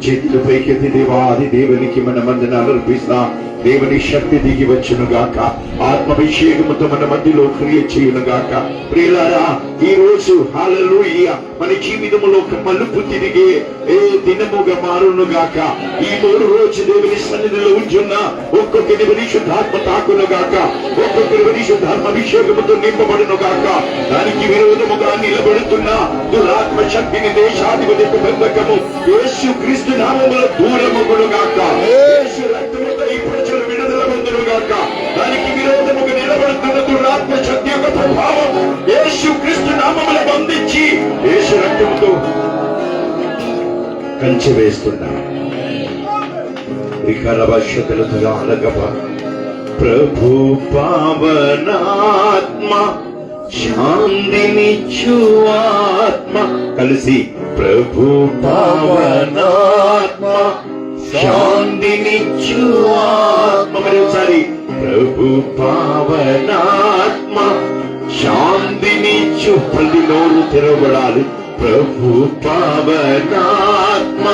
చేతులు పైకెత్తి దేవాది దేవునికి మన వందనాలు అర్పిస్తా. దేవుని శక్తి దిగి వచ్చును గాక, ఆత్మాభిషేకముతో మన మధ్యలో క్రియ చేయును గాక. ప్రియులారా, ఈ రోజు హల్లెలూయా మన జీవితంలో ఒక మలుపు తిరిగే దినముగా మారును గాక. ఈ 3 రోజు దేవుని సన్నిధిలో ఉంచున్న ఒక్కొక్కరి పరిశుద్ధాత్మ తాకును గాక, ఒక్కొక్కరి పరిశుద్ధాత్మ అభిషేకముతో నింపబడును గాక. దానికి విరోధముగా నిలబడుతున్న దురాత్మ శక్తిని దేశాధిపతికి బంధకము యేసు క్రీస్తు నామములో దూరముగును గాక. యేసు రక్తముతో ఈ ప్రజలు విడుదల పొందును గాక. దానికి విరోధముగా నిలబడుతున్న దురాత్మ శక్తి యొక్క ప్రభావం యేసు క్రీస్తు నామములో బంధించి యేసు రక్తముతో కంచె వేస్తున్నా. ప్రభు పావనాత్మ శాంతినిచ్చు ఆత్మ, కలిసి ప్రభు పావనాత్మ శాంతినిచ్చు ఆత్మ. మరోసారి ప్రభు పావనాత్మ శాంతినిచ్చు. ప్రతి నోరు తెరవబడాలి. ప్రభు పావనాత్మ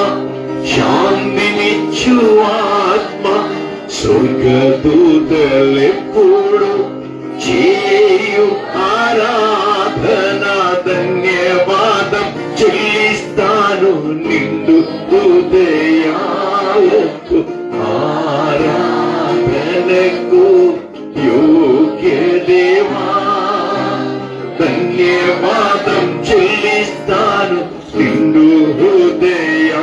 శాంతినిచ్చు ఆత్మ. స్వర్గదూతలెప్పుడు చేయు ఆరాధన ధన్యవాదం చెల్లిస్తాను నిండు హృదయాలకు. ఆరాధనకు యోగ్య దేవా ధన్యవాదం చెల్లిస్తాను నిండు హృదయాలతో.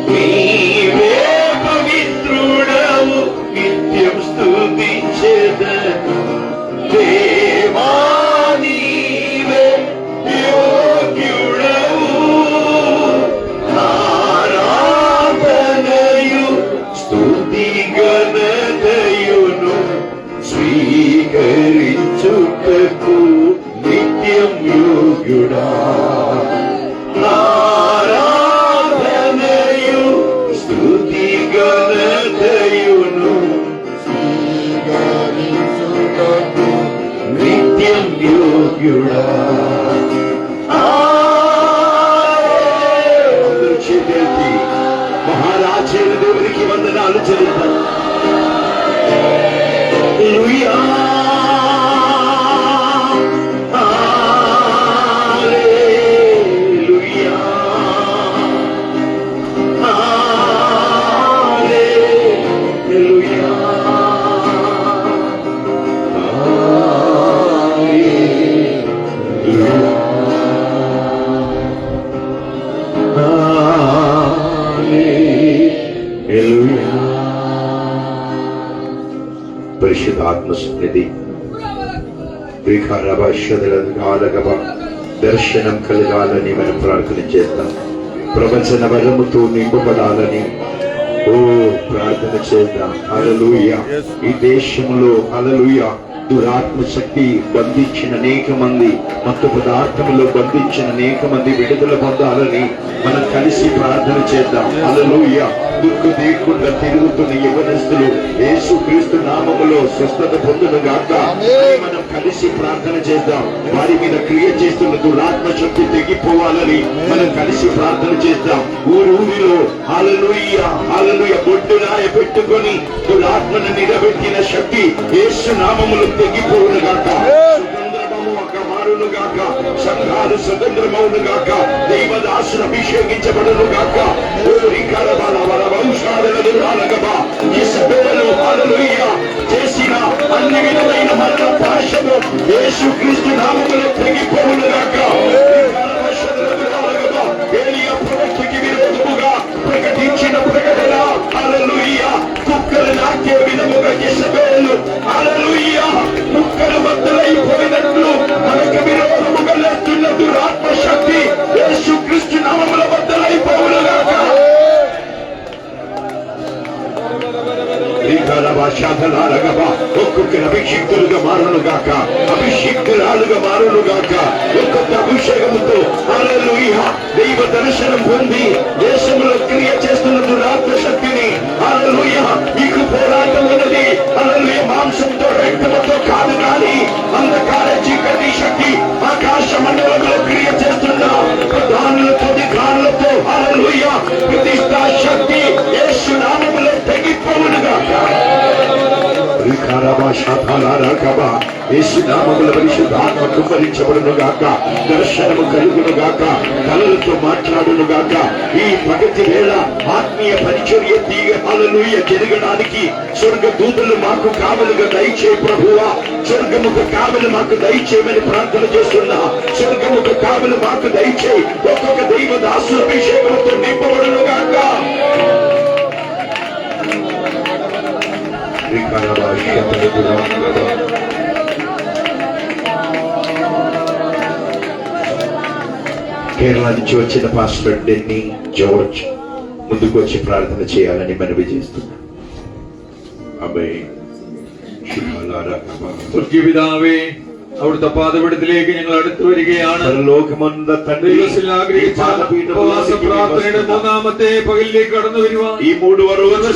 నీవే పవిత్రుడవు నిత్యం స్తుతించెదను. దేవా నీవే యోగ్యుడవు. ఆరాధనయు స్తుతి ఘనతయును స్వీకరించుటకు నిత్యం యోగ్యుడా. ఆరాధనయు స్తుతి ఘనతయును స్వీకరించుటకు నిత్యం యోగ్యుడా. అందరూ చేతులెత్తి మహారాజైన దేవునికి వందనాలు చెల్లిద్దాం. హల్లెలూయా, హల్లెలూయా, హల్లెలూయా, హల్లెలూయా. పరిశుద్ధాత్మ సన్నిధి దర్శనం కలగాలని మనం ప్రార్థన చేద్దాం. ప్రవచన వరముతో నింపబడాలని ప్రార్థన చేద్దాం. హల్లెలూయా. ఈ దేశంలో హల్లెలూయా దురాత్మ శక్తి బంధించిన అనేక మంది, మత్తు పదార్థములో బంధించిన అనేక మంది విడుదల పొందాలని మనం కలిసి ప్రార్థన చేద్దాం. హల్లెలూయా. దుక్కు తీయకుండా తిరుగుతున్న యవ్వనస్తులు యేసు క్రీస్తు నామములో స్వస్థత పొందును గాక. మనం కలిసి ప్రార్థన చేద్దాం. వారి మీద క్రియ చేస్తున్న దురాత్మ శక్తి తెగిపోవాలని మనం కలిసి ప్రార్థన చేద్దాం. ఊరిలో హల్లెలూయా హల్లెలూయా బొడ్డురాయ పెట్టుకొని దురాత్మను నిలబెట్టిన శక్తి యేసు నామములో తెగిపోవును గాక. సంఘాలు స్వతంత్రమవును గాక. దైవదాసును అభిషేకించబడును గాక. చేసిన అన్ని విధమైన మరణ భాషను యేసు క్రీస్తు నామములో తెగిపోవును గాక. ఏలియా ప్రవక్తకి విరోధముగా ప్రకటించిన ప్రకటన హల్లెలూయా కుక్కలు నాకే విధముగా జెజబెలు హల్లెలూయా కుక్కలు బద్దలైపోయినట్లు మనకు విరోధముగా లేస్తున్న దురాత్మ శక్తి యేసు క్రీస్తు నామములో బద్దలైపోవును గాక. ఒక్కొక్కరు అభిషిక్తులుగా మారును గాక. అభిషిక్తురాలుగా మారును గాక. ఒక్కొక్క అభిషేకముతో హల్లెలూయా దైవ దర్శనం పొంది దేశంలో క్రియ చేస్తున్న దురాత్మ శక్తిని హల్లెలూయా మీకు పోరాటం ఉన్నది. హల్లెలూయా మాంసంతో యేసునామములో పరిశుద్ధాత్మ కుమ్మరించబడును గాక. దర్శనము కలుగును గాక. కలలతో మాట్లాడును గాక. ఈ పగటి వేళ ఆత్మీయ పరిచర్య తీగ హల్లెలూయా జరగడానికి స్వర్గ దూతలు మాకు కావలుగా దయచేయి ప్రభువా. స్వర్గముకు కావలు మాకు దయచేయమని ప్రార్థన చేస్తున్నా. స్వర్గముకు కావలు మాకు దయచేయి. ఒక్కొక్క దైవ దాసుల అభిషేకంతో నింపబడును గాక. కేరళ నుంచి వచ్చిన పాస్టర్ డెన్నీ జార్జ్ ముందుకు వచ్చి ప్రార్థన చేయాలని మనవి చేస్తున్నాం. പിതാവേ, അവിടുത്തെ പാദപീഠത്തിലേക്ക് ഞങ്ങൾ അടുത്തു വരികയാണ്. പ്രാർത്ഥനയുടെ മൂന്നാമത്തെ പകലിലേക്ക് കടന്നു വരുവാൻ ഈ 3 రోజులు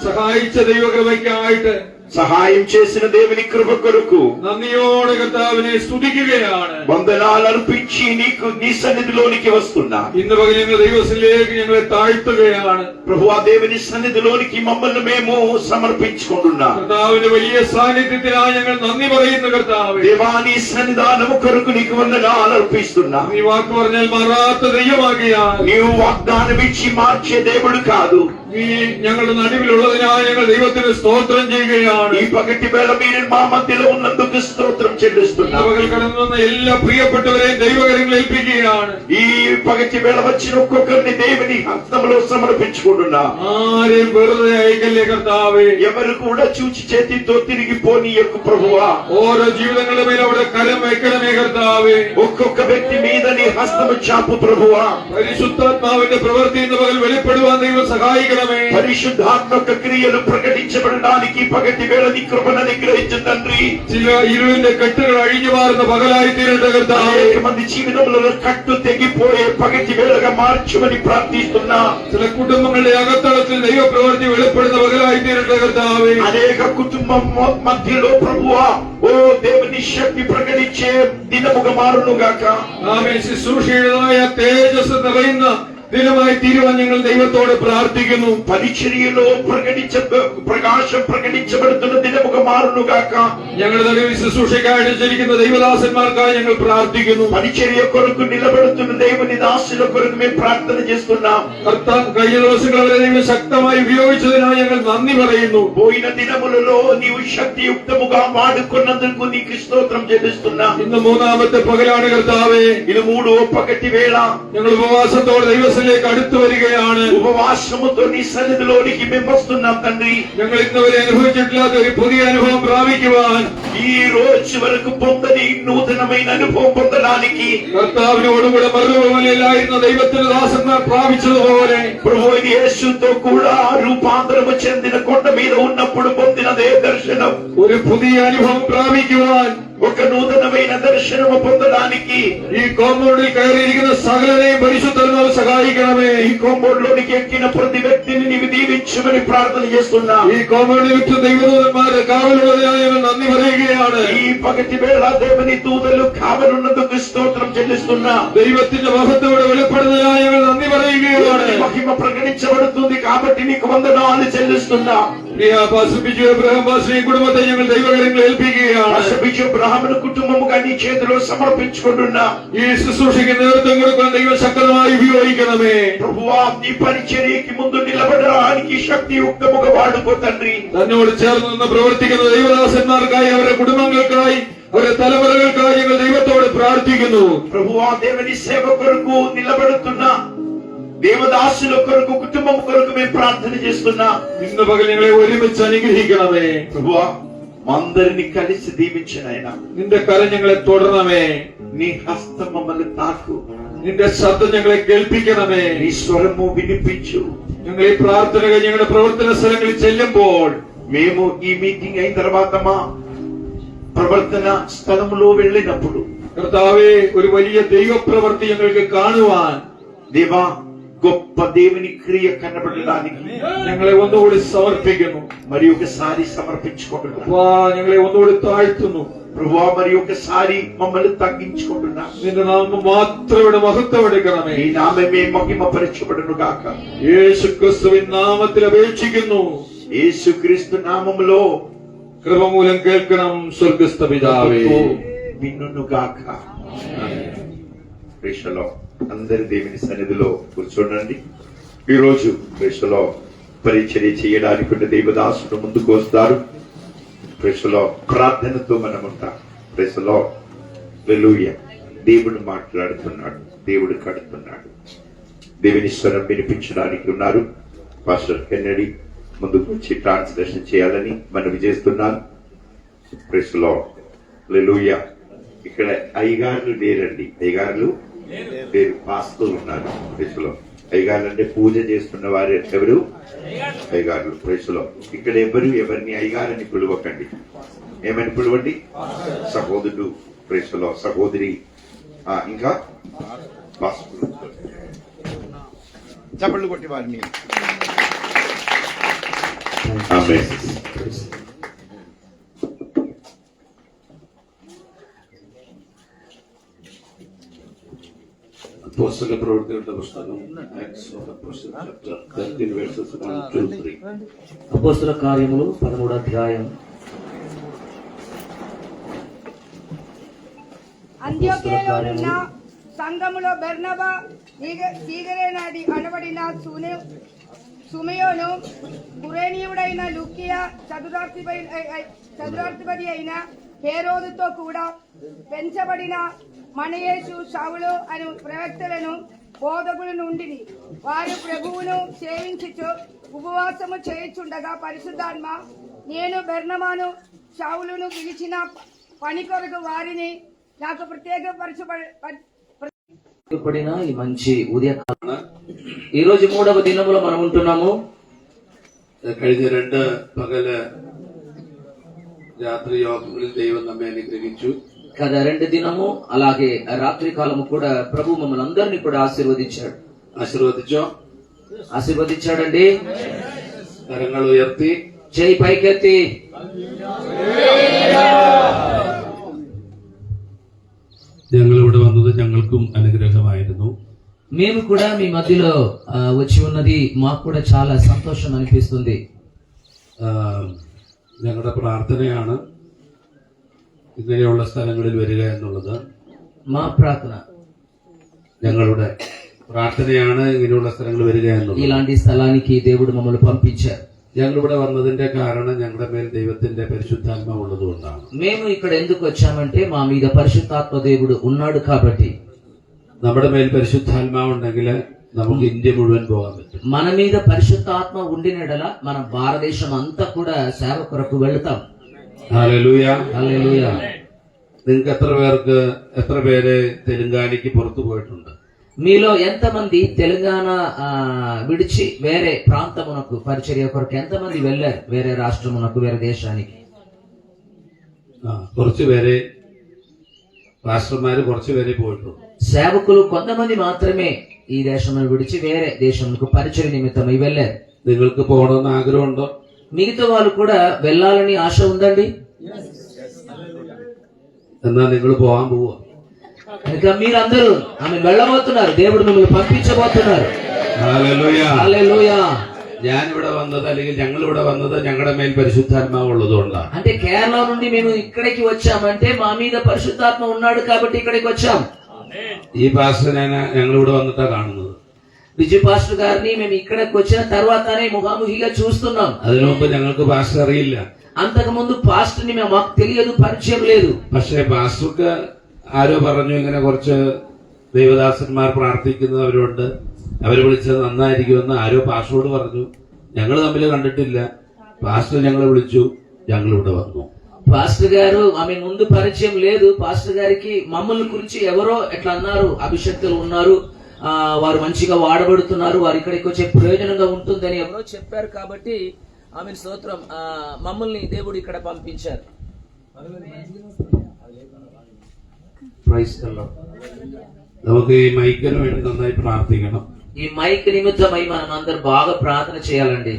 സഹായിച്ച ദൈവകൃപയ്ക്കായിട്ട് సహాయం చేసిన దేవుని కృప కొరకు నన్నియోടെ కర్తావిനെ സ്തുതിക്കുകയാണ്. వందనాలు అర్పించి నీకు నీ సన్నిధిలోనికి వస్తున్నా. ഇന്ന് പകൽ ഞങ്ങൾ ദൈവത്തിലേക്ക് ഞങ്ങളെ താഴ്ത്തുകയാണ്. ప్రభువా, దేవుని సన్నిధిలోనికి మమ్మల్ని మేము సమర్పించుకుంటున్నా. കർത്താവിന്റെ വലിയ സാന്നിധ്യത്തിനായി ഞങ്ങൾ നന്ദി പറയുന്നു. കർത്താവേ, దేవా, నీ సన్నిధానము కొరకు నీకు వందనాలు అర్పిస్తున్నా. നീ വാക്ക് പറഞ്ഞാൽ മാറാത്ത ദൈവമാകിയാൽ నీవు వాగ్దానం ఇచ్చి మార్చే దేవుడు కాదు. നീ ഞങ്ങളുടെ നടുവിലുള്ളതിനായി ഞങ്ങൾ ദൈവത്തിന് സ്തോത്രം ചെയ്യുകയാണ്. ఈ పగటి వేళ మీరు మా మధ్యలో ఉన్నందుకు స్తోత్రం చెల్లిస్తున్నా. പകൽ കടന്നു വന്ന എല്ലാ പ്രിയപ്പെട്ടവരെയും ദൈവകരങ്ങളിൽ ഏൽപ്പിക്കുകയാണ്. ఈ పగటి వేళ వచ్చిన ఒక్కొక్కరిని దేవుని హస్తంలో సమర్పించుకుంటున్నా. ആരെയും വെറുതെ അയക്കല്ലേ കർത്താവേ. ఎవరు కూడా చూచి చేతితో తిరిగి పోనీయకు ప్రభువా. ഓരോ ജീവിതങ്ങളുടെ മേൽ അവിടെ കരം വെക്കണമേ കർത്താവേ. ఒక్కొక్క వ్యక్తి మీద నీ హస్తము చాపు ప్రభువా. പരിശുദ്ധാത്മാവിന്റെ പ്രവൃത്തി ഇന്ന് പകൽ വെളിപ്പെടുവാൻ ദൈവം സഹായിക്കണമേ. పరిశుద్ధాత్మ క్రియలు ప్రకటించబడడానికి పగటి వేళ నీ కృపను అనుగ్రహించు తండ్రి. ചില ഇരുളിന്റെ കെട്ടുകൾ അഴിഞ്ഞു മാറുന്ന പകലായി തീരട്ടെ കർത്താവേ. అనేక మంది జీవితంలో కట్టు తెగిపోయే పగటి వేళగా మార్చుమని ప్రార్థిస్తున్నా. ചില കുടുംബങ്ങളുടെ അകത്തളത്തിൽ ദൈവപ്രവൃത്തി വെളിപ്പെടുന്ന പകലായി തീരട്ടെ കർത്താവേ. అనేక కుటుంబం మధ్యలో ప్రభువా ఓ దేవుని శక్తి ప్రకటించే దినముగా మారునుగాక. ആമേൻ. ശുശ്രൂഷയുടേതായ തേജസ് നിറയുന്ന ദിനമായി തീരുവാൻ ഞങ്ങൾ ദൈവത്തോട് പ്രാർത്ഥിക്കുന്നു. പരിചര്യలో പ്രകാശം പ്രകടിച്ചപ്പെടുത്തുന്ന దినముగా మారునుగాక. ഞങ്ങളുടെ നടുവിൽ ശുശ്രൂഷയ്ക്കായിട്ട് ചലിക്കുന്ന ദൈവദാസന്മാർക്കായി ഞങ്ങൾ പ്രാർത്ഥിക്കുന്നു. పరిచర్య కొరకు నిలబడుతున్న దేవుని దాసుల కొరకు మేము ప్రార్థన చేస్తున్నాం. കർത്താവ് കഴിഞ്ഞ ദിവസങ്ങൾ അവരെ ദൈവം ശക്തമായി ഉപയോഗിച്ചതിനായി ഞങ്ങൾ നന്ദി പറയുന്നു. పోయిన దినములలో నీవు శక్తియుక్తముగా వాడుకున్నందుకు నీకు స్తోత్రం చెల్లిస్తున్నా. ഇന്ന് മൂന്നാമത്തെ പകലാണ് കർത്താവേ. ఇది 3వ పగటి వేళ. ഞങ്ങൾ ഉപവാസത്തോടെ ദൈവത്തിലേക്ക് അടുത്തു വരികയാണ്. ఉపవాసముతో నీ సన్నిధిలోనికి మేము వస్తున్నాం తండ్రి. ഞങ്ങൾ ഇന്നുവരെ അനുഭവിച്ചിട്ടില്ലാത്ത ഒരു പുതിയ അനുഭవం പ്രാപിക്കുവാൻ, ఈ రోజు వరకు పొందని నూతనమైన అనుభవం పొందడానికి കർത്താവിനോടുകൂടെ മറുപടിയിലായിരുന്ന ദൈവത്തിന്റെ ദാസന്മാർ പ്രാപിച്ചതുപോലെ ప్రభు యేసుతో కూడా రూపాంతరము చెందిన కొండ మీద ఉన్నప్పుడు పొందినదే దర్శనం. ഒരു പുതിയ അനുഭవం പ്രാപിക്കുവാൻ, ఒక నూతనమైన దర్శనము పొందడానికి ഈ കോമ്പൗണ്ടിൽ കയറിയിരിക്കുന്ന സകലരെയും പരിശുദ്ധാത്മാവ് സഹായിക്കണമേ. ఈ కాంపౌండ్లోనికి ఎక్కిన ప్రతి వ్యక్తిని నీవు దీవించమని ప్రార్థన చేస్తున్నా. ഈ കോമ്പൗണ്ടിൽ വിട്ട് ദൈവദൂതന്മാരെ കാവലുള്ളതിനായി ഞങ്ങൾ നന്ദി പറയുകയാണ്. ఈ పగటి వేళ దేవుని దూతలు కావలున్నందుకు స్తోత్రం చెల్లిస్తున్నా. ദൈവത്തിന്റെ മഹത്വത്തോടെ വെളിപ്പെടുന്നതിനായി ഞങ്ങൾ നന്ദി പറയുകയാണ്. మహిమ ప్రకటించబడుతుంది కాబట్టి నీకు వందనాలు చెల్లిస్తున్నా. പ്രിയ പാസ്റ്റർ ബിജു എബ്രഹാം പാസ്റ്ററുടെ കുടുംബത്തെ ഞങ്ങൾ ദൈവകരങ്ങളിൽ ഏൽപ്പിക്കുകയാണ്. పాస్టర్ బిజు బ్రాహ్మణ కుటుంబముగా నీ చేతిలో సమర్పించుకుంటున్నా. ഈ ശുശ്രൂഷയ്ക്ക് നേതൃത്వం കൊടുക്കാൻ ദൈവം ശക്തമായി ഉപയോഗിക്കണമേ. ప్రభువా, నీ పరిచర్యకి ముందు నిలబడడానికి శక్తియుక్తముగా వాడుకో తండ్రి. തന്നോട് ചേർന്ന് നിന്ന് പ്രവർത്തിക്കുന്ന ദൈവദാസന്മാർക്കായി, അവരുടെ കുടുംബങ്ങൾക്കായി, അവരുടെ തലമുറകൾക്കായി ഞങ്ങൾ ദൈവത്തോട് പ്രാർത്ഥിക്കുന്നു. ప్రభువా, దేవుని సేవ కొరకు నిలబడుతున్న దేవదాసుల కొరకు కుటుంబం కొరకు మేము ప్రార్థన చేస్తున్నా. ഇന്ന് പകൽ ഞങ്ങളെ ഒരുമിച്ച് അനുഗ്രഹിക്കണമേ. ప్రభువా, అందరిని కలిసి దీవించనైనా. നിന്റെ കരം ഞങ്ങളെ തുടരണമേ. నీ హస్తం మమ్మల్ని తాకు. നിന്റെ ശബ്ദം ഞങ്ങളെ കേൾപ്പിക്കണമേ. నీ స్వరము వినిపించు. ഞങ്ങൾ ഈ പ്രാർത്ഥനകൾ ഞങ്ങളുടെ പ്രവർത്തന സ്ഥലങ്ങളിൽ ചെല്ലുമ്പോൾ, మేము ఈ మీటింగ్ అయిన తర్వాత మా ప్రవర్తన స్థలంలో వెళ్ళినప్పుడు കർത്താവേ, ഒരു വലിയ ദൈവപ്രവൃത്തി ഞങ്ങൾക്ക് കാണുവാൻ, దేవా, గొప్ప దేవుని క్రియ కనబడడానికి ഞങ്ങളെ ഒന്നുകൂടി സമർപ്പിക്കുന്നു. మరి ఒకసారి సమర్పించుకుంటున్నా. ഞങ്ങളെ ഒന്നുകൂടി താഴ്ത്തുന്നു. ప్రభువా, మరి ఒకసారి మమ్మల్ని తగ్గించుకుంటున్నా. നിന്റെ നാമം മാത്രം ഇവിടെ മഹത്വം എടുക്കണമേ. నీ నామమే మహిమ పరచబడును గాక. യേശുക്രിസ്തുവിൻ നാമത്തിൽ അപേക്ഷിക്കുന്നു. యేసుక్రీస్తు నామములో కృప మూలం కేల్కడం స్వర్గస్థ పితావే. విన్నును గాక. ప్రేషలో అందరి దేవుని సన్నిధిలో కూర్చోండి. ఈరోజు ప్రేషలో పరిచర్య చేయడానికి ఉన్న దేవదాసుడు ముందుకు వస్తారు. ప్రేషలో ప్రార్థనతో మనం ఉంటాం. ప్రేషలో హల్లెలూయా. దేవుడు మాట్లాడుతున్నాడు, దేవుడు కడుతున్నాడు. దేవుని స్వరం వినిపించడానికి ఉన్నారు. పాస్టర్ కెన్నడి ముందుకు వచ్చి ట్రాన్స్లేషన్ చేయాలని మనవి చేస్తున్నాను. ప్రేషలో హల్లెలూయా. ఇక్కడ అయ్యగారులు లేరండి, అయ్యగారులు లేరు, పాస్టర్లు ఉన్నారు. ప్రేషలో అయ్యగారులు అంటే పూజ చేస్తున్న వారు ఎవరు? అయ్యగారులు. ప్రేషలో ఇక్కడ ఎవరిని అయ్యగారని పిలువకండి. ఏమని పిలువండి? సహోదరుడు. ప్రేషలో సహోదరి, ఇంకా పాస్టర్. చప్పట్లు కొట్టి వారిని ఆమేన్. అపోస్తల ప్రవృత్తి పుస్తకం Acts of the Apostles, chapter 13 verses 1 to 3. అపోస్తల కార్యములు 13వ అధ్యాయం. అంత్యోక్యలోనున్న సంఘములో బెర్నబా, తీగరేనాడి అనబడిన సుమయోను, కురేనీయుడైన లుకియా, చతురార్థిపతి అయిన హేరోదుతో కూడా పెంచబడిన మనయేసు, సౌలు అను ప్రవక్తలను బోధకుల నుండి వారు ప్రభువును సేవించుచు ఉపవాసము చేయుచుండగా పరిశుద్ధాత్మ, నేను బెర్నబాను సౌలును పిలిచిన పని కొరకు వారిని నాకు ప్రత్యేకపడిన ఈ మంచి ఉదయకాల ఈ రోజు 3వ దినములో మనం ఉంటున్నాము. കഴിഞ്ഞ 2 പകല് രാത്രി യോഗങ്ങളിൽ ദൈവം നമ്മെ അനുഗ്രഹിച്ചു. కదా 2 దినము అలాగే రాత్రి కాలము కూడా ప్రభు మమ్మల్ని అందరినీ కూడా ఆశీర్వదించాడండి. കരങ്ങൾ ഉയർത്തി చేయి పైకెత్తి ഞങ്ങൾ ഇവിടെ വന്നത് ഞങ്ങൾക്കും അനുഗ്രഹമായിരുന്നു. మేము కూడా మీ మధ్యలో వచ్చి ఉన్నది మాకు కూడా చాలా సంతోషం అనిపిస్తుంది. ഞങ്ങളുടെ പ്രാർത്ഥനയാണ് ഇങ്ങനെയുള്ള സ്ഥലങ്ങളിൽ വരിക എന്നുള്ളത്. మా ప్రార్థన, ഞങ്ങളുടെ പ്രാർത്ഥനയാണ് ഇങ്ങനെയുള്ള സ്ഥലങ്ങളിൽ വരിക എന്നുള്ളത്. ఇలాంటి స్థలానికి దేవుడు మమ్మల్ని పంపించారు. ഞങ്ങളിവിടെ വന്നതിന്റെ കാരണം ഞങ്ങളുടെ മേൽ ദൈവത്തിന്റെ പരിശുദ്ധാത്മാവ് ഉള്ളതുകൊണ്ടാണ്. మేము ఇక్కడ ఎందుకు వచ్చామంటే మా మీద పరిశుద్ధాత్మ దేవుడు ఉన్నాడు కాబట్టి. നമ്മുടെ മേൽ പരിശുദ്ധാത്മാവ് ഉണ്ടെങ്കിൽ നമുക്ക് ഇന്ത്യ മുഴുവൻ പോകാൻ പറ്റും. మన మీద పరిశుద్ధాత్మ ఉండినడల మనం భారతదేశం అంతా కూడా సేవ కొరకు వెళ్తాం. ഹല്ലേലൂയ. హల్లెలూయా. നിങ്ങൾക്ക് എത്ര പേര് തെലുങ്കാനയ്ക്ക് പുറത്തു പോയിട്ടുണ്ട്? మీలో ఎంతమంది తెలంగాణ విడిచి వేరే ప్రాంతమునకు పరిచర్య కొరకు ఎంతమంది వెళ్లారు? వేరే రాష్ట్రమునకు, వేరే దేశానికి? കുറച്ചുപേരെ పాస్టర్മാര് കുറച്ചുപേരെ పోయిട്ടുണ്ട്. సేవకులు కొంతమంది మాత్రమే ఈ దేశం విడిచి వేరే దేశంకు పరిచర్య నిమిత్తమై వెళ్లారు. നിങ്ങൾക്ക് പോകണമെന്ന് ఆగ్రహముందో? మిగతా వాళ్ళు కూడా వెళ్ళాలని ఆశ ఉందండి. എന്നാ നിങ്ങൾ പോകാൻ പോവുക. ఇంకా మీరందరూ ఆమె వెళ్ళబోతున్నారు. దేవుడు మిమ్మల్ని పంపించబోతున్నారు. హల్లెలూయ. హల్లెలూయా. ഞാനിവിടെ വന്നത് അല്ലെങ്കിൽ ഞങ്ങൾ ഇവിടെ വന്നത് ഞങ്ങളുടെ മേൽ പരിശുദ്ധാത്മാവ് ഉള്ളതുകൊണ്ടാണ്. అంటే కేరళ నుండి మేము ఇక్కడికి వచ్చామంటే మా మీద పరిశుద్ధాత్మ ఉన్నాడు కాబట్టి ఇక్కడికి వచ్చాం. ഈ പാസ്റ്ററിനെ ഞങ്ങൾ ഇവിടെ വന്നിട്ടാ കാണുന്നത്. విజయ్ పాస్టర్ గారిని మేము ఇక్కడికి వచ్చిన తర్వాతనే ముఖాముఖిగా చూస్తున్నాం. അതിനു മുമ്പ് ഞങ്ങൾക്ക് പാസ്റ്റർ അറിയില്ല. అంతకు ముందు పాస్టర్ ని మాకు తెలియదు, పరిచయం లేదు. പക്ഷേ പാസ്റ്റർക്ക് ആരോ പറഞ്ഞു ഇങ്ങനെ കുറച്ച് ദൈവദാസന്മാർ പ്രാർത്ഥിക്കുന്നവരുണ്ട്, അവര് വിളിച്ചത് നന്നായിരിക്കുമെന്ന് ആരോ പാസ്റ്ററോട് പറഞ്ഞു. ഞങ്ങൾ തമ്മിൽ കണ്ടിട്ടില്ല. പാസ്റ്റർ ഞങ്ങളെ വിളിച്ചു, ഞങ്ങൾ ഇവിടെ വന്നു. పాస్టర్ గారు ఆమె ముందు పరిచయం లేదు. పాస్టర్ గారికి మమ్మల్ని గురించి ఎవరో ఎట్లా అన్నారు, అభిషక్తులు ఉన్నారు, వారు మంచిగా వాడబడుతున్నారు, వారు ఇక్కడికి వచ్చే ప్రయోజనంగా ఉంటుందని ఎవరో చెప్పారు కాబట్టి ఆమె స్తోత్రం మమ్మల్ని దేవుడు ఇక్కడ పంపించారు. നമുക്ക് ഈ മൈക്കിന് വേണ്ടി നന്നായി പ്രാർത്ഥിക്കണം. ఈ మైక్ నిమిత్తమై మనం అందరు బాగా ప్రార్థన చేయాలండి.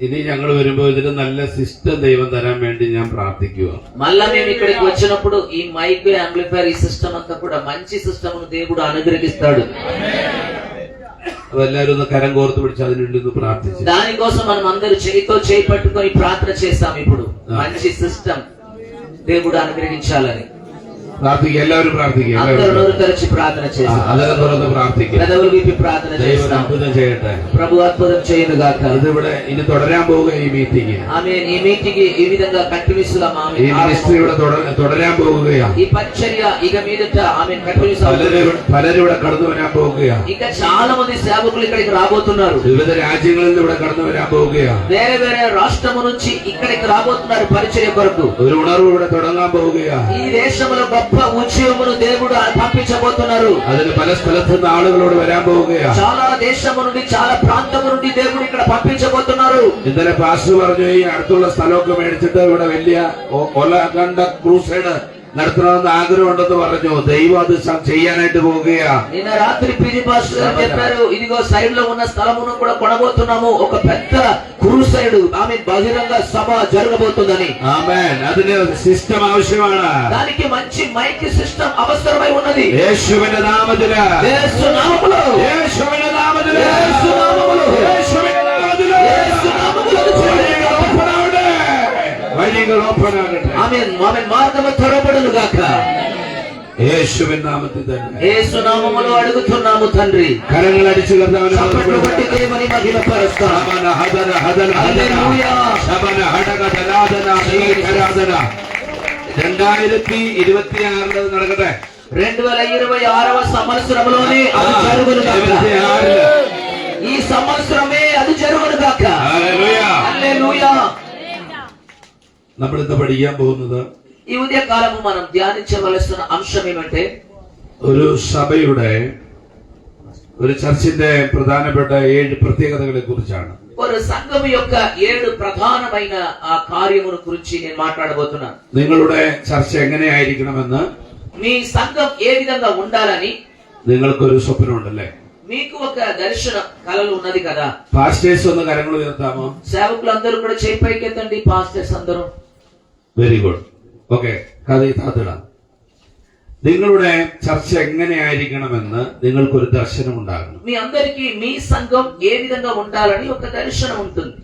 ഇനി ഞങ്ങൾ വരുമ്പോൾ ഇതിന് നല്ല സിസ്റ്റം ദൈവം തരാൻ വേണ്ടി ഞാൻ പ്രാർത്ഥിക്കുക. మళ్ళా మేము ఇక్కడికి వచ్చినప్పుడు ఈ మైక్, యాంప్లిఫైర్, ఈ సిస్టమ్ అంతా కూడా మంచి సిస్టమ్ దేవుడు అనుగ్రహిస్తాడు. അപ്പൊ എല്ലാവരും ഒന്ന് കരം കോർത്ത് പിടിച്ച് അതിനുവേണ്ടി ഒന്ന് പ്രാർത്ഥിച്ചു. దానికోసం మనం అందరూ చేయితో చేయి పట్టుకొని ప్రార్థన చేస్తాం. ఇప్పుడు మంచి సిస్టమ్ దేవుడు అనుగ్రహించాలని പ്രാർത്ഥിക്കുക. എല്ലാവരും പ്രാർത്ഥിക്കുക. అందరూ నోరు తెరిచి ప్రార్థన చేస్తాం. അതെല്ലാം തുറന്ന് പ്രാർത്ഥിക്കുക. పెదవులు విప్పి ప్రార్థన ദൈവം చేస్తాం. അത്ഭുതം ചെയ്യട്ടെ. ప్రభు అద్భుతం చేయను గాక. ഇതിവിടെ ഇനി തുടരാൻ പോവുക ഈ മീറ്റിംഗ്. ఆమేన్. ఈ మీటింగ్ ఈ విధంగా కంటిన్యూస్ గా ഈ മിനിസ്ട്രി ഇവിടെ തുടരാൻ പോവുകയാണ്. ఈ పరిచర్య ఇక మీదట ఆమేన్ కంటిన్యూస్ പലരും ഇവിടെ കടന്നു വരാൻ പോവുകയാണ്. ఇక చాలా మంది సేవకులు ఇక్కడికి రాబోతున్నారు. വിവിധ രാജ്യങ്ങളിൽ നിന്ന് ഇവിടെ കടന്നു വരാൻ പോവുകയാണ്. వేరే వేరే రాష్ట్రము నుంచి ఇక్కడికి రాబోతున్నారు పరిచర్య కొరకు. ഒരു ഉണർവ് ഇവിടെ തുടങ്ങാൻ പോവുകയാണ്. ఈ దేశంలో గొప్ప ఉద్యమమును దేవుడు పంపించబోతున్నారు. അതിന് പല സ്ഥലത്തു നിന്ന് ആളുകളോട് വരാൻ പോവുകയാണ്. చాలా దేశము నుండి చాలా ప్రాంతము నుండి దేవుడు ఇక్కడ పంపించబోతున్నారు. ഇന്നലെ പാസ്റ്റർ പറഞ്ഞു ഈ അടുത്തുള്ള സ്ഥലമൊക്കെ മേടിച്ചിട്ട് ഇവിടെ വലിയ ഒലകണ്ട ക്രൂസൈഡ് നടത്തണമെന്ന് ആഗ്രഹമുണ്ടെന്ന് പറഞ്ഞു. ദൈവം അത് ചെയ്യാനായിട്ട് പോവുകയാ. నిన్న రాత్రి పీజీ పాస్టర్ గారు చెప్పారు, ఇదిగో సైడ్ లో ఉన్న స్థలమును కూడా కొనబోతున్నాము. ఒక పెద్ద క్రూసైడ్ ఆమె బహిరంగ సభ జరగబోతుందని. ఆమేన్. അതിന് സിസ്റ്റം ആവശ്യമാണ്. దానికి మంచి మైక్ సిస్టమ్ అవసరమై ఉన్నది. യേശുവിന്റെ നാമത്തില്, యేసు నామములో, യേശുവിന്റെ നാമത്തില്, యేసు నామములో, യേശുവിന്റെ നാമത്തില്, యేసు నామములో വഴികൾ ഓപ്പൺ ആകട്ടെ. ఆమేన్. ఆమేన్. మార్గము తెరవబడును గాక. യേശുവിൻ നാമത്തിൽ തന്നെ యేసు నామములో అడుగుతున్నాము తండ్రి. കരങ്ങൾ അടിച്ചു കർത്താവിനെ చప్పట్లు కొట్టి దేవుని మహిమపరుస్తాం. హల్లెలూయా. 2026 നടക്കട്ടെ. 2026వ సంవత్సరంలోనే అది జరుగును గాక. ఈ సంవత్సరమే అది జరుగును గాక. ഹല്ലേലൂയ. హల్లెలూయా. നമ്മൾ ഇന്ന് പഠിക്കാൻ പോകുന്നത് ఈ ఉదయ కాలము మనం ధ్యానించవలసిన అంశం ఏమంటే, ഒരു സഭയുടെ, ഒരു ചർച്ചിന്റെ പ്രധാനപ്പെട്ട 7 പ്രത്യേകതകളെ കുറിച്ചാണ്. ఒక సంఘము యొక్క 7 ప్రధానమైన ఆ కార్యముల గురించి నేను మాట్లాడబోతున్నాను. നിങ്ങളുടെ ചർച്ച എങ്ങനെയായിരിക്കണമെന്ന് మీ సంఘం ఏ విధంగా ఉండాలని നിങ്ങൾക്കൊരു സ്വപ്നമുണ്ടല്ലേ? మీకు ఒక దర్శనం కలలు ఉన్నది కదా. പാസ്റ്റേഴ്സ് ഒന്ന് കരങ്ങൾ ഉയർത്താമോ? సేవకులందరూ కూడా చేయి పైకెత్తండి. పాస్టర్స్ అందరూ. Very good. ഓക്കെ. കഥ താത്തിടാം. നിങ്ങളുടെ ചർച്ച എങ്ങനെയായിരിക്കണമെന്ന് നിങ്ങൾക്കൊരു ദർശനം ഉണ്ടാകണം. మీ అందరికీ మీ సంఘం ఏ విధంగా ఉండాలని ఒక దర్శనం ఉంటుంది.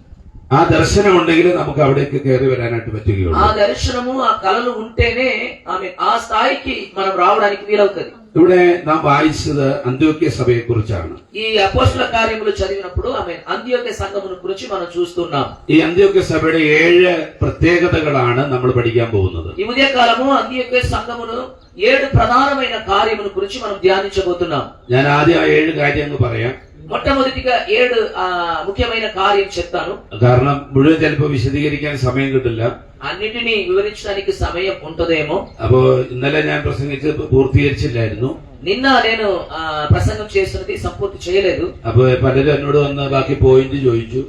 ആ ദർശനം ഉണ്ടെങ്കിൽ നമുക്ക് അവിടേക്ക് കയറി വരാനായിട്ട് പറ്റുകയുള്ളൂ. ఆ దర్శనము ఆ కలలు ఉంటేనే ఆ స్థాయికి మనం రావడానికి వీలవుతుంది. ഇവിടെ നാം വായിച്ചത് അന്ത്യോക്യ സഭയെ കുറിച്ചാണ്. ఈ అపోస్తల కార్యములు చదివినప్పుడు అంత్యోక్య సంఘమును గురించి మనం చూస్తున్నాం. ഈ അന്ത്യോക്യ സഭയുടെ 7 പ്രത്യേകതകളാണ് നമ്മൾ പഠിക്കാൻ പോകുന്നത്. ఈ ఉదయ కాలము అంత్యోక్య సంఘమును 7 ప్రధానమైన కార్యముల గురించి మనం ధ్యానించబోతున్నాం. ഞാൻ ആദ്യം ആ 7 കാര്യങ്ങൾ പറയാം. మొట్టమొదటిగా 7 ముఖ్యమైన కార్యం చెప్తాను. കാരണം മുഴുവൻ ചിലപ്പോൾ വിശദീകരിക്കാൻ സമയം കിട്ടില്ല. అన్నిటినీ వివరించడానికి సమయం ఉంటదేమో. അപ്പോ ഇന്നലെ ഞാൻ പ്രസംഗിച്ച് പൂർത്തീകരിച്ചില്ലായിരുന്നു. నిన్న నేను ప్రసంగం చేస్తున్నది సంపూర్తి చేయలేదు. അപ്പൊ പലരും എന്നോട് വന്ന് ബാക്കി പോയിന്റ് ചോദിച്ചു.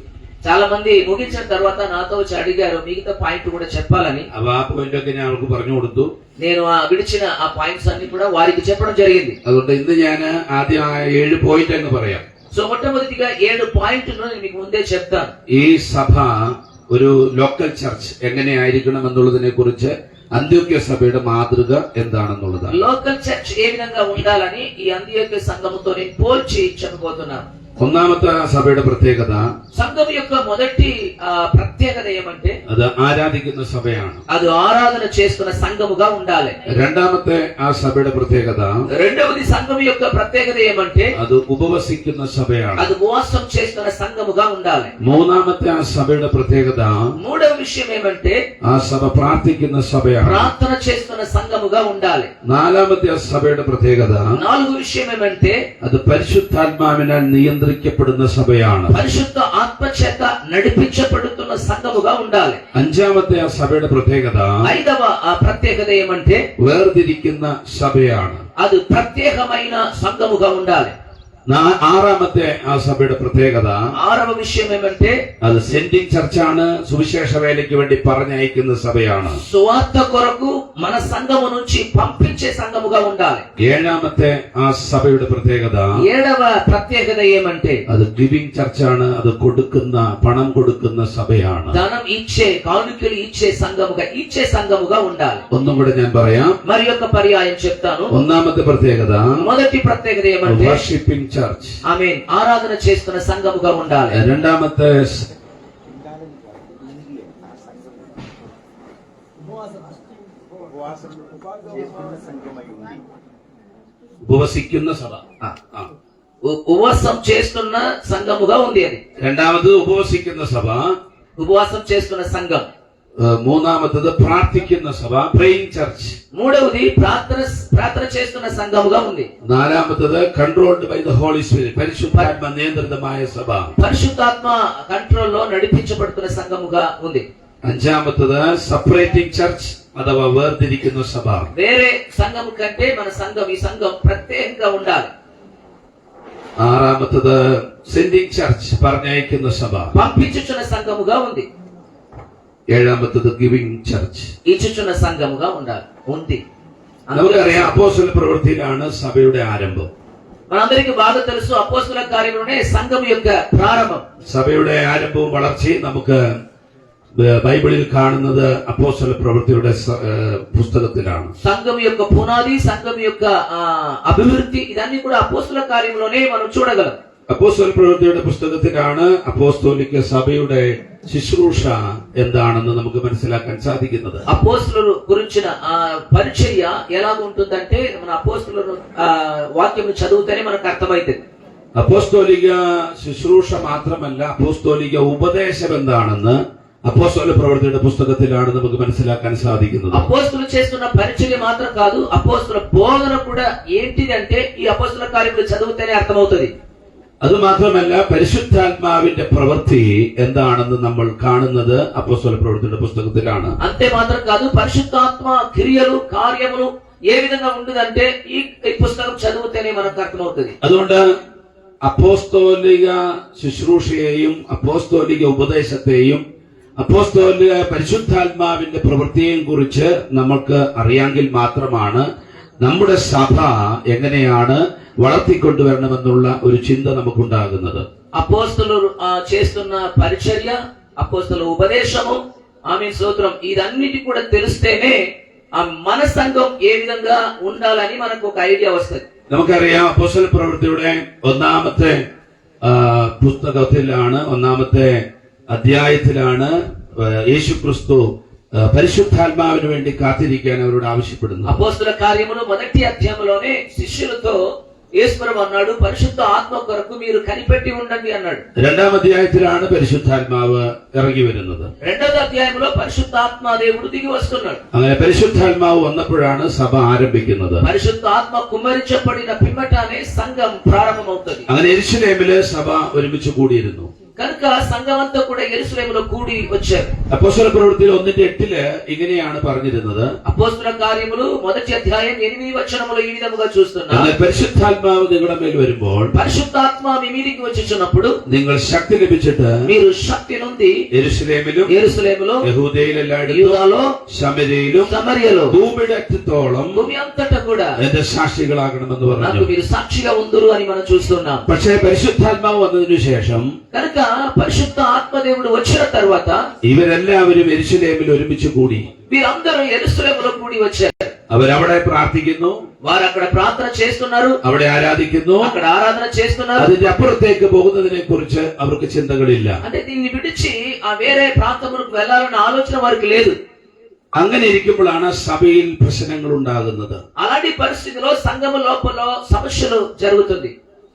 చాలా మంది ముగించిన తర్వాత నాతో వచ్చి అడిగారు మిగతా పాయింట్ కూడా చెప్పాలని. അപ്പൊ ആ പോയിന്റ് ഒക്കെ ഞാൻ അവർക്ക് പറഞ്ഞു കൊടുത്തു. నేను విడిచిన ఆ పాయింట్స్ అన్ని కూడా వారికి చెప్పడం జరిగింది. അതുകൊണ്ട് ഇന്ന് ഞാൻ ആദ്യം ആ 7 പോയിന്റ് എന്ന് പറയാം. సో మొట్టమొదటిగా 7 పాయింట్లు నేను మీకు ముందే చెప్తాను. ഈ സഭ ഒരു ലോക്കൽ ചർച്ച് എങ്ങനെയായിരിക്കണം എന്നുള്ളതിനെ കുറിച്ച് അന്ത്യോക്യ സഭയുടെ മാതൃക എന്താണെന്നുള്ളതാണ്. లోకల్ చర్చ్ ఏ విధంగా ఉండాలని ఈ అంత్యోక్య సంఘముతో నేను పోల్చి చెప్పబోతున్నాను. ഒന്നാമത്തെ സഭയുടെ പ്രത്യേകത, సంఘం యొక్క మొదటి ప్రత్యేకత ఏమంటే അത് ആരാധിക്കുന്ന സഭയാണ്. అది ఆరాధన చేస్తున్న సంఘముగా ఉండాలి. രണ്ടാമത്തെ ആ సభയുടെ പ്രത്യേകത, రెండవది సంఘం యొక్క ప్రత్యేకత ఏమంటే അത് ഉപവസിക്കുന്ന సభയാണ്. అది ఉపవాసం చేస్తున్న సంఘముగా ఉండాలి. മൂന്നാമത്തെ ആ സഭയുടെ പ്രത്യേകത, మూడవ విషయం ఏమంటే ആ സഭ പ്രാർത്ഥിക്കുന്ന സഭയാണ്. ప్రార్థన చేస్తున్న సంఘముగా ఉండాలి. നാലാമത്തെ ആ സഭയുടെ പ്രത്യേകത, నాలుగో విషయం ఏమంటే അത് പരിശുദ്ധാത്മാവിനാൽ നിയന്ത്രിക്കപ്പെടുന്ന സഭയാണ്. పరిశుద్ధ ఆత్మ చేత నడిపించబడుతున్న సంఘముగా ఉండాలి. അഞ്ചാമത്തെ ആ സഭയുടെ പ്രത്യേകത, ఐదవ ప్రత్యేకత ఏమంటే വേർതിരിക്കുന്ന സഭയാണ്. అది ప్రత్యేకమైన సంఘముగా ఉండాలి. ആറാമത്തെ ആ സഭയുടെ പ്രത്യേകത, ఆరవ విషయం ఏమంటే അത് സെൻഡിങ് ചർച്ചാണ്. സുവിശേഷ വേലയ്ക്ക് വേണ്ടി പറഞ്ഞയക്കുന്ന സഭയാണ്. సువార్త కొరకు మన సంఘము నుంచి పంపించే సంఘముగా ఉండాలి. ഏഴാമത്തെ ആ സഭയുടെ പ്രത്യേകത, ఏడవ ప్రత్యేకత ఏమంటే അത് ഗിവിംഗ് ചർച്ചാണ്. അത് കൊടുക്കുന്ന, പണം കൊടുക്കുന്ന സഭയാണ്. ధనం ఇచ్చే, కానుకలు ఇచ్చే సంఘముగా ఉండాలి. ഒന്നും കൂടെ ഞാൻ പറയാം. మరి యొక్క పర్యాయం చెప్తాను. ഒന്നാമത്തെ പ്രത്യേകത, మొదటి ప్రత్యేకత ఏమంటే വർഷിപ്പിംഗ് ചർച്ച്. ఆమేన్. ఆరాధన చేస్తున్న సంఘముగా ఉండాలి. രണ്ടാമത്തെ ഉപവസിക്കുന്ന സഭ. ఉపవాసం చేస్తున్న సంఘముగా ఉంది అది. രണ്ടാമത് ഉപവസിക്കുന്ന സഭ. ఉపవాసం చేస్తున్న సంఘం. മൂന്നാമത്തത് പ്രാർത്ഥിക്കുന്ന സഭ, പ്രേയിങ് ചർച്ച്. మూడవది ప్రార్థన చేస్తున్న సంఘముగా ఉంది. നാലാമത്തത് controlled by the Holy Spirit, പരിശുദ്ധാത്മ നിയന്ത്രിതമായ സഭ. పరిశుద్ధాత్మ కంట్రోల్లో నడిపించబడుతున్న సంఘముగా ఉంది. അഞ്ചാമത്തത് സെപ്പറേറ്റിംഗ് ചർച്ച് അഥവാ വേർതിരിക്കുന്ന സഭ. వేరే సంఘం కంటే మన సంఘం, ఈ సంఘం ప్రత్యేకంగా ఉండాలి. ആറാമത്തത് സെൻഡിങ് ചർച്ച്, പറഞ്ഞയക്കുന്ന സഭ. పంపించుచున్న సంఘముగా ఉంది. ഏഴാമത്തത് ഗിവിംഗ് ചർച്ച്, ఇచ్చుచున్న సంఘముగా ఉండాలి ఉంది. നമുക്കറിയാം അപ്പോസ്തല പ്രവൃത്തിയിലാണ് സഭയുടെ ആരംഭം. మనందరికీ బాగా తెలుసు అపోస్తల కార్యంలోనే సంఘం యొక్క ప్రారంభం. സഭയുടെ ആരംഭവും വളർച്ചയും നമുക്ക് ബൈബിളിൽ കാണുന്നത് അപ്പോസ്തല പ്രവൃത്തിയുടെ പുസ്തകത്തിലാണ്. సంఘం యొక్క పునాది, సంఘం యొక్క అభివృద్ధి ఇదన్నీ కూడా అపోస్తల కార్యంలోనే మనం చూడగలం. അപ്പോസ്തല പ്രവൃത്തിയുടെ പുസ്തകത്തിലാണ് അപ്പോസ്തോലിക സഭയുടെ ശുശ്രൂഷ എന്താണെന്ന് നമുക്ക് മനസ്സിലാക്കാൻ സാധിക്കുന്നത്. అపోస్తలుల గురించిన పరిచర్య ఎలా ఉంటుందంటే మన అపోస్తలుల వాక్యం చదివితేనే మనకు అర్థమైతుంది. അപ്പോസ്തോലിക ശുശ്രൂഷ മാത്രമല്ല, അപ്പോസ്തോലിക ഉപദേശം എന്താണെന്ന് అపోస్తలుల ప్రవృత్తిയുടെ పుస్తకത്തിലാണ് നമുക്ക് മനസ്സിലാക്കാൻ സാധിക്കുന്നത്. అపోస్తలు చేస్తున్న పరిచర్య మాత్రం కాదు, అపోస్తల బోధన కూడా ఏంటిదంటే ఈ అపోస్తల కార్యములు చదివితేనే అర్థమవుతుంది. അതുമാത്രമല്ല, പരിശുദ്ധാത്മാവിന്റെ പ്രവൃത്തി എന്താണെന്ന് നമ്മൾ കാണുന്നത് అపోస్తలుల ప్రవృత్తిയുടെ పుస్తకത്തിലാണ്. అంతే మాత్రం కాదు, పరిశుద్ధాత్మ క్రియలు కార్యములు ఏ విధంగా ఉంటుందంటే ఈ పుస్తకం చదివితేనే మనకు అర్థమవుతుంది. അതുകൊണ്ട് അപ്പോസ്തോലിക ശുശ്രൂഷയെയും അപ്പോസ്തോലിക ഉപദേശത്തെയും അപ്പോസ്തോലിക പരിശുദ്ധാത്മാവിന്റെ പ്രവൃത്തിയെയും കുറിച്ച് നമുക്ക് അറിയാമെങ്കിൽ മാത്രമാണ് നമ്മുടെ സഭ എങ്ങനെയാണ് വളർത്തിക്കൊണ്ടുവരണമെന്നുള്ള ഒരു ചിന്ത നമുക്കുണ്ടാകുന്നത്. అపోస్తలు చేస్తున్న పరిచర్య, అపోస్తల ఉపదేశము, ఆమె స్తోత్రం, ఇదన్నిటి కూడా తెలిస్తేనే మన సంఘం ఏ విధంగా ఉండాలని మనకు ఒక ఐడియా వస్తుంది. നമുക്കറിയാം അപ്പോസ്തല പ്രവൃത്തിയുടെ ഒന്നാമത്തെ പുസ്തകത്തിലാണ്, ഒന്നാമത്തെ അധ്യായത്തിലാണ് യേശുക്രിസ്തു పరిశుద్ధాత్మావిന് వేണ്ടി కాతిరిക്കാൻ അവരോട് ఆവശ്యപ്പെടുന്നു. అపోస్తల కార్యములు మొదటి అధ్యాయంలోనే శిష్యులతో యేసుప్రభు అన్నాడు, పరిశుద్ధ ఆత్మ కొరకు మీరు కనిపెట్టి ఉండండి అన్నాడు. രണ്ടാം അധ്യായത്തിലാണ് പരിശുദ്ധാത്മാവ് ഇറങ്ങി വരുന്നത്. రెండవ అధ్యాయంలో పరిశుద్ధాత్మ దేవుడు దిగి వస్తున్నాడు. അങ്ങനെ പരിശുദ്ധാത്മാവ് വന്നപ്പോഴാണ് സഭ ആരംഭിക്കുന്നത്. పరిశుద్ధ ఆత్మ కుమ్మరించబడిన పిమ్మటానే సంఘం ప్రారంభమవుతుంది. അങ്ങനെ യെരൂശലേമിലെ సభ ഒരുമിച്ച് കൂടിയിരുന്നു. కనుక సంఘమంతా కూడా యెరూషలేములో కూడి వచ్చారు. അപ്പോസ്തല പ്രവൃത്തിയിൽ 1:8 ഇങ്ങനെയാണ് പറഞ്ഞിരുന്നത്. అపోస్తల కార్యములు మొదటి అధ్యాయం 8వ వచనములో ఈ విధముగా చూస్తున్నాం. പരിശുദ്ധാത്മാവ് നിങ്ങളുടെ മേൽ വരുമ്പോൾ, పరిశుద్ధాత్మ మీ మీదికి వచ్చుచున్నప్పుడు നിങ്ങൾ శక్తి ലഭിച്ചിട്ട് మీరు శక్తి నుండి യെരൂശലേമിലും యెరూషలేములో, യഹൂദയിലെല്ലായിടത്തും యూదాలో, ശമര്യയിലും సమరియలో, ഭൂമിയുടെ അറ്റത്തോളം భూమి అంతటా కూడా എന്റെ സാക്ഷികളാകണമെന്ന് నాకు പറഞ്ഞു. మీరు సాక్షిగా ఉందురు అని మనం చూస్తున్నాం. പക്ഷേ പരിശുദ്ധാത്മാവ് വന്നതിനു ശേഷം కనుక పరిశుద్ధ ఆత్మదేవుడు వచ్చిన తర్వాత ഇവരെല്ലാവരും യെരൂശലേമിൽ ഒരുമിച്ച് കൂടി. వీరందరూ యెరూషలేములో కూడి వచ్చారు. അവരവിടെ പ്രാർത്ഥിക്കുന്നു, వారు అక్కడ ప్రార్థన చేస్తున్నారు, അവിടെ ఆరాధిക്കുന്നു. అక్కడ ఆరాధన చేస్తున్నారు. അതിന്റെ అప్పుറത്തേക്ക് പോകുന്നതിനെ కురిച്ച് അവർക്ക് ചിന്തകളില്ല. అంటే దీన్ని విడిచి ఆ వేరే ప్రాంతములకు వెళ్లాలన్న ఆలోచన వారికి లేదు. അങ്ങനെ ഇരിക്കുമ്പോഴാണ് സഭയിൽ പ്രശ്നങ്ങൾ ഉണ്ടാകുന്നത്. అలాంటి పరిస్థితిలో సంఘము లోపల సమస్యలు జరుగుతుంది.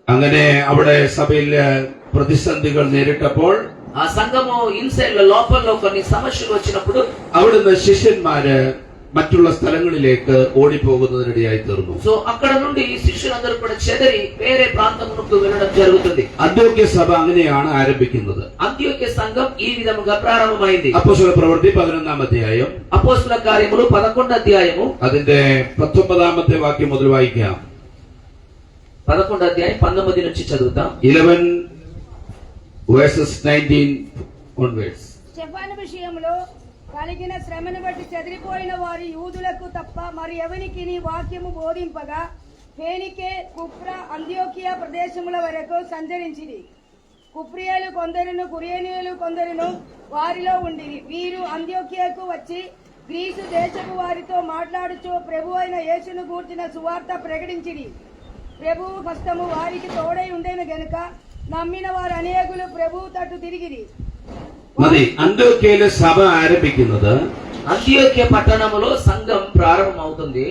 അങ്ങനെ അവിടെ സഭയിൽ പ്രതിസന്ധികൾ നേരിട്ടപ്പോൾ ఆ సంఘము ఇన్సైడ్ లోపల కొన్ని సమస్యలు వచ్చినప్పుడు അവിടുന്ന് ശിഷ്യന്മാര് മറ്റുള്ള സ്ഥലങ്ങളിലേക്ക് ഓടിപ്പോകുന്നതിനിടയായി തീർന്നു. సో అక్కడ నుండి శిష్యులందరూ కూడా చెదరి వేరే ప్రాంతమునకు వెళ్ళడం జరుగుతుంది. അന്ത്യോക്യ സഭ അങ്ങനെയാണ് ആരംഭിക്കുന്നത്. అంత్యోక్య సంఘం ఈ విధముగా ప్రారంభమైంది. അപ്പോസ്തല പ്രവൃത്തി 11-ാം അധ്യായം, అపోస్తల కార్యములు 11వ అధ్యాయము അതിന്റെ 19-ാമത്തെ വാക്യം മുതൽ വായിക്കാം. 11వ అధ్యాయం 19 నుంచి చదువుతాం. 11 verses 19 onwards. స్టెఫాను విషయంలో కలిగిన శ్రమను బట్టి చెదిరిపోయిన వారి యూదులకు తప్ప మరి ఎవనికి నీ వాక్యము బోధింపగా ఫేనికే, కుప్ర, అంత్యోకియా ప్రదేశముల వరకు సంచరించిరి. కుప్రియులు కొందరును, కురేనియులు కొందరును వారిలో ఉండిరి. వీరు అంత్యోకియాకు వచ్చి గ్రీసు దేశపు వారితో మాట్లాడుచూ ప్రభు అయిన యేసును గూర్చిన సువార్త ప్రకటించిరి. ప్రభువు హస్తము వారికి తోడై ఉండేను గనుక నమ్మిన వారు అనేకులు ప్రభువు తట్టు తిరిగిరి. മതി. അന്ത്യോക്യയിലെ സഭ ആരംഭിക്കുന്നത് అంత్యోక్య పట్టణములో సంఘం ప్రారంభమవుతుంది.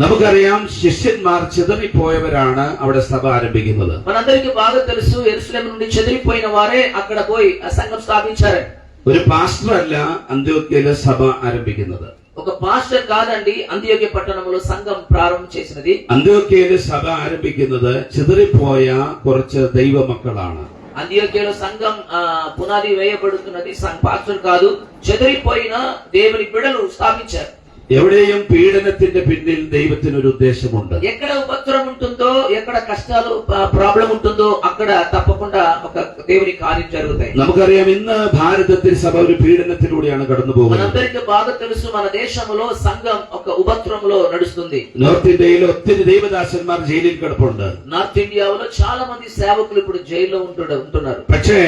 നമുക്കറിയാം ശിഷ്യന്മാർ ചിതറിപ്പോയവരാണ് അവിടെ സഭ ആരംഭിക്കുന്നത്. మనందరికీ బాగా తెలుసు యెరూషలేము నుండి చెదిరిపోయిన వారే అక్కడ పోయి ఆ సంఘం స్థాపించారు. ഒരു പാസ്റ്റർ അല്ല അന്ത്യോക്യയിലെ സഭ ആരംഭിക്കുന്നത്. ఒక పాస్టర్ కాదండి అంత్యోక్య పట్టణంలో సంఘం ప్రారంభం చేసినది. അന്ത്യോക്യയിലെ സഭ ആരംഭിക്കുന്നത് ചിതറിപ്പോയ കുറച്ച് ദൈവമക്കളാണ്. అంత్యోక్యలో సంఘం పునాది వేయబడుతున్నది పాస్టర్ కాదు, చెదిరిపోయిన దేవుని బిడ్డలు స్థాపించారు. എവിടെയും പീഡനത്തിന്റെ പിന്നിൽ ദൈവത്തിനൊരു ഉദ്ദേശമുണ്ട്. ఎక్కడ ఉపద్రవం ఉంటుందో, ఎక్కడ కష్టాలు ప్రాబ్లం ఉంటుందో అక్కడ తప్పకుండా ఒక దేవుని కార్యం జరుగుతాయి. നമുക്കറിയാം ഇന്ന് ഭാരതത്തിൽ സഭ ഒരു പീഡനത്തിലൂടെയാണ് കടന്നു പോകുന്നത്. మనందరికీ బాగా తెలుసు మన దేశంలో సంఘం ఒక ఉపద్రవంలో నడుస్తుంది. നോർത്ത് ഇന്ത്യയിൽ ഒത്തിരി ദൈവദാസന്മാർ ജയിലിൽ കിടപ്പുണ്ട്. నార్త్ ఇండియాలో చాలా మంది సేవకులు ఇప్పుడు జైల్లో ఉంటున్నారు. പക്ഷേ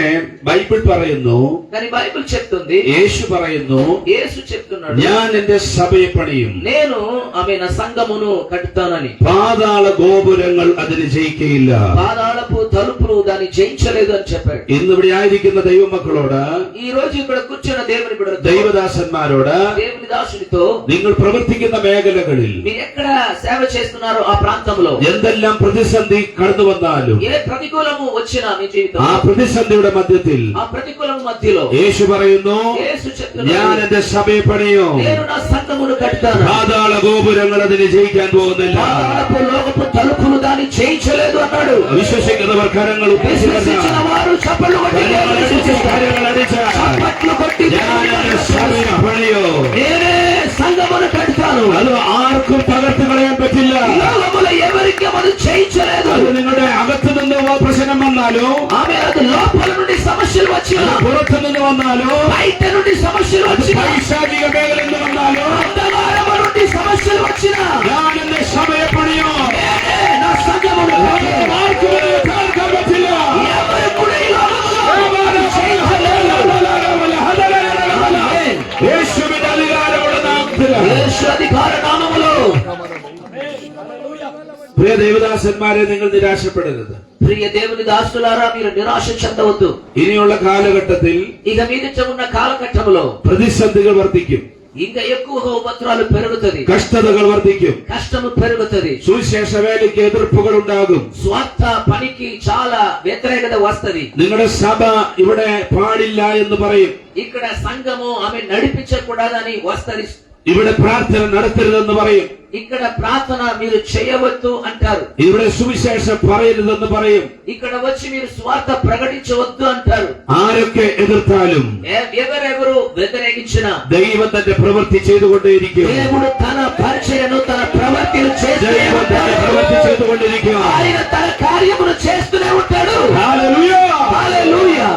ബൈബിൾ പറയുന്നു, కానీ బైబిల్ చెప్తుంది, యేసు പറയുന്നു, యేసు చెప్తున్నాడు, ഞാൻ എന്റെ സഭയെ പണിയും, నేను ఆమె నా సంఘమును కట్టుతానని. പാതാള ഗോപുരങ്ങൾ അതിന് ജയിക്കയില്ല. పాదాళపు తలుపులు దాన్ని జయించలేదు అని చెప్పాడు. ഇന്നിവിടെ ആയിരിക്കുന്ന ദൈവമക്കളോട്, ఈ రోజు ఇక్కడ కూర్చున్న దేవుని బిడ్డలతో, ദൈവദാസന്മാരോട്, దేవుని దాసునితో, നിങ്ങൾ പ്രവർത്തിക്കുന്ന മേഖലകളിൽ మీరు ఎక్కడ సేవ చేస్తున్నారో ఆ ప్రాంతంలో എന്തെല്ലാം പ്രതിസന്ധി കടന്നു വന്നാലും ఏ ప్రతికూలము వచ్చినా మీ జీవితం, ആ പ്രതിസന്ധിയുടെ മധ്യത്തിൽ ఆ ప్రతికూలం మధ్యలో యేసు പറയുന്നു, యేసు చెప్తున్నాడు, ഞാൻ എന്റെ സഭയെ പണിയും, నేను నా సంఘమును కట్టుతాను. പാതാള ഗോപുരങ്ങൾ അതിന് ജയിക്കാൻ പോകുന്നില്ല. పాతాళపు లోకపు తలుపులు దాన్ని జయించలేదు అన్నాడు. വിശ്വസിക്കുന്നവർ കരങ്ങൾ విశ్వసించిన వారు చప్పట్లు కొట్టి കാര്യങ്ങൾ അടിച്ചാൽ చప్పట్లు కొట్టి ഞാൻ എന്റെ സഭയെ പണിയോ, నేనే సంఘమును కట్టుతాను. അത് ആർക്കും തകർത്ത് കളയാൻ പറ്റില്ല. లోకములో ఎవరికి అది జయించలేదు. അത് നിങ്ങളുടെ അകത്തു നിന്ന് പ്രശ്നം വന്നാലോ, ఆమె అది లోపల నుండి సమస్యలు వచ్చినా, പുറത്തു നിന്ന് വന്നാലോ, బయట నుండి సమస్యలు അത് వచ్చినా, പൈശാചിക മേഖലയിൽ നിന്ന് വന്നാലോ, అంధకారము నుండి సమస్యలు వచ్చినా, ഞാൻ എന്റെ സഭയെ പണിയോ, నేనే నా సంఘమును కట్టుతాను. ആർക്കും അത് തകർക്കാൻ പറ്റില്ല. ఎవరు కూడా ఈ లోకములో జయించలేదు. യേശുവിന്റെ അധികാരമുള്ള നാമത്തിൽ, యేసు అధికార నామములో. പ്രിയ ദൈവദാസന്മാരെ, നിങ്ങൾ നിരാശപ്പെടരുത്. ప్రియ దేవుని దాసులారా, మీరు నిరాశ చెందవద్దు. ഇനിയുള്ള കാലഘട്ടത്തിൽ ఇక మీదట ఉన్న కాలఘట్టములో പ്രതിസന്ധികൾ വർദ്ധിക്കും, ఇంకా ఎక్కువగా ఉపద్రవాలు పెరుగుతుంది, കഷ്ടതകൾ വർദ്ധിക്കും, కష్టము పెరుగుతుంది, സുവിശേഷ വേലയ്ക്ക് എതിർപ്പുകൾ ഉണ്ടാകും, స్వార్థ పనికి చాలా వ్యతిరేకత వస్తది. നിങ്ങളുടെ സഭ ഇവിടെ പാടില്ല എന്ന് പറയും, ఇక్కడ సంఘము ఆమె నడిపించకూడదని వస్తది, ഇവിടെ പ്രാർത്ഥന നടത്തരുതെന്ന് പറയും, ఇక్కడ ప్రార్థన మీరు చేయవద్దు అంటారు, ഇവിടെ സുവിശേഷം പറയരുതെന്ന് പറയും. ఇక్కడ వచ్చి మీరు స్వార్థ ప్రకటించవద్దు అంటారు. ആരൊക്കെ എതിർത്താലും ఎవరెవరు వ్యతిరేకించినా ദൈവം തന്റെ പ്രവൃത്തി ചെയ്തുകൊണ്ടേയിരിക്കും. దేవుడు తన పరిచయను, తన ప్రవర్తిని చేస్తూనే ദൈവം തന്റെ പ്രവൃത്തി ఉంటాడు. ചെയ്തുകൊണ്ടിരിക്കുക. ఆయన తన కార్యమును చేస్తూనే ఉంటాడు. ഹല്ലേലൂയ. హల్లెలూయా.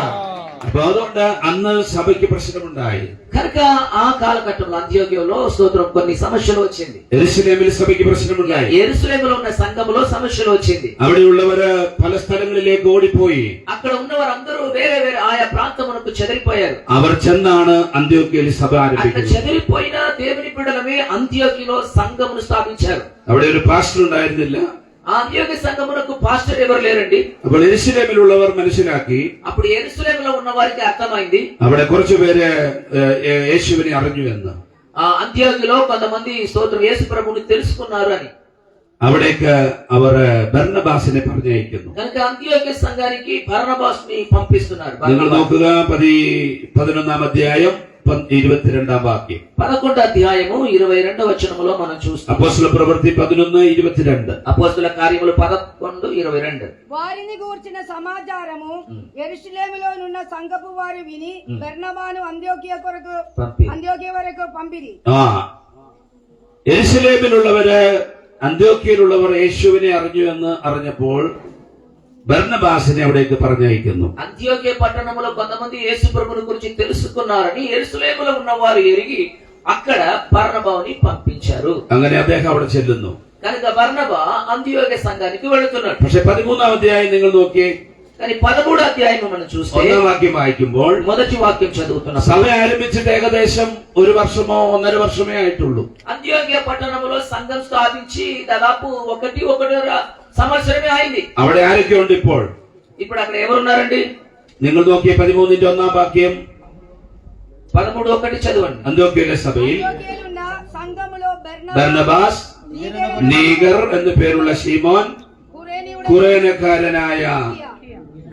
അപ്പൊ അതുകൊണ്ട് അന്ന് സഭയ്ക്ക് പ്രശ്നമുണ്ടായി. కనుక ఆ కాలఘట్టంలో అంత్యోక్యలో స్తోత్రం కొన్ని సమస్యలు వచ్చింది. യെരൂശലേമിൽ സഭയ്ക്ക് പ്രശ്നമുണ്ടായി. యెరూషలేములో ఉన్న సంఘములో సమస్యలు వచ్చింది. അവിടെയുള്ളവര് പല സ്ഥലങ്ങളിലേക്ക് ഓടിപ്പോയി. అక్కడ ఉన్నవారందరూ వేరే వేరే ఆయా ప్రాంతమునకు చెదిరిపోయారు. അവർ ചെന്നാണ് അന്ത്യോക്യയിൽ സഭ అక్కడ ആരംഭിക്കുന്നത്. చెదిరిపోయిన దేవుని బిడ్డలమే అంత్యోక్యలో సంఘమును స్థాపించారు. അവിടെ ഒരു പാസ്റ്റർ ഉണ്ടായിരുന്നില്ല. ఆ అంత్యోక్య సంఘమునకు పాస్టర్ ఎవరు లేరండి. അപ്പോൾ യെരൂശലേമിലുള്ളവർ മനസ്സിലാക്കി, అప్పుడు యెరూషలేములో ఉన్న వారికి అర్థమైంది അവിടെ കുറച്ചുപേര് യേശുവിനെ അറിഞ്ഞു എന്ന്. ఆ అంత్యోక్యలో కొంతమంది స్తోత్రం యేసు ప్రభువుని తెలుసుకున్నారు అని. അവിടേക്ക് അവർ ബർന്നബാസിനെ പറഞ്ഞയക്കുന്നു. కనుక అంత్యోక్య సంఘానికి బర్నబాస్ని పంపిస్తున్నారు. നിങ്ങൾ നോക്കുക 11-ാം അധ്യായം 22-ാം വാക്യം. 11వ అధ్యాయము 22వ వచనములో మనం చూస్తాం. അപ്പോസ്തല പ്രവൃത്തി 11:22. అపోస్తల కార్యములు 11:22. వారిని గూర్చిన సమాచారము యెరూషలేములోనున్న సంఘపు వారు విని బర్నబాను అంత్యోక్య వరకు పంపిరి. യെരൂശലേമിലുള്ളവര് അന്ത്യോക്യയിലുള്ളവർ യേശുവിനെ അറിഞ്ഞു എന്ന് അറിഞ്ഞപ്പോൾ ബർന്നബാസിനെ അവിടേക്ക് പറഞ്ഞയക്കുന്നു. అంత్యోక్య పట్టణములో కొంతమంది యేసు ప్రభువుని గురించి తెలుసుకున్నారని యెరూషలేములో ఉన్నవారు ఎరిగి అక్కడ బర్నబాని పంపించారు. അങ്ങനെ അദ്ദേഹം അവിടെ ചെല്ലുന്നു. కనుక బర్నబా అంత్యోక్య సంఘానికి వెళుతున్నాడు. പക്ഷെ 13-ാം അധ്യായം നിങ്ങൾ നോക്കിയേ. కానీ 13వ అధ్యాయం మనం చూస్తే 1-ാം వాక్యం വായിക്കുമ്പോൾ మొదటి వాక్యం చదువుతున్నాం. സഭ ആരംഭിച്ചിട്ട് ഏകദേശം 1 വർഷമോ 1.5 വർഷമേ ആയിട്ടുള്ളൂ. అంత్యోక్య పట్టణములో సంఘం స్థాపించి దాదాపు 1.5 సంవత్సరమే అయింది. അവിടെ ആരൊക്കെ ഉണ്ട് ഇപ്പോൾ? ఇప్పుడు అక్కడ ఎవరున్నారండి? നിങ്ങൾ നോക്കിയ 13ന്റെ 1-ാം വാക്യം 13:1 చదవండి. അന്ത്യോക്യയിലെ സഭയിൽ അന്ത്യോക്യയിലുള്ള സംഘമുലോ ബർന്നബാസ്, നീഗർ എന്നു പേരുള്ള ശീമോൻ, കുറേനക്കാരനായ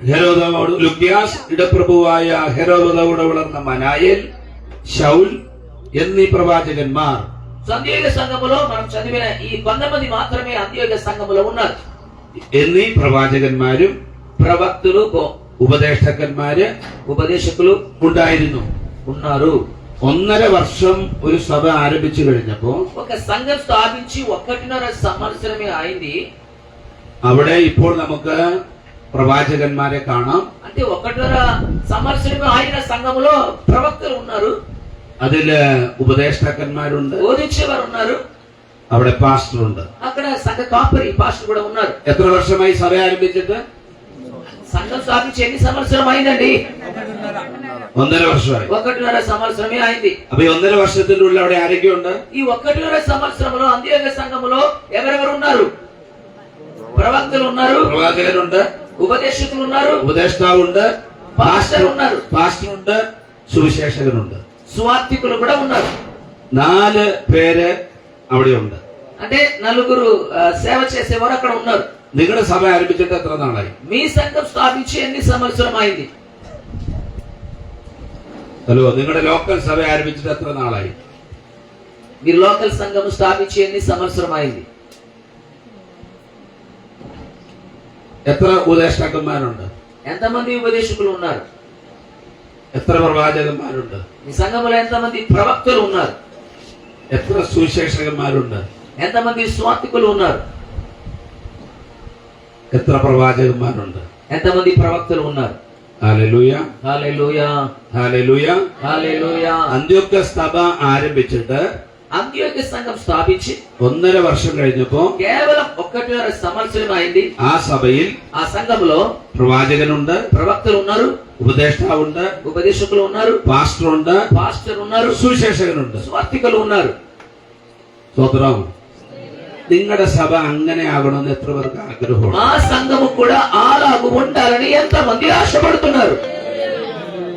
ഹെരോദോട് ലുക്യാസ്, ഇടപ്രഭുവായ ഹെരോദോട് വളർന്ന മനായേൽ, ശൗൽ എന്നീ പ്രവാചകന്മാർ. అంత్యోక్య సంఘములో మనం చదివిన ఈ 100 మంది మాత్రమే అంత్యోక్య సంఘములో ఉన్నారు. എന്നീ പ്രവാചകന്മാരും ప్రవక్తులు, ഉപദേഷ്ടാക്കന്മാര്, ఉపదేశకులు ഉണ്ടായിരുന്നു. ఉన్నారు. 1.5 വർഷം ഒരു സഭ ആരംഭിച്ചു കഴിഞ്ഞപ്പോ ఒక సంఘం స్థాపించి 1.5 సంవత్సరమే అయింది. അവിടെ ഇപ്പോൾ നമുക്ക് പ്രവാചകന്മാരെ കാണാം. అంటే 1.5 సంవత్సరమే అయిన సంఘములో ప్రవక్తలు ఉన్నారు, അതില് ഉപദേഷ്ടാക്കന്മാരുണ്ട്, బోధించేవారు ఉన్నారు, അവിടെ പാസ്റ്റർ ഉണ്ട്. అక్కడ సంఘ కాపరి పాస్టర్ కూడా ఉన్నారు. എത്ര വർഷമായി സഭ ആരംഭിച്ചിട്ട്? సంఘం స్థాపించి ఎన్ని సంవత్సరం అయిందండి? 1.5 വർഷമായി. 1.5 సంవత్సరమే అయింది. അപ്പൊ ഈ 1.5 വർഷത്തിന്റെ ഉള്ളിൽ അവിടെ ആരൊക്കെയുണ്ട്? ఈ 1.5 సంవత్సరంలో అంత్యోక్య సంఘములో ఎవరెవరు ఉన్నారు? ప్రవక్తలు ఉన్నారు, പ്രവാചകരുണ്ട്, ఉపదేశకులు ఉన్నారు, ഉപദേഷ്ടാവുണ്ട്, పాస్టర్ ఉన్నారు, പാസ്റ്ററുണ്ട്, സുവിശേഷകനുണ്ട്. సువార్థికులు కూడా ఉన్నారు. 4 പേര് അവിടെയുണ്ട്. అంటే 4 సేవ చేసేవారు అక్కడ ఉన్నారు. നിങ്ങളുടെ സഭ ആരംഭിച്ചിട്ട് എത്ര നാളായി? మీ సంఘం స్థాపించి ఎన్ని సంవత్సరం అయింది? ഹലോ, നിങ്ങളുടെ ലോക്കൽ സഭ ആരംഭിച്ചിട്ട് എത്ര നാളായി? మీరు లోకల్ సంఘం స్థాపించి ఎన్ని సంవత్సరం అయింది? എത്ര ഉപദേഷ്ടാക്കന്മാരുണ്ട്? ఎంతమంది ఉపదేశకులు ఉన్నారు? എത്ര പ്രവാചകന്മാരുണ്ട്? మీ సంఘంలో ఎంతమంది ప్రవక్తలు ఉన్నారు? എത്ര സുവിശേഷകന്മാരുണ്ട്? ఎంతమంది సువార్థికులు ఉన్నారు? എത്ര പ്രവാചകന്മാരുണ്ട്? ఎంతమంది ప్రవక్తలు ఉన్నారు? ഹല്ലേലൂയ, హల్లెలూయా, ഹല്ലേലൂയ. హల్లెలూయా. അന്ത്യോക്യ സഭ ആരംഭിച്ചിട്ട് అంత్యోక్య సంఘం స్థాపించి 1.5 വർഷം കഴിഞ്ഞപ്പോ కేవలం 1.5 సంవత్సరం అయింది. ആ സഭയിൽ ఆ సంఘంలో പ്രവാചകനുണ്ട്, ప్రవక్తలు ఉన్నారు, ഉപദേഷ്ടാവുണ്ട്, ఉపదేశకులు ఉన్నారు, പാസ്റ്ററുണ്ട്, పాస్టర్ ఉన్నారు, സുവിശേഷകനുണ്ട്. సువార్థికులు ఉన్నారు. സ്തോത്രം. നിങ്ങളുടെ സഭ അങ്ങനെ ആകണമെന്ന് എത്ര പേർക്ക് ആഗ്രഹമുണ്ട്? మా సంఘము కూడా అలాగు ఉండాలని ఎంతమంది ఆశపడుతున్నారు?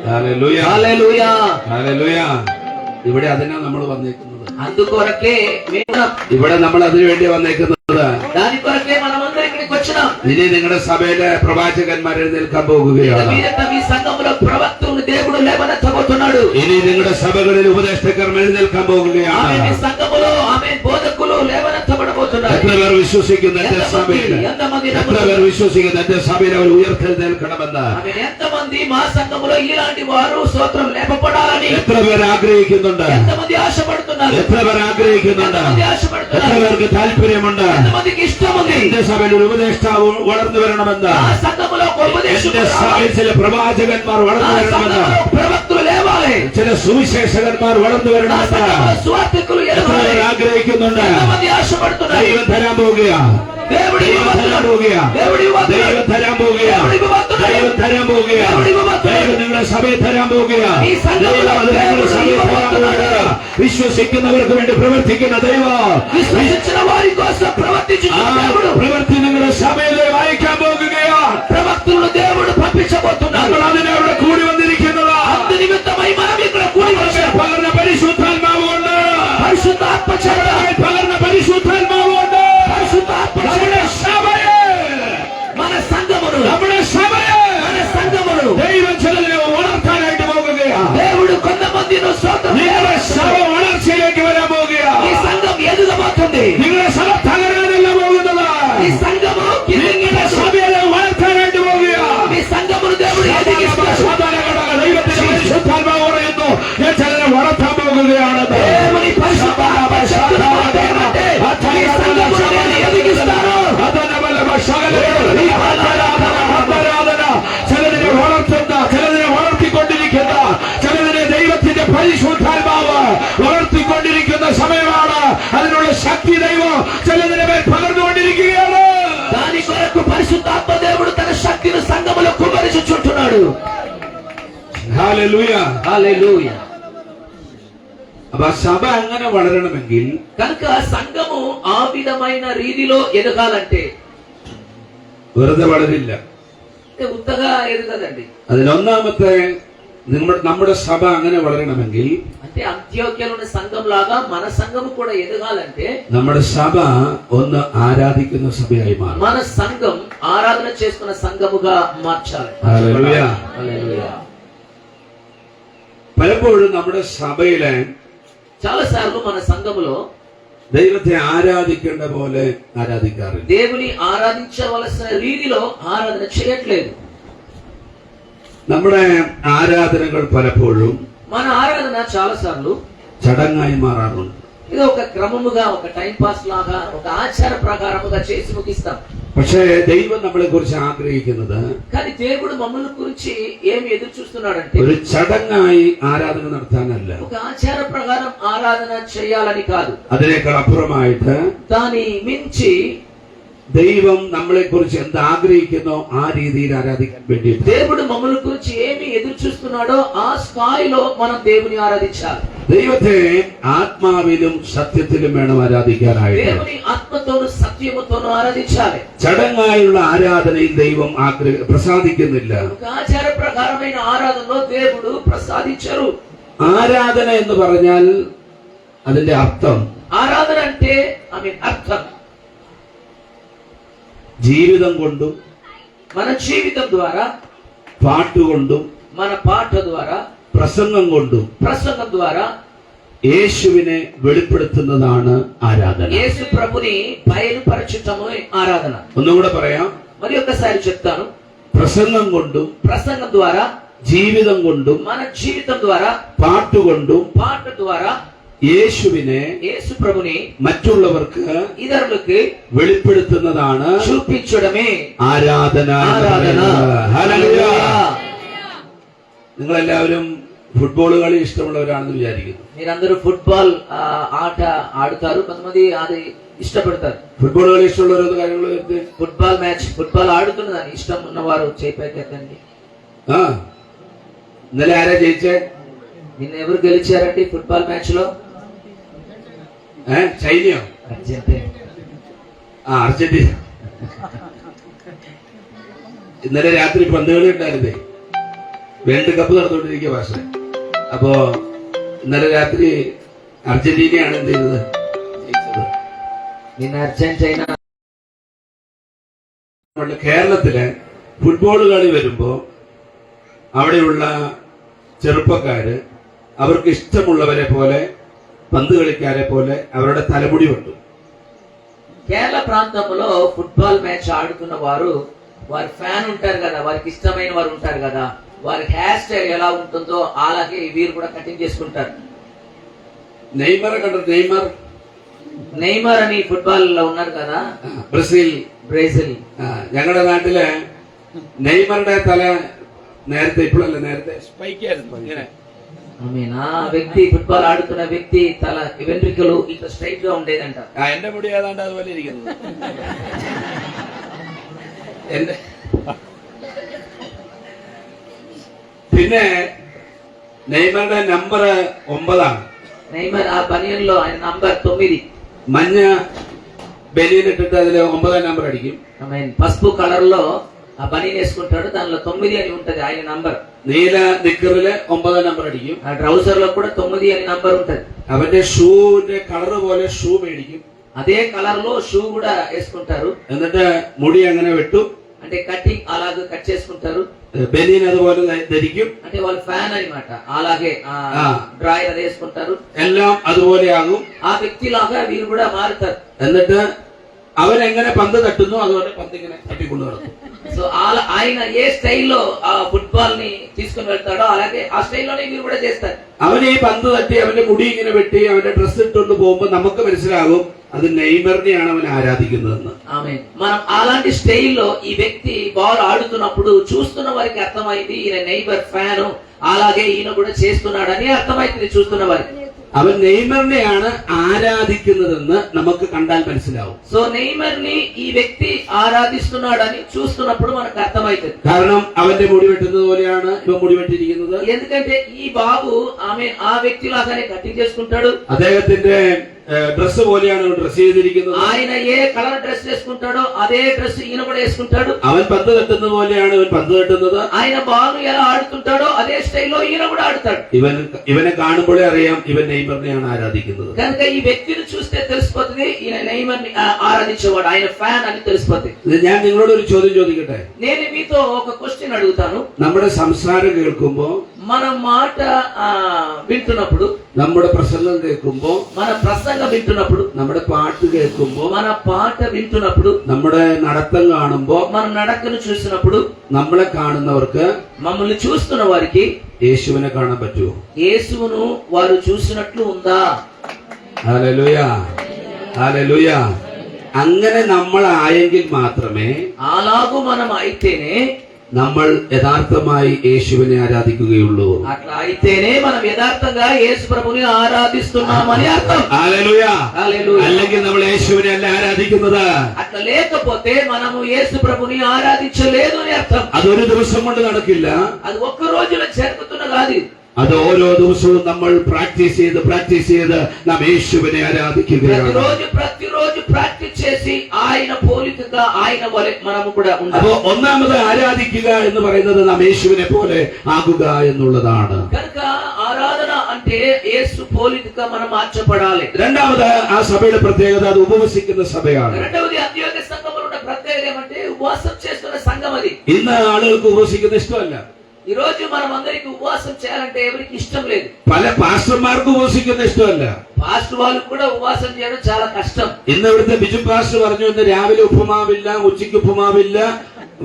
ഹല്ലേലൂയ, హల్లెలూయా. ഹല്ലേലൂയ. ഇവിടെ അതിനാ നമ്മൾ വന്നേക്കുന്നത്. అందుకొరకే మేము ഇവിടെ നമ്മൾ അതിനു വേണ്ടി വന്നേക്കുന്നത്. దాని కొరకే మనమందరం ఇక్కడికి వచ్చినాం. ഇനി നിങ്ങളുടെ സഭയിലെ പ്രവാചകന്മാർ എഴുന്നേൽക്കാൻ പോകുകയാണ്. మీరంతా మీ సంఘములో ప్రవక్తలను దేవుడు లేవనెత్తబోతున్నాడు. ഇനി നിങ്ങളുടെ സഭകളിൽ ഉപദേഷ്ടാക്കർ എഴുന്നേൽക്കാൻ പോകുകയാണ്. మీ సంఘములో ఆమె బోధకులు లేవనెత్తబడబోతున్నారు. എത്ര പേർ വിശ്വസിക്കുന്നു എന്റെ സഭയിൽ? ఎంతమంది എത്ര പേർ വിശ്വസിക്കുന്നു എന്റെ സഭയിൽ അവർ ഉയർത്തെഴുന്നേൽക്കണമെന്ന്? ఆమె ఎంతమంది మా సంఘములో ఇలాంటి వారు స్తోత్రం లేపబడాలని എത്ര പേർ ആഗ്രഹിക്കുന്നുണ്ട്? ఎంతమంది ఆశపడుతున్నారు? എത്ര പേർ ആഗ്രഹിക്കുന്നുണ്ട്? ఎంతమంది എത്ര ఆశపడుతున్నారు? പേർക്ക് താല്പര്യമുണ്ട്? ఎంతమందికి ఇష్టం ఉంది? എന്റെ സഭയിൽ ഒരു ഉപദേഷ്ടാവ് വളർന്നു വരണമെന്ന്? ఆ సంఘములో ఒక എന്റെ ఉపదేశకుడు സഭയിൽ ചില പ്രവാചകന്മാർ ఆ വളർന്നു വരണമെന്ന്? సంఘములో ప్రవక్తలు లేవాలి, ചില സുവിശേഷകന്മാർ വളർന്നു ఆ വരണമെന്ന്? సంఘములో సువార్థికులు എത്ര ఎదగాలి. പേർ ആഗ്രഹിക്കുന്നുണ്ട്? ఎంతమంది ఆశపడుతున్నారు? ദൈവം തരാൻ പോകുകയാ, దేవుడి ദൈവം തരാൻ ఇవ్వబోతున్నాడు. പോകുകയാ, దేవుడి ఇవ్వబోతున్నాడు. ദൈവം തരാൻ പോകുകയാ, దేవుడి ఇవ్వబోతున్నాడు. ദൈവം തരാൻ പോകുകയാ, ദൈവം നിങ്ങളുടെ സഭയെ തരാൻ പോകുകയാ, ഈ സംഘമുള്ള ദൈവം അത് നിങ്ങളുടെ സഭയെ തരാൻ പോകുകയാ. വിശ്വസിക്കുന്നവർക്ക് വേണ്ടി പ്രവർത്തിക്കുന്ന ദൈവം విశ్వసించిన వారి కోసం ప్రవర్తించిన ആ దేవుడు പ്രവൃത്തി നിങ്ങളുടെ സഭയിലെ വായിക്കാൻ പോകുകയാ. ప్రవక్తలను దేవుడు పంపించబోతున్నాడు. നമ്മൾ അതിനെ അവിടെ കൂടി വന്നിരിക്കുന്നതാ. అందు నిమిత్తమై మనం ఇక్కడ కూడి వచ్చాం. പകർന്ന പരിശുദ്ധാത്മാവുണ്ട്, పరిశుద్ధాత్మ చేత, പകർന്ന പരിശുദ്ധാത്മാവുണ്ട്. పరిశుద్ధాత్మ చేత നമ്മുടെ സഭയെ, మన సంఘమును, നമ്മുടെ സഭയെ మన సంఘమును ദൈവം ചിലതിനെ വളർത്താനായിട്ട് പോകുകയാ. దేవుడు కొంతమందిని స్తోత్రం നിങ്ങളുടെ സഭ വളർച്ചയിലേക്ക് വരാൻ പോകുകയാ. ఈ సంఘం ఎదుగబోతుంది. നിങ്ങളുടെ സഭ തകരാനല്ല പോകുന്നത്. ఈ సంఘము നിങ്ങളുടെ സഭയെ വളർത്താനായിട്ട് പോകുകയാ. ఈ సంఘమును దేవుడు ఎదిగిస్తాడు. ദൈവത്തിന്റെ പരിശുദ്ധാത്മാവ് പറയുന്നു, ഞാൻ ചിലരെ വളർത്താൻ പോകുകയാണ്. దేవుని పరిశుద్ధాత్మ శక్తిని పొందేమంటే ఈ సంఘమును నేను ఎదిగిస్తాను. ചിലതിനെ വളർത്തുന്ന, ചിലതിനെ വളർത്തിക്കൊണ്ടിരിക്കുന്ന, ചിലതിനെ ദൈവത്തിന്റെ പരിശുദ്ധാത്മാവ് വളർത്തിക്കൊണ്ടിരിക്കുന്ന സമയമാണ്. അതിനുള്ള ശക്തി ദൈവം ചിലതിനെ മേൽ പകർന്നുകൊണ്ടിരിക്കുകയാണ്. దాని కొరకు పరిశుద్ధాత్మ దేవుడు తన శక్తిని సంఘములో కుమ్మరించుచుంటున్నాడు. ഹല്ലേലൂയ. హల్లెలూయా. അപ്പൊ സഭ അങ്ങനെ വളരണമെങ്കിൽ కనుక సంఘము ఆ విధమైన రీతిలో ఎదగాలంటే വെറുതെ വളരില്ല. ఉత్తగా ఎదగదండి. അതിലൊന്നാമത്തെ നമ്മുടെ సభ അങ്ങനെ വളരണമെങ്കിൽ అంటే అంత్యోక్యలో ఉన్న సంఘం లాగా మన సంఘము కూడా ఎదగాలంటే നമ്മുടെ సభ ഒന്ന് ఆరాధిക്കുന്ന సభയായി മാറണം. మన సంఘం ఆరాధన చేసుకున్న సంఘముగా మార్చాలి. ഹല്ലേലൂയ. హల్లెలూయా. പലപ്പോഴും നമ്മുടെ സഭയിലെ చాలా సార్లు మన సంఘములో ദൈവത്തെ ആരാധിക്കേണ്ട പോലെ ആരാധിക്കാറില്ല. దేవుని ఆరాధించవలసిన రీతిలో ఆరాధన చేయట్లేదు. നമ്മുടെ ആരാധനകൾ പലപ്പോഴും మన ఆరాధన చాలా సార్లు ചടങ്ങായി മാറാറുണ്ട്. ఇది ఒక క్రమముగా, ఒక టైం పాస్ లాగా, ఒక ఆచార ప్రకారముగా చేసి ముగిస్తాం. പക്ഷേ ദൈവം നമ്മളെ കുറിച്ച് ആഗ്രഹിക്കുന്നത് కానీ దేవుడు మమ్మల్ని గురించి ఏమి ఎదురు చూస్తున్నాడంటే ഒരു ചടങ്ങായി ആരാധന നടത്താനല്ല, ఒక ఆచార ప్రకారం ఆరాధన చేయాలని కాదు. അതിനേക്കാൾ അപ്പുറമായിട്ട് దాని మించి ദൈവം നമ്മളെ കുറിച്ച് എന്ത് ആഗ്രഹിക്കുന്നോ ആ രീതിയിൽ ആരാധിക്കാൻ വേണ്ടിയിട്ട് దేవుడు మమ్మల్ని గురించి ఏమి ఎదురు చూస్తున్నాడో ఆ స్థాయిలో మనం దేవుని ఆరాధించాలి. ദൈവത്തെ ആത്മാവിലും സത്യത്തിലും വേണം ആരാധിക്കാനായിട്ട്. దేవుని ఆత్మతోను సత్యముతోను ఆరాధించాలి. ചടങ്ങായുള്ള ആരാധനയിൽ ദൈവം പ്രസാദിക്കുന്നില്ല. ఒక ఆచార ప్రకారమైన ఆరాధనలో దేవుడు ప్రసాదించరు. ആരാധന എന്ന് പറഞ്ഞാൽ അതിന്റെ അർത്ഥം ఆరాధన అంటే అర్థం ജീവിതം കൊണ്ടും మన జీవితం ద్వారా, പാട്ടുകൊണ്ടും మన పాట ద్వారా, പ്രസംഗം കൊണ്ടും ప్రసంగం ద్వారా യേശുവിനെ വെളിപ്പെടുത്തുന്നതാണ് ആരാധന. యేసు ప్రభుని బయలుపరచటము ఆరాధన. ഒന്നുകൂടെ പറയാം. మరి ఒకసారి చెప్తాను. പ്രസംഗം കൊണ്ടും ప్రసంగం ద్వారా, ജീവിതം കൊണ്ടും మన జీవితం ద్వారా, പാട്ടുകൊണ്ടും పాట ద్వారా യേശുവിനെ, యేసు ప్రభుని മറ്റുള്ളവർക്ക് ఇతరులకు വെളിപ്പെടുത്തുന്നതാണ് చూపించడమే ആരാധന. ఆరాధన. ഹല്ലേലൂയ. നിങ്ങളെല്ലാവരും ഫുട്ബോൾ കളി ഇഷ്ടമുള്ളവരാണെന്ന് വിചാരിക്കുന്നു. మీరందరూ ఫుట్బాల్ ఆట ఆడుతారు, కొంతమంది అది ఇష్టపడతారు. ഫുട്ബോൾ കളി ഇഷ്ടമുള്ളവരൊന്ന് കാര്യങ്ങൾ വരുത്തി. ఫుట్బాల్ మ్యాచ్, ఫుట్బాల్ ఆడుతున్నదాన్ని ఇష్టం ఉన్నవారు చేపట్టండి. ആ ഇന്നലെ ആരാ ജയിച്ചേ? నిన్న ఎవరు గెలిచారండి ఫుట్బాల్ మ్యాచ్ లో? ചൈനയോ? അർജന്റീന. ഇന്നലെ രാത്രി പന്ത് കളി ഉണ്ടായിരുന്നേ. വേൾഡ് കപ്പ് നടന്നുകൊണ്ടിരിക്കുക ഭാഷ. അപ്പോ ഇന്നലെ രാത്രി അർജന്റീനയാണ് എന്ത് ചെയ്തത്? నిన్న అర్జెంటీనా. കേരളത്തിലെ ഫുട്ബോൾ കളി വരുമ്പോ അവിടെയുള്ള ചെറുപ്പക്കാര് അവർക്ക് ഇഷ്ടമുള്ളവരെ പോലെ, പന്ത് കളിക്കാരെ പോലെ അവരുടെ തലമുടി വെട്ടും. కేరళ ప్రాంతంలో ఫుట్బాల్ మ్యాచ్ ఆడుతున్న వారు, వారి ఫ్యాన్ ఉంటారు కదా, వారికి ఇష్టమైన వారు ఉంటారు కదా, వారి హెయిర్ స్టైల్ ఎలా ఉంటుందో అలాగే వీరు కూడా కటింగ్ చేసుకుంటారు. നെയ്മറെ കണ്ടു? నెయ్మర్ అని ఫుట్బాల్ లో ఉన్నారు కదా, బ్రెజిల్. ഞങ്ങളുടെ നാട്ടില് നെയ്മറുടെ തല നേരത്തെ, ഇപ്പോഴല്ല, നേരത്തെ സ്പൈക്കായിരുന്നു. ഇങ്ങനെ ఆ వ్యక్తి, ఫుట్బాల్ ఆడుతున్న వ్యక్తి తల వెంట్రుకలు ఇట్లా స్ట్రైట్ గా ఉండేదంట. എന്റെ മുടി ഏതാണ്ട് അതുപോലെ ഇരിക്കുന്നത്. പിന്നെ നെയ്മറുടെ നമ്പർ 9. నెయ్మర్ ఆ బనియన్ లో ఆయన నంబర్ 9. മഞ്ഞ ബനിയൻ ഇട്ടിട്ട് അതില് 9 നമ്പർ അടിക്കും. పసుపు కలర్ లో ఆ బనియన్ వేసుకుంటాడు, దానిలో 9 అని ఉంటది ఆయన నంబర్. നീല നിക്കറില് 9 നമ്പർ അടിക്കും. ఆ ట్రౌజర్ లో కూడా 9 అని నంబర్ ఉంటది. അവന്റെ ഷൂവിന്റെ കളർ പോലെ ഷൂ മേടിക്കും. అదే కలర్ లో షూ కూడా వేసుకుంటారు. എന്നിട്ട് മുടി അങ്ങനെ വെട്ടും. అంటే కటింగ్ అలాగే కట్ చేసుకుంటారు. ബനിയൻ അതുപോലെ ധരിക്കും. అంటే వాళ్ళ ఫ్యాన్ అన్నమాట. అలాగే డ్రాయర్ అది వేసుకుంటారు. എല്ലാം അതുപോലെയാകും. ఆ వ్యక్తి లాగా వీరు కూడా మారుతారు. എന്നിട്ട് അവൻ എങ്ങനെ പന്ത് തട്ടുന്നു അതുപോലെ പന്ത് ഇങ്ങനെ തട്ടിക്കൊണ്ടു നടക്കും. సో ఆయన ఏ స్టైల్లో ఆ ఫుట్బాల్ ని తీసుకుని వెళ్తాడో అలాగే ఆ స్టైల్లోనే వీరు కూడా చేస్తారు. അവൻ ഈ പന്ത് തട്ടി അവന്റെ മുടി ഇങ്ങനെ വെട്ടി അവന്റെ ഡ്രസ് ഇട്ടുകൊണ്ട് പോകുമ്പോ നമുക്ക് മനസ്സിലാകും അത് നെയ്മറിനെയാണ് അവൻ ആരാധിക്കുന്നതെന്ന്. మనం అలాంటి స్టైల్లో ఈ వ్యక్తి బాల్ ఆడుతున్నప్పుడు చూస్తున్న వారికి అర్థమైంది ఈయన నెయ్మర్ ఫ్యాన్, అలాగే ఈయన కూడా చేస్తున్నాడని అర్థమైంది చూస్తున్న వారికి. അവൻ നെയ്മറിനെയാണ് ആരാധിക്കുന്നതെന്ന് നമുക്ക് കണ്ടാൽ മനസ്സിലാവും. సో నెయ్మర్ ని ఈ వ్యక్తి ఆరాధిస్తున్నాడని చూస్తున్నప్పుడు మనకు అర్థమైంది. കാരണം അവന്റെ മുടി വെട്ടുന്നത് പോലെയാണ് ഇവ മുടി വെട്ടിയിരിക്കുന്നത്. ఎందుకంటే ఈ బాబు ఆ వ్యక్తి లాగానే కటింగ్ చేసుకుంటాడు. അദ്ദേഹത്തിന്റെ ഡ്രസ് പോലെയാണ് ഡ്രസ് ചെയ്തിരിക്കുന്നത്. ఆయన ఏ కలర్ డ్రెస్ వేసుకుంటాడో అదే డ్రెస్ ఈయన కూడా వేసుకుంటాడు. അവൻ പന്ത് തട്ടുന്നത് പോലെയാണ് ഇവൻ പന്ത് തട്ടുന്നത്. ఆయన బాల్ ఎలా ఆడుతుంటాడో అదే స్టైల్లో ఈయన కూడా ఆడతాడు. ഇവനെ കാണുമ്പോഴേ അറിയാം ഇവൻ നെയ്മറിനെയാണ് ആരാധിക്കുന്നത്. కనుక ఈ వ్యక్తిని చూస్తే తెలిసిపోతుంది ఈయన నెయ్మర్ ని ఆరాధించేవాడు, ఆయన ఫ్యాన్ అని తెలిసిపోతుంది. ഞാൻ നിങ്ങളോട് ഒരു ചോദ്യം ചോദിക്കട്ടെ. నేను మీతో ఒక క్వశ్చన్ అడుగుతాను. നമ്മുടെ സംസാരം കേൾക്കുമ്പോ, మన మాట వింటున్నప్పుడు, നമ്മുടെ പ്രസംഗം കേൾക്കുമ്പോ, మన ప్రసంగం వింటున్నప్పుడు, നമ്മുടെ പാട്ട് കേൾക്കുമ്പോ, మన పాట వింటున్నప్పుడు, നമ്മുടെ നടത്തം കാണുമ്പോ, మన నడకను చూసినప్పుడు, നമ്മളെ കാണുന്നവർക്ക്, మమ్మల్ని చూస్తున్న వారికి യേശുവിനെ കാണാൻ പറ്റുമോ? యేసువును వారు చూసినట్లు ఉందా? Hallelujah, hallelujah. അങ്ങനെ നമ്മൾ ആയെങ്കിൽ മാത്രമേ అలాగూ మనం అయితేనే, നമ്മൾ യഥാർത്ഥമായി യേശുവിനെ ആരാധിക്കുകയുള്ളൂ. అట్లా అయితేనే మనం యథార్థంగా యేసు ప్రభుని ఆరాధిస్తున్నామని అర్థం. ഹല്ലേലൂയ. హల్లెలూయా. അല്ലെങ്കിൽ നമ്മൾ യേശുവിനെ അല്ല ആരാധിക്കുന്നത്. అట్లా లేకపోతే మనము యేసు ప్రభుని ఆరాధించలేదు అని అర్థం. അതൊരു ദിവസം കൊണ്ട് നടക്കില്ല. అది ఒక్క రోజులో జరుగుతున్న కాదు. അത് ഓരോ ദിവസവും നമ്മൾ പ്രാക്ടീസ് ചെയ്ത് നാം യേശുവിനെ ആരാധിക്കുകയാണ്. ప్రతిరోజు ప్రాక్టీస్ చేసి ఆయన పోలికగా ఆయన వలె మనము కూడా ఉండాలి. അപ്പോ ഒന്നാമത് ആരാധിക്കുക എന്ന് പറയുന്നത് നാം യേശുവിനെ പോലെ ആകുക എന്നുള്ളതാണ്. కనుక ఆరాధన అంటే యేసు పోలికగా మనం మార్చబడాలి. രണ്ടാമത് ആ സഭയുടെ പ്രത്യേകത അത് ഉപവസിക്കുന്ന സഭയാണ്. రెండవది అంత్యోక్య సంఘంలో ఉన్న ప్రత్యేకత ఏమంటే ఉపవాసం చేస్తున్న సంఘం అది. ഇന്ന് ആളുകൾക്ക് ഉപവസിക്കുന്ന ഇഷ്ടമല്ല. ఈ రోజు మనం అందరికి ఉపవాసం చేయాలంటే ఎవరికి ఇష్టం లేదు. പല പാസ്റ്റർമാർക്കും ഉപവസിക്കുന്ന ഇഷ്ടമല്ല. పాస్టర్ వాళ్ళు కూడా ఉపవాసం చేయడం చాలా కష్టం. ഇന്ന് ഇവിടുത്തെ ബിജു പാസ്റ്റർ പറഞ്ഞു, ഇന്ന് രാവിലെ ഉപ്പുമാവില്ല, ഉച്ചയ്ക്ക് ഉപ്പുമാവില്ല,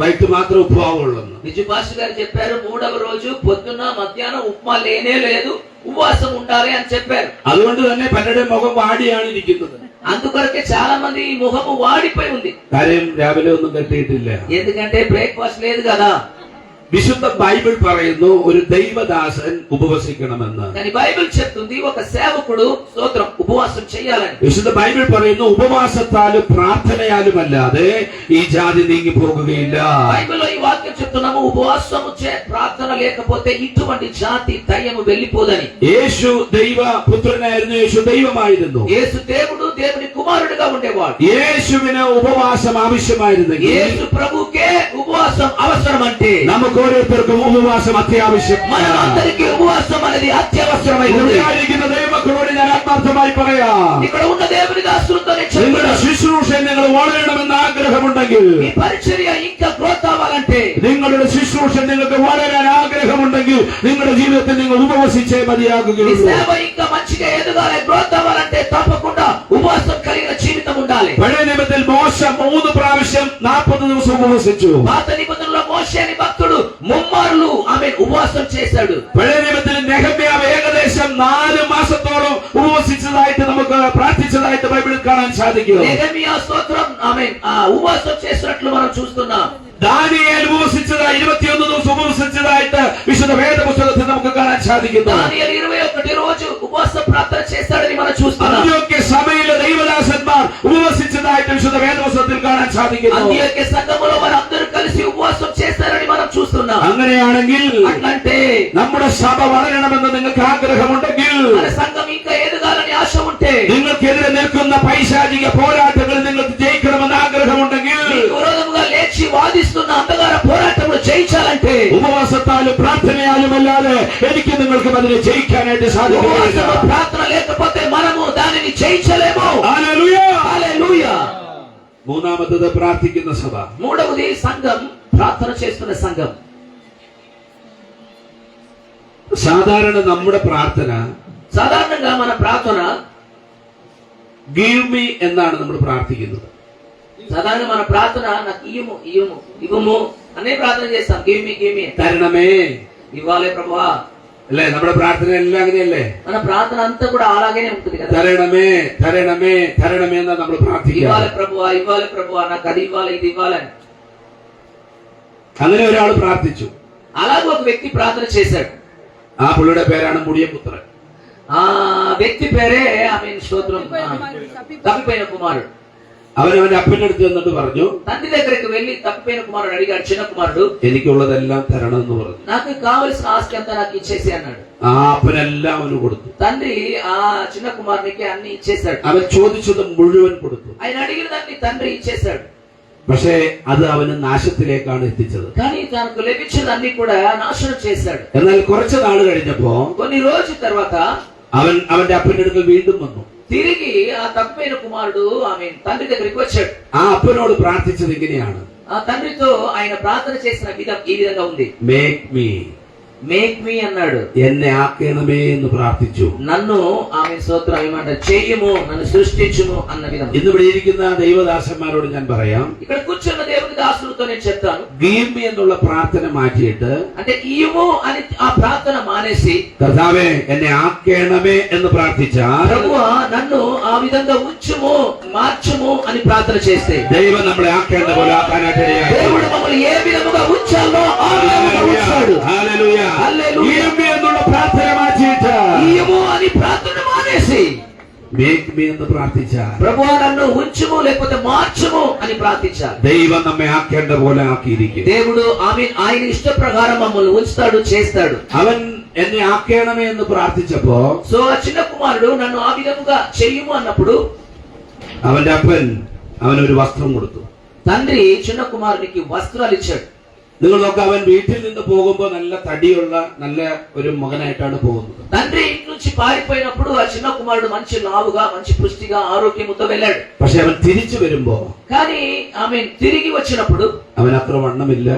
വൈകിട്ട് മാത്രം ഉപ്പുമാവുള്ളൂ. బిజు పాస్టర్ గారు చెప్పారు, 3వ రోజు పొద్దున్న మధ్యాహ్నం ఉప్మా లేనే లేదు, ఉపవాసం ఉండాలి అని చెప్పారు. അതുകൊണ്ട് തന്നെ പലരുടെ മുഖം വാടിയാണ് ഇരിക്കുന്നത്. అందుకొరకే చాలా మంది ఈ ముఖము వాడిపోయి ఉంది. കാര്യം രാവിലെ ഒന്നും കെട്ടിയിട്ടില്ല. ఎందుకంటే బ్రేక్ఫాస్ట్ లేదు కదా. വിശുദ്ധ ബൈബിൾ പറയുന്നു ഒരു ദൈവദാസൻ ഉപവസിക്കണമെന്ന്. కానీ బైబిల్ చెప్తుంది ఒక సేవకుడు స్తోత్రం ఉపవాసం చేయాలని. വിശുദ്ധ ബൈബിൾ പറയുന്നു ഉപവാസത്താലും പ്രാർത്ഥനയാലും അല്ലാതെ ഈ ജാതി നീങ്ങി പോകുകയില്ല. బైబిల్లో ఈ వాక్యం చెప్తున్నాము, ఉపవాసము చే ప్రార్థన లేకపోతే ఇటువంటి జాతి దయ్యము వెళ్ళిపోదని. యేసు దైవ పుత్రനായിരുന്നു, യേശു ദൈവമായിരുന്നു. యేసు దేవుడు, దేవుని కుమారుడిగా ఉండేవాడు. യേശുവിന് ഉപവാസം ആവശ്യമായിരുന്നെങ്കിൽ యేసు ప్రభుకే ఉపవాసం అవసరం అంటే നമുക്ക് ഓരോരുത്തർക്കും ഉപവാസം അത്യാവശ്യം. మనందరికీ ఉపవాసం అనేది అత్యవసరమైనది. ദൈവമക്കളോട് ഞാൻ ആത്മാർത്ഥമായി പറയാം, ఇక్కడ ఉన్న దేవుని దాసులతో നിങ്ങളുടെ ശുശ്രൂഷ നിങ്ങൾ വളരണമെന്ന് ആഗ്രഹമുണ്ടെങ്കിൽ, ఈ పరిచర్య ఇంకా గ్రోత్ అవ్వాలంటే, നിങ്ങളുടെ ശുശ്രൂഷ നിങ്ങൾക്ക് വളരാൻ ആഗ്രഹമുണ്ടെങ്കിൽ നിങ്ങളുടെ ജീവിതത്തിൽ നിങ്ങൾ ഉപവസിച്ചേ ఈ മതിയാകുകയുള്ളൂ. సేవ ఇంకా మంచిగా ఎదగాలి, గ్రోత్ అవ్వాలంటే తప్పకుండా ఉపవాసం కలిగిన జీవితం ఉండాలి. പഴയ നിയമത്തിൽ മോശ 3 പ്രാവശ്യം 40 ദിവസം ഉപവസിച്ചു. పాత నిబంధనలో మోషే అనే భక్తుడు ముమ్మార్లు ఆమె ఉపవాసం చేశాడు. പഴയ നിയമത്തിൽ നെഹമ്യാവ് ഏകദേശം 4 മാസത്തോളം ഉപവസിച്ചതായിട്ട് നമുക്ക് പ്രാർത്ഥിച്ചതായിട്ട് ബൈബിളിൽ കാണാൻ സാധിക്കും. నెహెమియా స్తోత్రం ఆమె ఉపవాసం చేసినట్లు మనం చూస్తున్నాం. ദാനിയേൽ ഉപവസിച്ചത് 21 ദിവസം ഉപവസിച്ചതായിട്ട് വിശുദ്ധ വേദപുസ്തകത്തിൽ നമുക്ക് കാണാൻ സാധിക്കുന്നു. దానియేలు 21 రోజు ఉపవాస ప్రార్థన చేశాడని మనం చూస్తున్నాం. അന്ത്യോക്യ സഭയിലെ ദൈവദാസന്മാർ ഉപവസിച്ചതായിട്ട് വിശുദ്ധ വേദപുസ്തകത്തിൽ കാണാൻ സാധിക്കുന്നു. అంత్యోక్య సంఘములో వారందరూ కలిసి ఉపవాసం చేశారని మనం చూస్తున్నాం. അങ്ങനെയാണെങ്കിൽ అట్లంటే നമ്മുടെ സഭ വളരണമെന്ന് നിങ്ങൾക്ക് ആഗ്രഹമുണ്ടെങ്കിൽ, మన సంఘం ఇంకా ఎదగాలని ఆశ ఉంటే, നിങ്ങൾക്കെതിരെ നിൽക്കുന്ന പൈശാചിക പോരാട്ടങ്ങളിൽ നിങ്ങൾക്ക് ജയിക്കണമെന്ന് ആഗ്രഹമുണ്ടെങ്കിൽ, మీకు విరోధముగా లేచి వాదిస్తున్న అంధకార పోరాటములు జయించాలంటే, ഉപവാസത്താലും പ്രാർത്ഥനയാലും അല്ലാതെ എനിക്ക് നിങ്ങൾക്കും അതിനെ ജയിക്കാനായിട്ട് സാധിക്കില്ല. ప్రార్థన లేకపోతే మనము దానిని జయించలేము. ഹല്ലേലൂയ. హల్లెలూయా. മൂന്നാമത്തത് പ്രാർത്ഥിക്കുന്ന സഭ. మూడవది సంఘం, ప్రార్థన చేస్తున్న సంఘం. സാധാരണ നമ്മുടെ പ്രാർത്ഥന సాధారణంగా మన ప్రార్థన ഗീവ് മീ എന്നാണ് നമ്മൾ പ്രാർത്ഥിക്കുന്നത്. సాధారణంగా మన ప్రార్థన నాకు ఇయ్యము ఇయ్యము ఇవ్వము అనే ప్రార్థన చేస్తాం. గివ్ మీ തരണമേ, ఇవ్వాలి ప్రభువా അല്ലേ? നമ്മുടെ പ്രാർത്ഥന എല്ലാം അങ്ങനെയല്ലേ? మన ప్రార్థన అంతా కూడా అలాగనే ఉంటుంది కదా. തരണമേ തരണമേ തരണമേ എന്നാ നമ്മൾ പ്രാർത്ഥിക്കുക. ఇవ్వాలి ప్రభువా నాకు అది ఇవ్వాలి ఇది ఇవ్వాలని. അങ്ങനെ ഒരാൾ പ്രാർത്ഥിച്ചു. అలాగే ఒక వ్యక్తి ప్రార్థన చేశాడు. ആ പുള്ളിയുടെ പേരാണ് മുടിയപുത്രൻ. ఆ వ్యక్తి పేరే ఆమె స్తోత్రం తప్పిపోయిన కుమారుడు. അവൻ അവന്റെ അപ്പന്റെ അടുത്ത് എന്നിട്ട് പറഞ്ഞു, తండ్రి దగ్గరికి వెళ్లి తప్పిపోయిన కుమారుడు అడిగాడు, చిన్న కుమారుడు, എനിക്കുള്ളതെല്ലാം തരണമെന്ന് പറഞ്ഞു. నాకు కావలసిన ఆస్తి అంతా నాకు ఇచ్చేసి అన్నాడు. ആ അപ്പനെല്ലാം അവന് കൊടുത്തു. తండ్రి ఆ చిన్న కుమారునికి అన్ని ఇచ్చేశాడు. അവൻ ചോദിച്ചത് മുഴുവൻ കൊടുത്തു. ఆయన అడిగిన దాన్ని తండ్రి ఇచ్చేశాడు. പക്ഷേ അത് അവന് നാശത്തിലേക്കാണ് എത്തിച്ചത്. కానీ తనకు లభించినన్ని కూడా నాశనం చేశాడు. എന്നാൽ കുറച്ചു നാൾ കഴിഞ്ഞപ്പോ కొన్ని రోజుల తర్వాత അവൻ അവന്റെ അപ്പന്റെ അടുക്കൽ വീണ്ടും വന്നു. తిరిగి ఆ తప్పిపోయిన కుమారుడు ఆమె తండ్రి దగ్గరికి వచ్చాడు. ആ అప్పനോട് പ്രാർത്ഥിച്ചത് ഇങ്ങനെയാണ്, ఆ తండ్రితో ఆయన ప్రార్థన చేసిన విధం ఈ విధంగా ఉంది. మేక్ మీ అన్నాడు, എന്നെ ആക്കണമേ എന്ന് പ്രാർത്ഥിച്ചു. నన్ను ఆమె స్తోత్రం ఏమంటారు, చెయ్యము, నన్ను సృష్టించుము అన్న విధం. ഇന്നിവിടെ ഇരിക്കുന്ന ദൈവദാസന്മാരോട് ഞാൻ പറയാം, ఇక్కడ కూర్చున్న దేవుని దాసులతో నేను చెప్తాను, ഗീവ് మీ എന്നുള്ള പ്രാർത്ഥന മാറ്റിയിട്ട് అంటే ఇయ్యము అని ఆ ప్రార్థన మానేసి കർത്താവേ എന്നെ ആക്കണമേ എന്ന് പ്രാർത്ഥിച്ചാൽ ప్రభువా నన్ను ఆ విధంగా ఉంచుము, మార్చుము అని ప్రార్థన చేస్తే ദൈവം നമ്മളെ ആക്കേണ്ട പോലെ ആക്കാനായിട്ട് దేవుడు మమ్మల్ని ఏ విధముగా ఉంచాలో ఆ విధముగా ఉంచాడు. ഹല്ലേലൂയ. హల్లెలూయా. ഗീവ് మీ എന്നുള്ള പ്രാർത്ഥന മാറ്റിയിട്ട് ఇయ్యము అని ప్రార్థన మానేసి മേക്ക് మీ എന്ന് പ്രാർത്ഥിച്ചാൽ ప్రభువా నన్ను ఉంచుము లేకపోతే మార్చుము అని ప్రార్థించాలి. ദൈവം നമ്മെ ആക്കേണ്ട പോലെ ആക്കിയിരിക്കും. దేవుడు ఆయన ఇష్ట ప్రకారం మమ్మల్ని ఉంచుతాడు, చేస్తాడు. അവൻ എന്നെ ആക്കണമേ എന്ന് പ്രാർത്ഥിച്ചപ്പോ సో ఆ చిన్న కుమారుడు నన్ను ఆ విధముగా చెయ్యము అన్నప్పుడు അവന്റെ അപ്പൻ അവനൊരു വസ്ത്രം കൊടുത്തു. తండ్రి చిన్న కుమారునికి వస్త్రాలు ఇచ్చాడు. നിങ്ങൾ നോക്കുക, അവൻ വീട്ടിൽ നിന്ന് പോകുമ്പോ നല്ല തടിയുള്ള നല്ല ഒരു മകനായിട്ടാണ് പോകുന്നത്. తండ్రి ఇంటి నుంచి పారిపోయినప్పుడు ఆ చిన్న కుమారుడు మంచి లావుగా, మంచి పుష్టిగా, ఆరోగ్యముతో వెళ్ళాడు. പക്ഷെ അവൻ തിരിച്ചു വരുമ്പോ కానీ ఆమె తిరిగి వచ్చినప్పుడు അവൻ അത്ര വണ്ണമില്ല,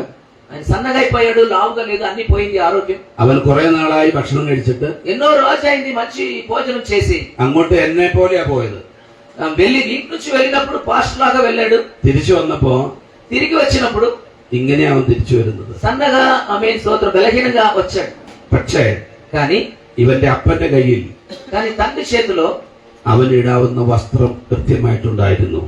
ఆయన సన్నగా అయిపోయాడు, లావుగా లేదు, అన్ని పోయింది ఆరోగ్యం. അവൻ കുറെ നാളായി ഭക്ഷണം കഴിച്ചിട്ട് ఎన్నో రోజైంది మంచి భోజనం చేసి അങ്ങോട്ട് എന്നെ പോലെയാ പോയത്. వెళ్ళి ఇంటి నుంచి వెళ్ళినప్పుడు పాస్టర్ లాగా వెళ్ళాడు. തിരിച്ചു വന്നപ്പോ తిరిగి వచ్చినప్పుడు ഇങ്ങനെയാ അവൻ തിരിച്ചു വരുന്നത്. సన్నగా ఆమె స్తోత్రం బలహీనంగా వచ్చాడు. പക്ഷേ కానీ ഇവന്റെ അപ്പന്റെ കയ്യിൽ తండ్రి చేతిలో അവനിടാവുന്ന വസ്ത്രം കൃത്യമായിട്ടുണ്ടായിരുന്നു.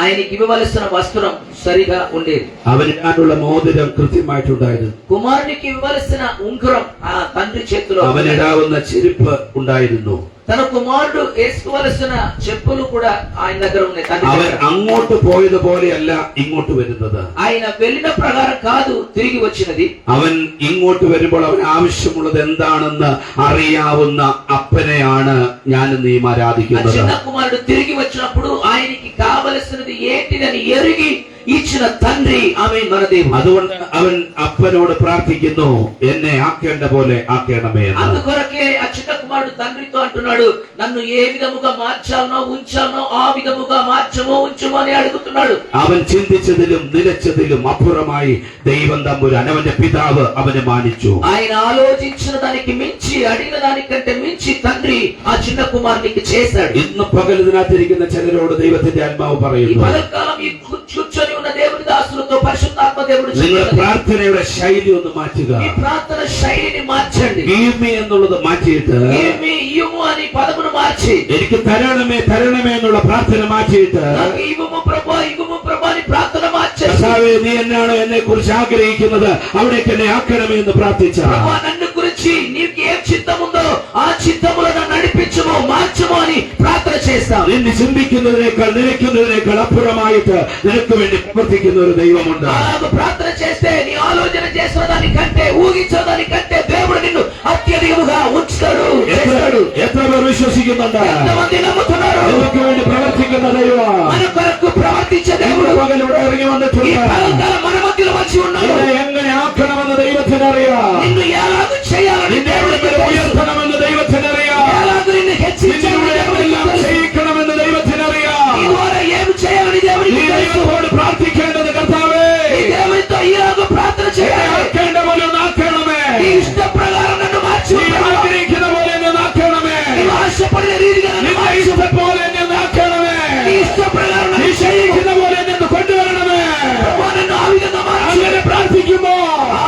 ఆయనకి ఇవ్వవలసిన వస్త్రం సరిగా ఉండేది. അവനിടാനുള്ള മോതിരം കൃത്യമായിട്ടുണ്ടായിരുന്നു. కుమారునికి ఇవ్వవలసిన ఉంగరం ఆ తండ్రి చేతిలో, അവനിടാവുന്ന ചെരുപ്പ് ഉണ്ടായിരുന്നു. తన కుమారుడు వేసుకోవలసిన చెప్పులు కూడా ఆయన దగ్గర ఉన్నాయి. അവൻ അങ്ങോട്ട് പോയതുപോലെയല്ല ഇങ്ങോട്ട് വരുന്നത്. ఆయన వెళ్ళిన ప్రకారం కాదు తిరిగి వచ్చినది. അവൻ ഇങ്ങോട്ട് വരുമ്പോൾ അവൻ ആവശ്യമുള്ളത് എന്താണെന്ന് അറിയാവുന്ന അപ്പനെയാണ് ഞാൻ നീം ആരാധിക്കുന്നത്. చిన్న కుమారుడు తిరిగి వచ్చినప్పుడు ఆయనకి కావలసినది ఏంటిదని ఎరిగి ఇచ్చిన తండ్రి ఆమె మన దేవుడు. അതുകൊണ്ട് അവൻ അപ്പനോട് പ്രാർത്ഥിക്കുന്നു, എന്നെ ആക്കേണ്ട പോലെ ആക്കണമേ എന്ന്. అందుకొరకే ఆ చిన్న కుమారుడు తండ్రితో అంటున్నాడు, నన్ను ఏ విధముగా మార్చాలనో ఉంచాలనో ఆ విధముగా మార్చమో ఉంచుమో అని అడుగుతున్నాడు. അവൻ ചിന്തിച്ചതിലും നിലച്ചതിലും അപ്പുറമായി ദൈവം തമ്പുരാൻ അവന്റെ പിതാവ് അവനെ മാനിച്ചു. ఆయన ఆలోచించిన దానికి మించి, అడిగిన దానికంటే మించి తండ్రి ఆ చిన్న కుమారునికి చేశాడు. ഇന്ന് പകൽ ഇതിനകത്തിരിക്കുന്ന ചിലരോട് ദൈവത്തിന്റെ ആത്മാവ് ఈ പറയുന്നു, పగల్కాలం ఈ కూర్చొని ఉన్న దేవుని దాసులతో పరిశుద్ధాత్మ దేవుడు നിങ്ങളുടെ చెప్తున్నది, പ്രാർത്ഥനയുടെ ശൈലി ഒന്ന് മാറ്റുക. ఈ ప్రార్థన శైలిని మార్చండి. ഗീവ് മീ എന്നുള്ളത് മാറ്റിയിട്ട് ఏమి ఇయ్యము అని పదమును మార్చి, എനിക്ക് തരണമേ തരണമേ എന്നുള്ള പ്രാർത്ഥന മാറ്റിയിട്ട് నాకు ఇవ్వము ప్రభా, ఇవ్వము ప్రభా అని ప్రార్థన మార్చేసి, കർത്താവേ നീ എന്നാണോ എന്നെ കുറിച്ച് ആഗ്രഹിക്കുന്നത് അവിടേക്ക് എന്നെ ആക്കണമേ എന്ന് പ്രാർത്ഥിച്ച ప్రభా నన్ను గురించి నీకు ఏం చిత్తం ఉందో ఆ చిత్తములో నన్ను నడిపించుము, మార్చుము అని ప్రార్థన చేస్తాం. നിന്നെ ചിന്തിക്കുന്നതിനേക്കാൾ നിലയ്ക്കുന്നതിനേക്കാൾ അപ്പുറമായിട്ട് നിനക്ക് വേണ്ടി പ്രവർത്തിക്കുന്ന ഒരു ദൈവമുണ്ട്. అలాగ ప్రార్థన చేస్తే నీ ఆలోచన చేసిన దానికంటే, ఊహించిన దానికంటే దేవుడు నిన్ను అత్యధికముగా ఉంచుతాడు, చేస్తాడు. എത്ര പേർ വിശ്വസിക്കുന്നുണ്ട്? ఎంతమంది నమ్ముతున్నారు? നമുക്ക് വേണ്ടി പ്രവർത്തിക്കുന്ന ദൈവം మన కొరకు ప్రవర్తించే దేవుడు പകലിവിടെ ഇറങ്ങി ఈ വന്നിട്ടുണ്ട്. పగల్కాలం మన మధ్యలో వచ్చి ఉన్నాడు. നിന്നെ എങ്ങനെ ആക്കണമെന്ന് ദൈവത്തിനറിയാം. నిన్ను ఎలాగూ చేయాలని നിന്നെ దేవుడికి എവിടെ తెలుసు. ഉയർത്തണമെന്ന് ദൈവത്തിനറിയാം. ఎలాగూ నిన్ను హెచ్చించాలని നിന്നിലൂടെ దేవుడికి എല്ലാം తెలుసు. ചെയ്യിക്കണമെന്ന് ദൈവത്തിനറിയാം. నీ ద్వారా ఏమి చేయాలని దేవుడికి നീ తెలుసు. ദൈവത്തോട് പ്രാർത്ഥിക്കേണ്ടത്, കർത്താവേ నీ దేవుడితో ఇలాగూ ప్రార్థన എന്നെ చేయాలి. ആക്കേണ്ട പോലെ ഒന്ന് ആക്കണമേ. నీ ఇష్ట ప్రకారం నన్ను మార్చు നീ ప్రభా. ആഗ്രഹിക്കുന്ന പോലെ എന്നെ ഒന്ന് ആക്കണമേ. నీవు ఆశపడిన రీతిగా నన్ను നിന്റെ మార్చు. ഇഷ്ടം പോലെ എന്നെ ഒന്ന് ആക്കണമേ. నీ ఇష్ట ప్రకారం നീ నన్ను చేయి. ചെയ്യിക്കുന്ന പോലെ എന്നെ ഒന്ന് കൊണ്ടുവരണമേ. ప్రభా నన్ను ఆ విధంగా మార్చు. അങ്ങനെ പ്രാർത്ഥിക്കുമ്പോ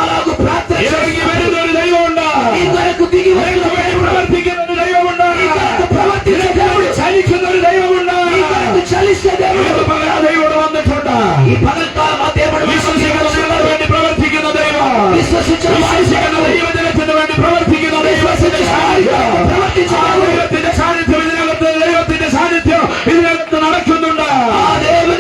అలాగూ ప్రార్థన ഇറങ്ങി చేస్తాను. വരുന്ന ഒരു ദൈവമുണ്ട്. నీ కొరకు దిగి നിനക്ക് వచ్చిన വേണ്ടി దేవుడు, പ്രവർത്തിക്കുന്ന ഒരു ദൈവമുണ്ട്. నీ కొరకు ప్రవర్తించే దేవుడు, ചലിക്കുന്ന ഒരു ദൈവമുണ്ട്. నీ కొరకు చలిస్తే దేవుడు. ഇന്ന് പകൽ ആ ദൈവം വന്നിട്ടുണ്ട്. ఈ పగల్కాలం ఆ దేవుడు വിശ്വസിക്കുന്നവർക്ക് വേണ്ടി പ്രവർത്തിക്കുന്ന ദൈവം, విశ్వసించిన വിശ്വസിക്കുന്ന ദൈവജനത്തിന് വേണ്ടി പ്രവർത്തിക്കുന്ന ദൈവത്തിന്റെ സാന്നിധ്യം, ആ ദൈവത്തിന്റെ സാന്നിധ്യം ഇതിനകത്ത്, ദൈവത്തിന്റെ സാന്നിധ്യം ഇതിനകത്ത് നടക്കുന്നുണ്ട്. ఆ దేవుని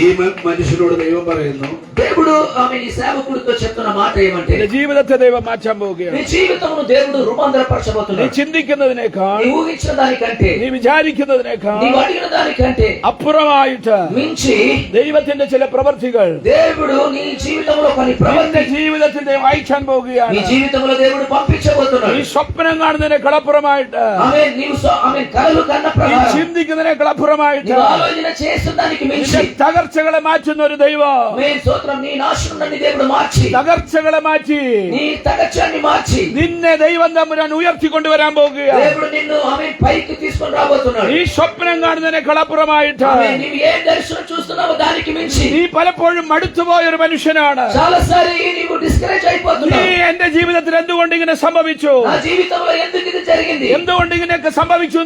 ഈ മനുഷ്യനോട് ദൈവം പറയുന്നു, దేవుడు ఆమె ఈ సేవకుడితో చెప్తున్న మాట ఏమంటే, നിന്റെ ജീവിതത്തെ ദൈവം മാറ്റാൻ പോവുകയാണ്. నీ జీవితమును దేవుడు നീ రూపాంతరపరచబోతున్నాడు. ചിന്തിക്കുന്നതിനേക്കാൾ, నీ ఊహించిన దానికంటే, നീ വിചാരിക്കുന്നതിനേക്കാൾ నీవు అడిగిన దానికంటే അപ്പുറമായിട്ട് మించి ദൈവത്തിന്റെ ചില പ്രവൃത്തികൾ దేవుడు నీ జీవితంలో కొన్ని നിന്റെ ప్రవర్తి ജീവിതത്തിൽ ദൈവം അയക്കാൻ నీ പോവുകയാണ്. జీవితంలో దేవుడు పంపించబోతున్నాడు. നീ സ്വപ്നം കാണുന്നതിനേക്കാൾ അപ്പുറമായിട്ട്, ఆమె నీవు ఆమె కలలు కన్న നീ ప్రకారం ചിന്തിക്കുന്നതിനേക്കാൾ అప్పుറമായിട്ട് నీవు ఆలోచన చేసిన దానికి మించి നിന്റെ തകർച്ചകളെ മാറ്റുന്ന ഒരു ദൈവം, మేం స్తోత్రం, నీ నాశనం నుండి దేవుడు మార్చి, തകർച്ചകളെ മാറ്റി నీ తగచ్చాన్ని మార్చి നിന്നെ ദൈവം തമ്പുരാൻ ഉയർത്തിക്കൊണ്ടുവരാൻ പോകുകയാണ്. దేవుడు నిన్ను ఆమె పైకి తీసుకొని రాబోతున్నాడు. ഈ സ്വപ്നം കാണുന്നതിനേക്കാൾ അപ്പുറമായിട്ട് ఆమె నీవు ఏ దర్శనం చూస్తున్నావో దానికి మించి നീ പലപ്പോഴും മടുത്തുപോയ ഒരു മനുഷ്യനാണ്. చాలాసారి నీవు డిస్కరేజ్ നീ అయిపోతున్నావు. എന്റെ ജീവിതത്തിൽ എന്തുകൊണ്ട് ഇങ്ങനെ സംഭവിച്ചു, నా జీవితంలో ఎందుకు ఇది జరిగింది, എന്തുകൊണ്ട് ഇങ്ങനെയൊക്കെ സംഭവിച്ചു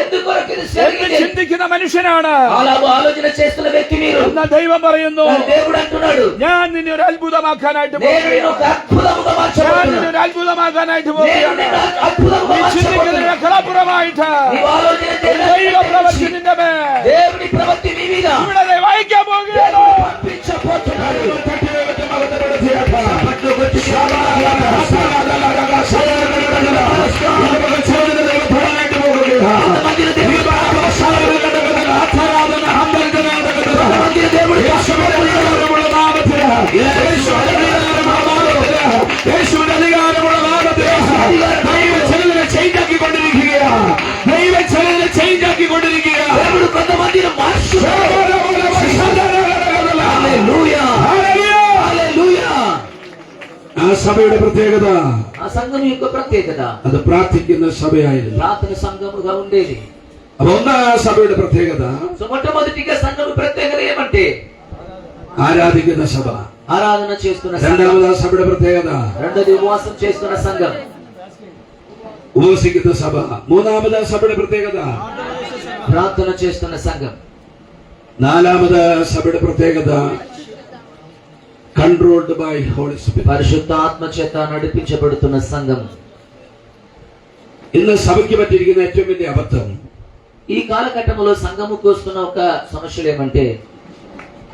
ఎందుకొరకు ఇది എന്ന് జరిగింది ചിന്തിക്കുന്ന മനുഷ്യനാണ്. అలాగ ఆలోచన చేస్తున్న వ్యక్తి మీరు. എന്നാൽ ദൈവം പറയുന്നു, కానీ దేవుడు అంటున్నాడు, ഞാൻ നിന്നെ ഒരു അത്ഭുതമാക്കാനായിട്ട് నేను പോകുകയാണ്. నిన్ను ఒక అద్భుతముగా ഞാൻ మార్చబోతున్నాను. നിന്നെ ഒരു അത്ഭുതമാക്കാനായിട്ട് నేను പോകുകയാണ്. నిన్ను అద్భుతముగా നീ మార్చబోతున్నాను. ചിന്തിക്കുന്നതിനേക്കാൾ അപ്പുറമായിട്ട് నీవు ఆలోచన ദൈവ പ്രവൃത്തി చేయాలి. നിന്റെ മേൽ దేవుని ప్రవృత్తి మీ మీద ഇവിടെ ദൈവം അയക്കാൻ പോകുകയാണ്. పంపించబోతున్నాడు. യേശുവിന്റെ അധികാരമുള്ള നാമത്തിൽ ദൈവചലനെ ചേഞ്ച് ആക്കിക്കൊണ്ടിരിക്കുകയാണ്. ദൈവചലനെ ചേഞ്ച് ആക്കിക്കൊണ്ടിരിക്കുകയാണ്. దేవుడు కొంతమందిని మార్చుతున్నాడు. హల్లెలూయా, హల్లెలూయా. ആ സഭയുടെ പ്രത്യേകത, ఆ సంఘం యొక్క ప్రత్యేకత അത് പ്രാർത്ഥിക്കുന്ന സഭയായിരുന്നു. ప్రార్థన సంఘముగా ఉండేది. അപ്പൊ ഒന്നാ സഭയുടെ പ്രത്യേകത, సో మొట్టమొదటిగా సంఘం ప్రత్యేకత ఏమంటే ആരാധിക്കുന്ന സഭ. ఆరాధన చేస్తున్న సంఘం. രണ്ടാമത് സഭയുടെ പ്രത്യേകത, రెండోది ఉపవాసం చేస్తున్న సంఘం. ഉപവസിക്കുന്ന സഭ. മൂന്നാമത് സഭയുടെ പ്രത്യേകത, ప్రార్థన చేస్తున్న సంఘం. നാലാമത് സഭയുടെ പ്രത്യേകത, കൺട്രോൾഡ് ബൈ ഹോളി സ്പിരിറ്റ്. పరిశుద్ధ ఆత్మ చేత నడిపించబడుతున్న సంఘం. ഇന്ന് സഭയ്ക്ക് പറ്റിയിരിക്കുന്ന ഏറ്റവും വലിയ അബദ്ധം, ఈ కాలఘట్టంలో సంఘముకు వస్తున్న ఒక సమస్యలు ఏమంటే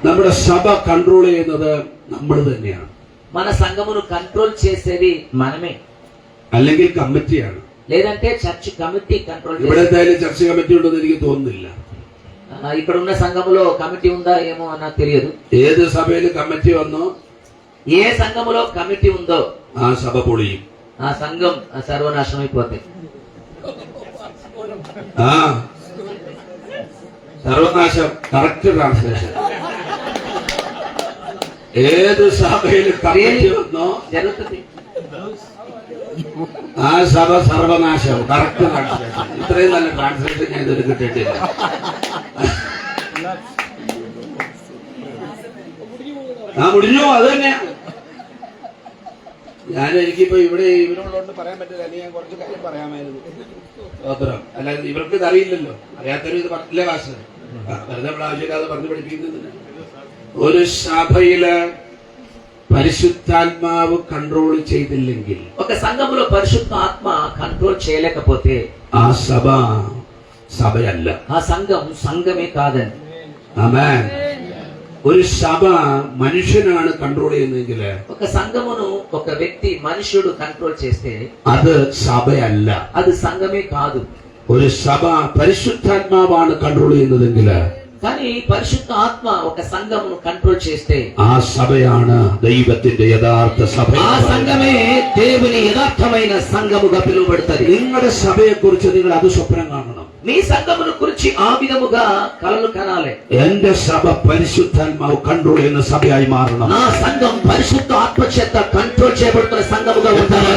നമ്മുടെ സഭ കൺട്രോൾ ചെയ്യുന്നത് നമ്മൾ തന്നെയാണ്, మన సంఘమును కంట్రోల్ చేసేది మనమే, അല്ലെങ്കിൽ കമ്മിറ്റിയാണ്. లేదంటే చర్చ్ కమిటీ కంట్రోల్ ഇവിടെ എന്തായാലും ചർച്ച കമ്മിറ്റി ഉണ്ടെന്ന് എനിക്ക് തോന്നുന്നില്ല. ఇక్కడ ఉన్న సంఘములో కమిటీ ఉందా ఏమో నాకు తెలియదు. ഏത് സഭയിൽ കമ്മിറ്റി വന്നോ ఏ సంఘములో కమిటీ ఉందో ആ സഭ പൊളിയും. ఆ సంఘం సర్వనాశనం అయిపోతాయి. ആ സർവനാശം കറക്റ്റ് ട്രാൻസ്ലേഷൻ. ഏത് സഭയിൽ കമ്മിറ്റി വന്നോ జరుగుతుంది. ആ സഭ സർവനാശം കറക്റ്റ് ട്രാൻസ്ലേഷൻ. ഇത്രയും നല്ല ട്രാൻസ്ലേഷൻ ഞാൻ ഇതുവരെ കിട്ടിയിട്ടില്ല. ആ മുടിഞ്ഞോ, അത് തന്നെയാ. എനിക്കിപ്പോ ഇവിടെ ഇവരുള്ളതുകൊണ്ട് പറയാൻ പറ്റില്ല, അല്ലെങ്കിൽ ഞാൻ കുറച്ച് കാര്യം പറയാമായിരുന്നു. സ്തോത്രം. അല്ലാതെ ഇവർക്ക് ഇത് അറിയില്ലല്ലോ, അറിയാത്തവരും ഇത് പറ്റില്ല ഭാഷ. വെറുതെ ഇവിടെ ആവശ്യമില്ലാതെ പറഞ്ഞു പഠിപ്പിക്കുന്നതിന്. ഒരു സഭയില് പരിശുദ്ധാത്മാവ് കൺട്രോൾ ചെയ്തില്ലെങ്കിൽ, ఒక సంఘములో పరిశుద్ధ ఆత్మ కంట్రోల్ చేయలేకపోతే ആ സഭ സഭയല്ല. ఆ సంఘం సంఘమే కాదని. ആമേൻ. ഒരു സഭ മനുഷ്യനാണ് കൺട്രോൾ ചെയ്യുന്നതെങ്കിൽ ఒక సంఘమును ఒక వ్యక్తి మనుషుడు కంట్రోల్ చేస్తే അത് സഭയല്ല. అది సంఘమే కాదు. ഒരു സഭ പരിശുദ്ധാത്മാവാണ് കൺട്രോൾ ചെയ്യുന്നതെങ്കിൽ కానీ పరిశుద్ధ ఆత్మ ఒక సంఘమును కంట్రోల్ చేస్తే ആ സഭയാണ് ദൈവത്തിന്റെ യഥാർത്ഥ സഭ. ఆ సంఘమే దేవుని యథార్థమైన సంఘముగా పిలువబడుతుంది. നിങ്ങളുടെ സഭയെ കുറിച്ച് നിങ്ങൾ അത് സ്വപ്നം കാണണം. మీ సంఘమును గురించి ఆ విధముగా కలలు కనాలి. എന്റെ സഭ പരിശുദ്ധാത്മാവ് കൺട്രോൾ ചെയ്യുന്ന സഭയായി മാറണം. నా సంఘం పరిశుద్ధ ఆత్మ చేత కంట్రోల్ చేయబడుతున్న సంఘముగా ఉండాలి.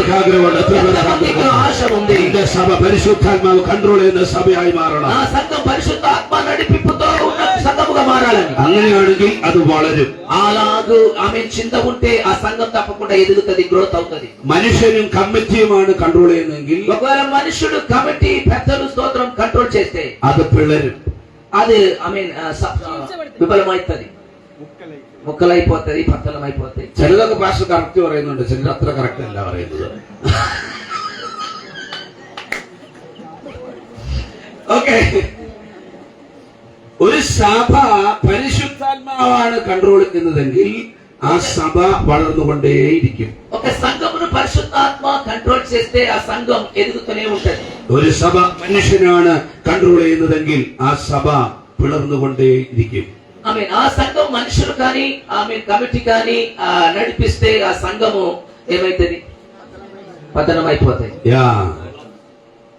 ఎంతమందికి ఆశ ఉంది എന്റെ സഭ പരിശുദ്ധാത്മാവ് കൺട്രോൾ ചെയ്യുന്ന സഭയായി മാറണം. నా సంఘం పరిశుద్ధ ఆత్మ నడిపింపుతో ఉన్న సంఘముగా మారాలని. അങ്ങനെയാണെങ്കിൽ അത് വളരും. అలాగూ ఆమె చింత ఉంటే ఆ సంఘం తప్పకుండా ఎదుగుతుంది, గ్రోత్ అవుతుంది. മനുഷ്യനും കമ്മിറ്റിയുമാണ് കൺട്രോൾ ചെയ്യുന്നതെങ്കിൽ ఒకవేళ మనుషుడు కమిటీ పెద్దలు స్తోత్రం కంట్రోల్ చేస్తే അത് പിളരും. అది విఫలమైతుంది, ముక్కలైపోతుంది, పత్తలమైపోతాయి. ചിലതൊക്കെ ഭാഷ കറക്റ്റ് പറയുന്നുണ്ട്, ചിലർ അത്ര കറക്റ്റ് അല്ല പറയുന്നത്. ഓക്കെ. ഒരു സഭ പരിശുദ്ധാത്മാവാണ് കൺട്രോൾ ചെയ്യുന്നതെങ്കിൽ ആ സഭ വളർന്നുകൊണ്ടേയിരിക്കും. ఒక సంఘమును పరిశుద్ధాత్మ కంట్రోల్ చేస్తే ఆ సంఘం ఎదుగుతూనే ఉంటది. ഒരു సభ మనుഷ്യനാണ് కంట్రోల్ ചെയ്യുന്നതെങ്കിൽ ఆ సభ పిളర్ന്നുകൊണ്ടేയിരിക്കും. ఆమేన్. ఆ సంఘం మనుషులు కానీ ఆమె కమిటీ కానీ నడిపిస్తే ఆ సంఘము ఏమైతది? పతనమైపోతాయి. യാ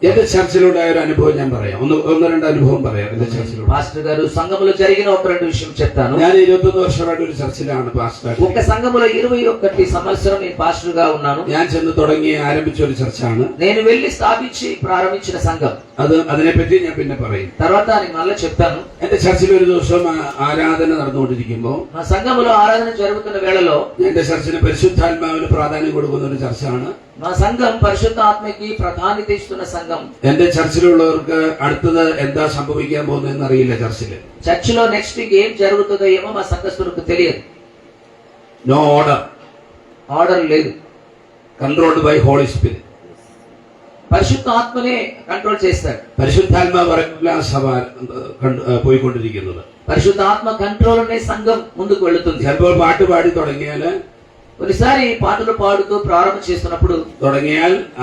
എന്റെ ചർച്ചിലുണ്ടായ ഒരു അനുഭവം ഞാൻ പറയാം. ഒന്ന് രണ്ട് അനുഭവം പറയാം എന്റെ ചർച്ചിലൂടെ. పాస్టర్ గారు సంఘములో జరిగిన ఒక రెండు విషయం చెప్తాను. ഞാൻ 21 വർഷമായിട്ട് ഒരു ചർച്ചിലാണ് പാസ്റ്റർ. ఒక సంఘములో 21 సంవత్సరం నేను పాస్టర్ గా ఉన్నాను. ഞാൻ ചെന്ന് തുടങ്ങി ആരംഭിച്ച ഒരു ചർച്ചാണ്. నేను వెళ్లి స్థాపించి ప్రారంభించిన సంఘం. അതിനെപ്പറ്റി ഞാൻ പിന്നെ പറയും. తర్వాత నేను మళ్ళీ చెప్తాను. എന്റെ ചർച്ചിൽ ഒരു ദിവസം ആരാധന നടന്നുകൊണ്ടിരിക്കുമ്പോ మా సంఘములో ఆరాధన జరుగుతున్న వేళలో എന്റെ ചർച്ചിന് പരിശുദ്ധാത്മാവിന് പ്രാധാന്യം കൊടുക്കുന്ന ഒരു ചർച്ചാണ്. మా సంఘం పరిశుద్ధ ఆత్మకి ప్రాధాన్యత ఇస్తున్న సంఘం. എന്റെ చర్చిലുള്ളവർക്ക് അടുത്തത് എന്താ സംഭവിക്കാൻ പോകുന്നതെന്ന് അറിയില്ല. ചർച്ചില് చర్చిలో నెక్స్ట్ వీక్ ఏం జరుగుతుందో ఏమో మా సంఘస్థులకు తెలియదు. No order. ఆర్డర్ లేదు. Controlled by Holy Spirit. పరిశుద్ధ ఆత్మనే కంట్రోల్ చేస్తాడు. പരിശുദ്ധാത്മാവ് പറയുന്നില്ല സഭ പോയിക്കൊണ്ടിരിക്കുന്നത്. పరిశుద్ధ ఆత్మ కంట్రోల్ అనే సంఘం ముందుకు వెళుతుంది. ചിലപ്പോൾ പാട്ട് പാടി തുടങ്ങിയാല് కొన్నిసారి పాటలు పాడుతూ ప్రారంభం చేస్తున్నప్పుడు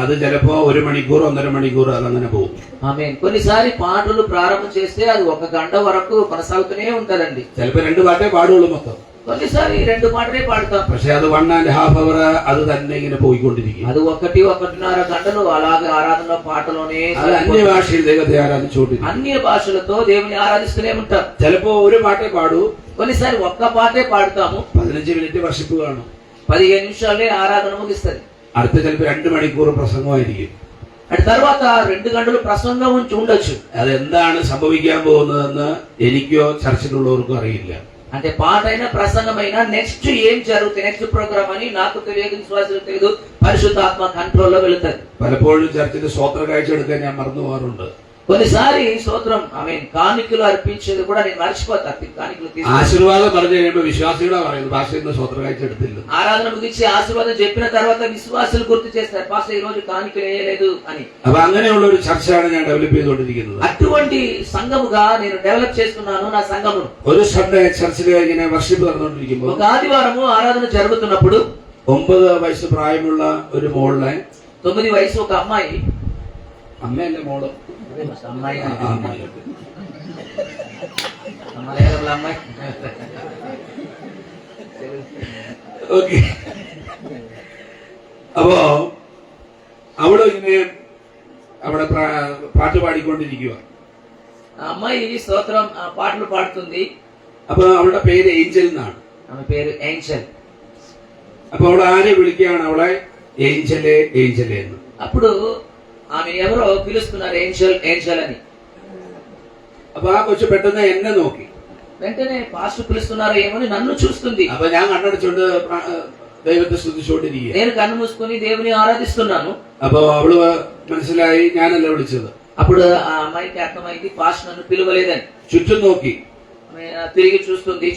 അത് ചിലപ്പോ 1 മണിക്കൂർ 1.5 മണിക്കൂർ അതങ്ങനെ പോകും. ఆమేన్. కొన్నిసారి పాటలు ప్రారంభం చేస్తే అది 1 గంట వరకు కొనసాగుతూనే ఉంటదండి. ചിലപ്പോ 2 പാട്ടേ പാടുള്ളൂ മൊത്തം. కొన్నిసారి 2 పాటలే పాడతాం. പക്ഷെ അത് 1.5 hour അത് തന്നെ ഇങ്ങനെ പോയിക്കൊണ്ടിരിക്കും. అది 1.5 గంటలు అలాగే ఆరాధనలో పాటలోనే അത് അന്യഭാഷയിൽ ദൈവത്തെ ആരാധിച്ചുകൊണ്ടിരിക്കും. అన్య భాషలతో దేవుని ఆరాధిస్తూనే ఉంటాం. ചിലപ്പോ 1 പാട്ടേ പാടൂ. కొన్నిసారి 1 పాటే పాడతాము. 15 മിനിറ്റ് വർഷിപ്പ് കാണും. 15 నిమిషాలే ఆరాధన ముగిస్తుంది. അടുത്ത ചിലപ്പോ 2 മണിക്കൂർ പ്രസംഗമായിരിക്കും. అటు తర్వాత 2 గంటలు ప్రసంగం ఉండొచ్చు. അതെന്താണ് സംഭവിക്കാൻ പോകുന്നതെന്ന് എനിക്കോ ചർച്ചിലുള്ളവർക്കോ അറിയില്ല. అంటే పాట అయినా ప్రసంగమైనా నెక్స్ట్ ఏం జరుగుతుంది, నెక్స్ట్ ప్రోగ్రామ్ అని నాకు తెలియదు, విశ్వాసులకు తెలియదు. పరిశుద్ధాత్మ కంట్రోల్లో వెళుతుంది. പലപ്പോഴും ചർച്ചിൽ സ്വോത്ര കാഴ്ച എടുക്കാൻ ഞാൻ മറന്നു പോകാറുണ്ട്. కొన్నిసారి స్తోత్రం కానుకలు అర్పించేది కూడా నేను మర్చిపోతా. కానుకలు ആശീർവാദം പറഞ്ഞു കഴിയുമ്പോ വിശ്വാസികളാ പറയുന്നത് പാസ്റ്റർ ഇന്ന് സ്വോത്ര കാഴ്ച എടുത്തില്ല. ఆరాధన ముగించి ఆశీర్వాదం చెప్పిన తర్వాత విశ్వాసులు గుర్తు చేస్తారు, పాస్టర్ ఈ రోజు కానుకలు వేయలేదు అని. അപ്പൊ അങ്ങനെയുള്ള ഒരു ചർച്ചയാണ് ഞാൻ ഡെവലപ്പ് ചെയ്തുകൊണ്ടിരിക്കുന്നത്. అటువంటి సంఘముగా నేను డెవలప్ చేస్తున్నాను నా సంఘమును. ഒരു സൺഡേ ചർച്ചിൽ ഇങ്ങനെ വർഷിപ്പ് നടന്നുകൊണ്ടിരിക്കുമ്പോൾ ఒక ఆదివారము ఆరాధన జరుగుతున్నప్పుడు 9 వయസ്సు പ്രായമുള്ള ഒരു മോളിനെ 9 వయసు ఒక అమ్మాయి, അമ്മയല്ലേ മോള്, అమ్మాయి അമ്മായി మలయాళంలో అమ్మాయి ഓക്കെ. അപ്പോ അവള് ഇങ്ങനെ അവിടെ പാട്ട് പാടിക്കൊണ്ടിരിക്കുക. ఆ అమ్మాయి స్తోత్రం పాటలు పాడుతుంది. അപ്പൊ അവളുടെ പേര് ഏഞ്ചൽ എന്നാണ്. ఆమె పేరు ఏంజల్. അപ്പൊ അവൾ ആരെ വിളിക്കുകയാണ് അവളെ ഏഞ്ചലേ ഏഞ്ചലേ എന്ന്. అప్పుడు ఆమె ఎవరో పిలుస్తున్నారు ఏంజల్ ఏంజల్ అని. അപ്പൊ ആ കൊച്ചു പെട്ടെന്ന് എന്നെ നോക്കി. వెంటనే పాస్టర్ పిలుస్తున్నారు ఏమని నన్ను చూస్తుంది. അപ്പൊ ഞാൻ കണ്ണടച്ചുകൊണ്ട് ദൈവത്തെ സ്തുതിച്ചുകൊണ്ടിരിക്കുക. నేను కన్ను మూసుకొని దేవుని ఆరాధిస్తున్నాను. അപ്പൊ അവള് മനസ്സിലായി ഞാനല്ല വിളിച്ചത്. అప్పుడు ఆ అమ్మాయికి అర్థమైంది పాస్టర్ నన్ను పిలవలేదని. ചുറ്റും നോക്കി, ఆమె తిరిగి చూస్తుంది.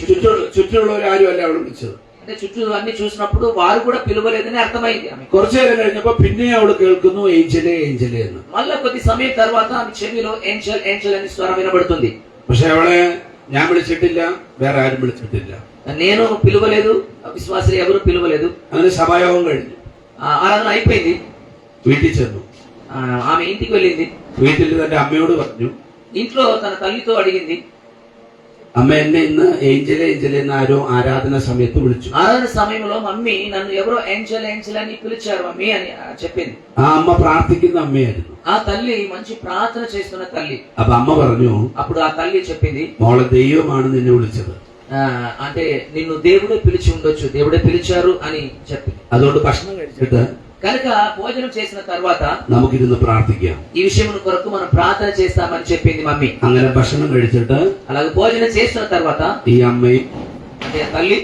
ചുറ്റുമുള്ളവരാരും അല്ല അവള് വിളിച്ചത്. అంటే చుట్టూ అన్ని చూసినప్పుడు వారు కూడా పిలవలేదని అర్థమైంది ఆమె. കുറച്ചു നേരം കഴിഞ്ഞപ്പോ പിന്നെ അവള് കേൾക്കുന്നു ഏഞ്ചലേ ഏഞ്ചലേ എന്ന്. మళ్ళా కొద్ది సమయం తర్వాత ఆమె చెవిలో ఏంజల్ ఏంజల్ అని స్వరం వినబడుతుంది. പക്ഷെ അവളെ ഞാൻ വിളിച്ചിട്ടില്ല, വേറെ ആരും വിളിച്ചിട്ടില്ല. నేను పిలవలేదు, విశ్వాసులు ఎవరు పిలవలేదు. അങ്ങനെ സഭായോഗം കഴിഞ്ഞു. ఆరాధన అయిపోయింది. വീട്ടിൽ ചെന്നു. ఆమె ఇంటికి వెళ్ళింది. വീട്ടിൽ തന്റെ അമ്മയോട് പറഞ്ഞു, ఇంట్లో తన తల్లితో అడిగింది, അമ്മ എന്നെ ഇന്ന് ഏഞ്ചലേ ഏഞ്ചലേ എന്ന് ആരോ ആരാധന സമയത്ത് വിളിച്ചു. ఆరాధన సమయంలో మమ్మీ నన్ను ఎవరో ఏంజల్ ఏంజల్ అని పిలిచారు మమ్మీ అని చెప్పింది. ആ అమ్మ പ്രാർത്ഥിക്കുന്ന അമ്മയായിരുന്നു. ఆ తల్లి మంచి ప్రార్థన చేస్తున్న తల్లి. അപ്പൊ അമ്മ പറഞ്ഞു, అప్పుడు ఆ తల్లి చెప్పింది, മോളെ ദൈവമാണ് നിന്നെ വിളിച്ചത്. అంటే నిన్ను దేవుడే పిలిచి ఉండొచ్చు, దేవుడే పిలిచారు అని చెప్పింది. അതുകൊണ്ട് ഭക്ഷണം കഴിച്ചിട്ട് కనుక భోజనం చేసిన తర్వాత നമുക്കിരുന്ന് പ്രാർത്ഥിക്കാം, ఈ విషయం కొరకు మనం ప్రార్థన చేస్తామని చెప్పింది మమ్మీ. അങ്ങനെ ഭക്ഷണം കഴിച്ചിട്ട് అలాగే భోజనం చేసిన తర్వాత ഈ അമ്മയും అంటే తల్లి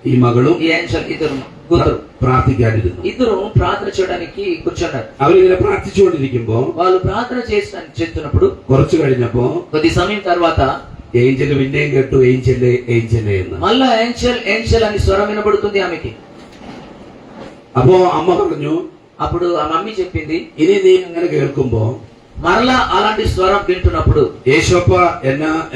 ഈ മകളും ఈ ఏంజల్ ఇద్దరు కూతురు പ്രാർത്ഥിക്കാനിരുന്നു. ఇద్దరు ప్రార్థన చేయడానికి కూర్చున్నారు. അവരിങ്ങനെ പ്രാർത്ഥിച്ചുകൊണ്ടിരിക്കുമ്പോ వాళ్ళు ప్రార్థన చేస్తున్నప్పుడు കുറച്ചു കഴിഞ്ഞപ്പോ కొద్ది సమయం తర్వాత ഏഞ്ചല് പിന്നെയും കേട്ടു ഏഞ്ചലേ ഏഞ്ചലേ എന്ന്. మళ్ళా ఏంజల్ ఏంజల్ అని స్వరం వినబడుతుంది ఆమెకి. അപ്പോ അമ്മ പറഞ്ഞു, అప్పుడు ఆ మమ్మీ చెప్పింది, ഇനി നീ അങ്ങനെ കേൾക്കുമ്പോ మరలా అలాంటి స్వరం వింటున్నప్పుడు യേശോപ്പ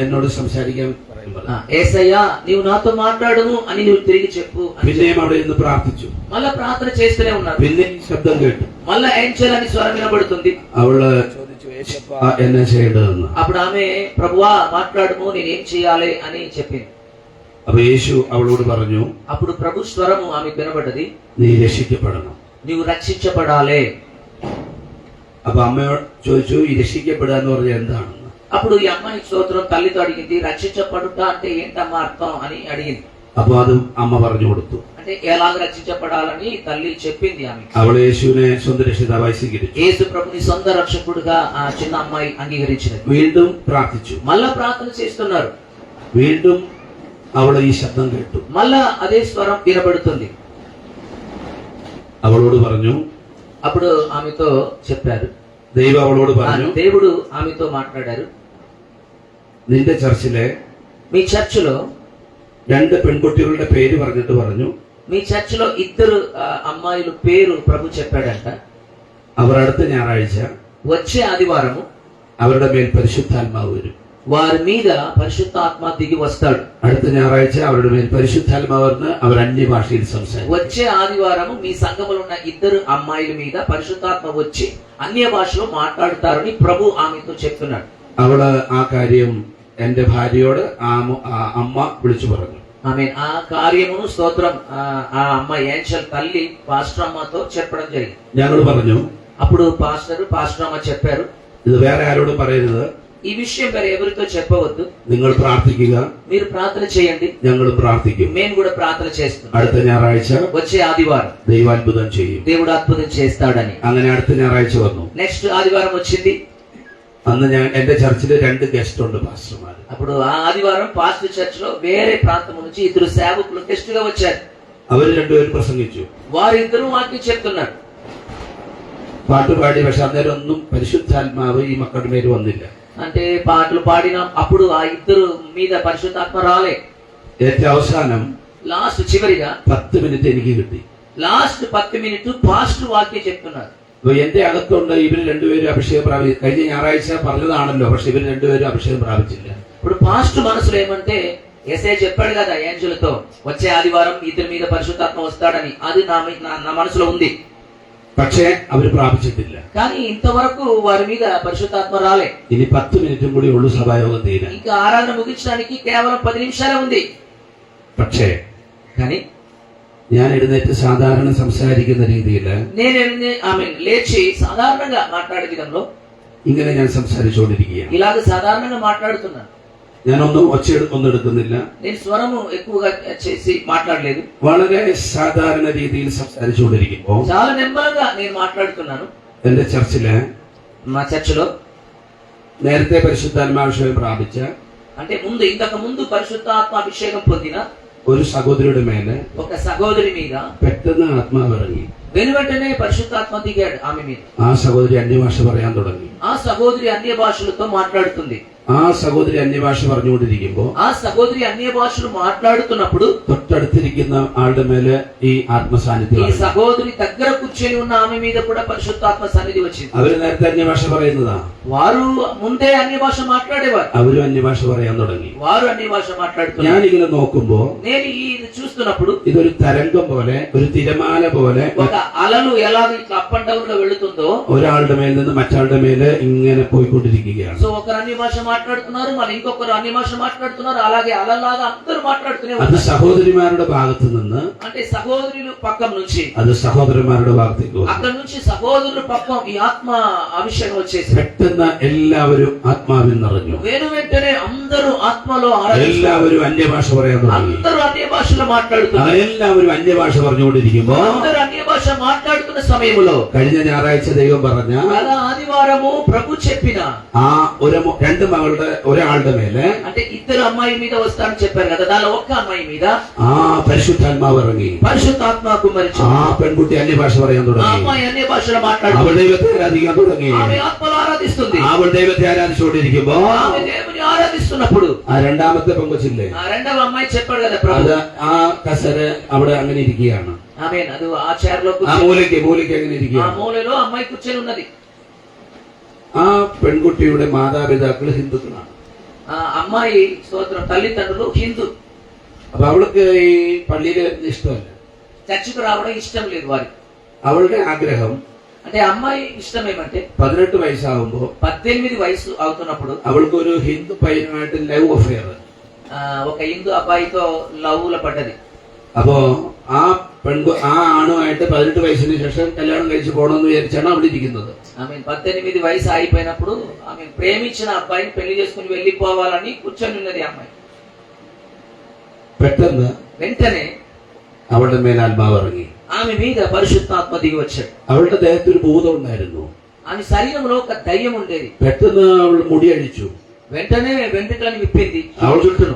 എന്നോട് സംസാരിക്കാൻ പറയുമ്പോൾ ఏసయ్యా నీవు నాతో మాట్లాడును అని నువ్వు తిరిగి చెప్పు అని പിന്നെയും അവിടെ നിന്ന് പ്രാർത്ഥിച്ചു. మళ్ళా ప్రార్థన చేస్తూనే ఉన్నారు. പിന്നെ ശബ്ദം കേട്ടു. మళ్ళా ఏం చేయాలని స్వరం వినబడుతుంది. അവള് ചോദിച്ചു, യേശോപ്പ എന്നാ ചെയ്യേണ്ടതെന്ന്. అప్పుడు ఆమె ప్రభువా మాట్లాడుము నేనేం చేయాలి అని చెప్పింది. അപ്പൊ യേശു അവളോട് പറഞ്ഞു, అప్పుడు ప్రభు స్వరము ఆమెకు వినబడ్డది, നീ രക്ഷിക്കപ്പെടണം. నీవు రక్షించబడాలి. അപ്പൊ അമ്മയോട് ചോദിച്ചു, ഈ രക്ഷിക്കപ്പെടുക എന്ന് പറഞ്ഞാൽ എന്താണെന്ന്. అప్పుడు ఈ అమ్మాయి స్తోత్రం తల్లితో అడిగింది, రక్షించబడుట అంటే ఏంటమ్మా అర్థం అని అడిగింది. അപ്പൊ അത് അമ്മ പറഞ്ഞു കൊടുത്തു. అంటే ఎలాగ రక్షించబడాలని తల్లి చెప్పింది ఆమె. അവള് യേശുവിനെ സ്വന്തം രക്ഷിതാവായി സ്വീകരിച്ചു. యేసు ప్రభుని సొంత రక్షకుడుగా ఆ చిన్న అమ్మాయి అంగీకరించినది. വീണ്ടും പ്രാർത്ഥിച്ചു. మళ్ళా ప్రార్థన చేస్తున్నారు. വീണ്ടും അവള് ഈ ശബ്ദം കേട്ടു. మళ్ళా అదే స్వరం వినబడుతుంది. അവളോട് പറഞ്ഞു, అప్పుడు ఆమెతో చెప్పారు, ദൈവം അവളോട് പറഞ്ഞു, దేవుడు ఆమెతో మాట్లాడారు, നിന്റെ ചർച്ചിലെ మీ చర్చిలో 2 പെൺകുട്ടികളുടെ പേര് പറഞ്ഞിട്ട് പറഞ്ഞു, మీ చర్చిలో 2 అమ్మాయిల పేరు ప్రభు చెప్పాడంట. അവർ അടുത്ത ഞായറാഴ്ച వచ్చే ఆదివారము അവരുടെ മേൽ പരിശുദ്ധാത്മാവ് വരും. వారి మీద పరిశుద్ధాత్మ దిగి వస్తాడు. അടുത്ത ഞായറാഴ്ച അവരുടെ മേൽ പരിശുദ്ധാത്മാവ് വന്ന് അവർ അന്യഭാഷയിൽ സംസാരിക്കും. వచ్చే ఆదివారము మీ సంఘములో ఉన్న 2 అమ్మాయిల మీద పరిశుద్ధాత్మ వచ్చి అన్య భాషలో మాట్లాడతారని ప్రభు ఆమెతో చెప్తున్నాడు. അവള് ആ കാര്യം എന്റെ ഭാര്യയോട് അമ്മ വിളിച്ചു പറഞ്ഞു. ఆమె ఆ కార్యమును స్తోత్రం ఆ అమ్మాయి ఏంజల్ తల్లి పాస్టర్ అమ్మతో చెప్పడం జరిగింది. ഞങ്ങൾ പറഞ്ഞു, అప్పుడు పాస్టర్ అమ్మ చెప్పారు, ഇത് വേറെ ആരോടും പറയരുത്, ఈ విషయం వేరే ఎవరితో చెప్పవద్దు, നിങ്ങൾ പ്രാർത്ഥിക്കുക, మీరు ప్రార్థన చేయండి, ഞങ്ങളും പ്രാർത്ഥിക്കും. మేము కూడా ప్రార్థన చేస్తున్నాం. അടുത്ത ഞായറാഴ്ച వచ్చే ఆదివారం ദൈവാത്ഭുതം ചെയ്യും. దేవుడు అద్భుతం చేస్తాడని. അങ്ങനെ അടുത്ത ഞായറാഴ്ച వന്നു. నెక్స్ట్ ఆదివారం వచ్చింది. അന്ന് എന്റെ ചർച്ചിൽ 2 ഗസ്റ്റ് ഉണ്ട്, പാസ്റ്റർമാർ. అప్పుడు ఆ ఆదివారం పాస్టర్ చర్చ్ లో వేరే ప్రాంతం నుంచి 2 సేవకులు గెస్ట్ గా వచ్చారు. അവര് രണ്ടുപേരും പ്രസംഗിച്ചു. వారిద్దరూ వాక్యం చెప్తున్నారు. പാട്ടുപാടി. പക്ഷെ അന്നേരം ഒന്നും പരിശുദ്ധാത്മാവ് ഈ മക്കളുടെ മേൽ വന്നില്ല. అంటే పాటలు పాడిన అప్పుడు ఆ 2 మీద పరిశుద్ధాత్మ రాలే. ഏറ്റവും അവസാനം లాస్ట్ చివరిగా 10 മിനിറ്റ് എനിക്ക് കിട്ടി. లాస్ట్ 10 మినిట్లు పాస్టర్ వాక్యం చెప్తున్నారు. അപ്പൊ എന്റെ അകത്തുണ്ട് ഇവര് രണ്ടുപേരും അഭിഷേകം പ്രാപിച്ചു. കഴിഞ്ഞ ഞായറാഴ്ച പറഞ്ഞതാണല്ലോ, പക്ഷെ ഇവര് രണ്ടുപേരും അഭിഷേകം പ്രാപിച്ചില്ല. ఇప్పుడు పాస్టర్ మనసులో ఏమంటే, ఎస్ఐ చెప్పాడు కదా ఏంజలతో వచ్చే ఆదివారం 2 మీద పరిశుద్ధాత్మ వస్తాడని, అది నా మనసులో ఉంది. പക്ഷേ അവര് പ്രാപിച്ചിട്ടില്ല. కానీ ఇంతవరకు వారి మీద పరిశుద్ధాత్మ రాలే. ഇനി 10 മിനിറ്റും കൂടി ഉള്ളു സഭായോഗം തീരാൻ. ఇంకా ఆరాధన ముగించడానికి కేవలం 10 నిమిషాలే ఉంది. പക്ഷേ కానీ ഞാൻ എഴുന്നേറ്റ് സാധാരണ സംസാരിക്കുന്ന രീതിയിൽ నేను లేచి సాధారణంగా మాట్లాడే విధంలో ഇങ്ങനെ ഞാൻ സംസാരിച്ചുകൊണ്ടിരിക്കുകയാണ്. ఇలాగ సాధారణంగా మాట్లాడుతున్నాను. ഞാനൊന്നും ഒന്നും എടുക്കുന്നില്ല. నేను స్వరము ఎక్కువగా చేసి మాట్లాడలేదు. വളരെ സാധാരണ രീതിയിൽ സംസാരിച്ചുകൊണ്ടിരിക്കുമ്പോൾ చాలా నెమ్మదిగా నేను మాట్లాడుతున్నాను. എന്റെ ചർച്ചില് మా చర్చిలో നേരത്തെ പരിശുദ്ധാത്മാഭിഷേകം പ്രാപിച്ച అంటే ఇంతకు ముందు పరిశుద్ధాత్మ అభిషేకం పొందిన ഒരു സഹോദരിയുടെ മേലെ ఒక సహోదరి మీద പെട്ടെന്ന് ആത്മാവ് ഇറങ്ങി. వెనువెంటనే పరిశుద్ధాత్మ దిగాడు ఆమె మీద. ആ സഹോദരി അന്യഭാഷ പറയാൻ തുടങ്ങി. ఆ సహోదరి అన్య భాషలతో మాట్లాడుతుంది. ആ സഹോദരി അന്യഭാഷ പറഞ്ഞുകൊണ്ടിരിക്കുമ്പോൾ ఆ సహోదరి అన్య భాషలు మాట్లాడుతున్నప్పుడు തൊട്ടടുത്തിരിക്കുന്ന ആളുടെ മേലെ ഈ ആത്മസാന്നിധ്യം ఈ ഇറങ്ങി. సహోదరి దగ్గర కూర్చొని ఉన్న ఆమె మీద కూడా పరిశుద్ధాత్మ సన్నిధి వచ్చింది. അവര് നേരത്തെ അന്യഭാഷ പറയുന്നതാ. వారు ముందే అన్య భాష మాట్లాడేవారు. അവരും അന്യഭാഷ പറയാൻ തുടങ്ങി. వారు అన్య భాష మాట్లాడుతున్నారు. ഞാനിങ്ങനെ നോക്കുമ്പോ నేను ఇది చూస్తున్నప్పుడు ഇതൊരു തരംഗം പോലെ, ഒരു തിരമാല പോലെ ఒక అలలు ఎలాగ ఇట్లా అప్ అండ్ డౌన్ గా వెళుతుందో ഒരാളുടെ മേൽ നിന്ന് മറ്റാളുടെ മേല് ഇങ്ങനെ പോയിക്കൊണ്ടിരിക്കുകയാണ്. సో ఒకరు అన్య భాష మాట్లాడుతున్నారు, మళ్ళీ ఇంకొకరు అన్య భాష మాట్లాడుతున్నారు, అలాగే అలలాగా అందరూ మాట్లాడుతూనే അത് ఉన్నారు. സഹോദരിമാരുടെ ഭാഗത്ത് നിന്ന് అంటే సహోదరులు పక్కం నుంచి, അത് సഹോദരന്മാരുടെ ഭാഗത്തേക്ക് വന്നു. అక్కడ నుంచి సహోదరులు పక్కం ఈ ఆత్మ అభిషేకం వచ్చేసి പെട്ടെന്ന് എല്ലാവരും ആത്മാവിൽ നിറഞ്ഞു. వెంటనే అందరూ ఆత్మలో എല്ലാവരും അന്യഭാഷ പറയാൻ തുടങ്ങി. అందరూ అన్య భాషలో మాట్లాడుతున్నారు. എല്ലാവരും അന്യഭാഷ പറഞ്ഞുകൊണ്ടിരിക്കുമ്പോ అందరూ అన్య భాష మాట్లాడుతున్న సమయంలో കഴിഞ്ഞ ഞായറാഴ്ച ദൈവം പറഞ്ഞ అలా ఆదివారము ప్రభు చెప్పిన ആ 2 മകളുടെ ഒരാളുടെ മേലെ అంటే 2 అమ్మాయి మీద వస్తారని చెప్పారు కదా, దానిలో ఒక్క అమ్మాయి మీద ആ പരിശുദ്ധാത്മാവ് ഇറങ്ങി. పరిశుద్ధాత్మ కుమ్మరించి ആ പെൺകുട്ടി അന്യഭാഷ പറയാൻ ఆ തുടങ്ങി. అమ్మాయి అన్య భాషలో അവൾ మాట్లాడుతుంది. ദൈവത്തെ ആരാധിക്കാൻ തുടങ്ങി. ఆమె ఆత్మలో ఆరాధిస్తుంది. അവൾ దൈവത്തെ ആരാധിച്ചുകൊണ്ടിരിക്കുമ്പോ ఆమె దేవుని ఆరాధిస్తున్నప్పుడు ആ രണ്ടാമത്തെ പെങ്കൊച്ചില്ലേ, ఆ రెండవ అమ్మాయి చెప్పాడు కదా ప్రభు, അത് ആ കസര അവിടെ അങ്ങനെ ఇరిക്കുകയാണ്. ఆమె అది ఆ చైర్ లో ആ മൂലയ്ക്ക് അങ്ങനെ ఆ ഇരിക്കുകയാണ്. మూలలో అమ్మాయి కూర్చొని ఉన్నది. ആ പെൺകുട്ടിയുടെ മാതാപിതാക്കൾ ഹിന്ദുക്കളാണ്. ఆ అమ్మాయి స్తోత్రం తల్లిదండ్రులు హిందూ. അപ്പൊ അവൾക്ക് ഈ പള്ളിയിൽ ഇഷ്ടമല്ല. చర్చికి రావడం ఇష్టం లేదు వారికి. അവളുടെ ആഗ്രഹം అంటే అమ్మాయి ఇష్టం ఏమంటే 18 వయസ്സാകുമ്പോ 18 వయసు అవుతున్నప్పుడు അവൾക്ക് ഒരു ഹിന്ദു പയ്യനുമായിട്ട് ലവ് അഫെയർ. ఒక హిందూ అబ్బాయితో లవ్ లో పడ్డది. അപ്പോ ആ ആണുമായിട്ട് 18 വയസ്സിന് ശേഷം കല്യാണം കഴിച്ചു പോകണമെന്ന് വിചാരിച്ചാണ് അവിടെ ഇരിക്കുന്നത്. ఆమె 18 వయసు అయిపోయినప్పుడు ఆమె ప్రేమించిన అబ్బాయిని పెళ్లి చేసుకుని వెళ్లిపోవాలని కూర్చొని ఉన్నది అమ్మాయి. പെട്ടെന്ന് వెంటనే അവളുടെ മേൽ ആത്മാവ് ഇറങ്ങി. ఆమె మీద పరిశుద్ధాత్మ దిగి వచ్చాడు. അവളുടെ ദേഹത്ത് ഒരു ഭൂതം ഉണ്ടായിരുന്നു. ఆమె శరీరంలో ఒక దయ్యం ఉండేది. പെട്ടെന്ന് അവൾ മുടി അഴിച്ചു. వెంటనే వెంట్రుకలను విప్పింది.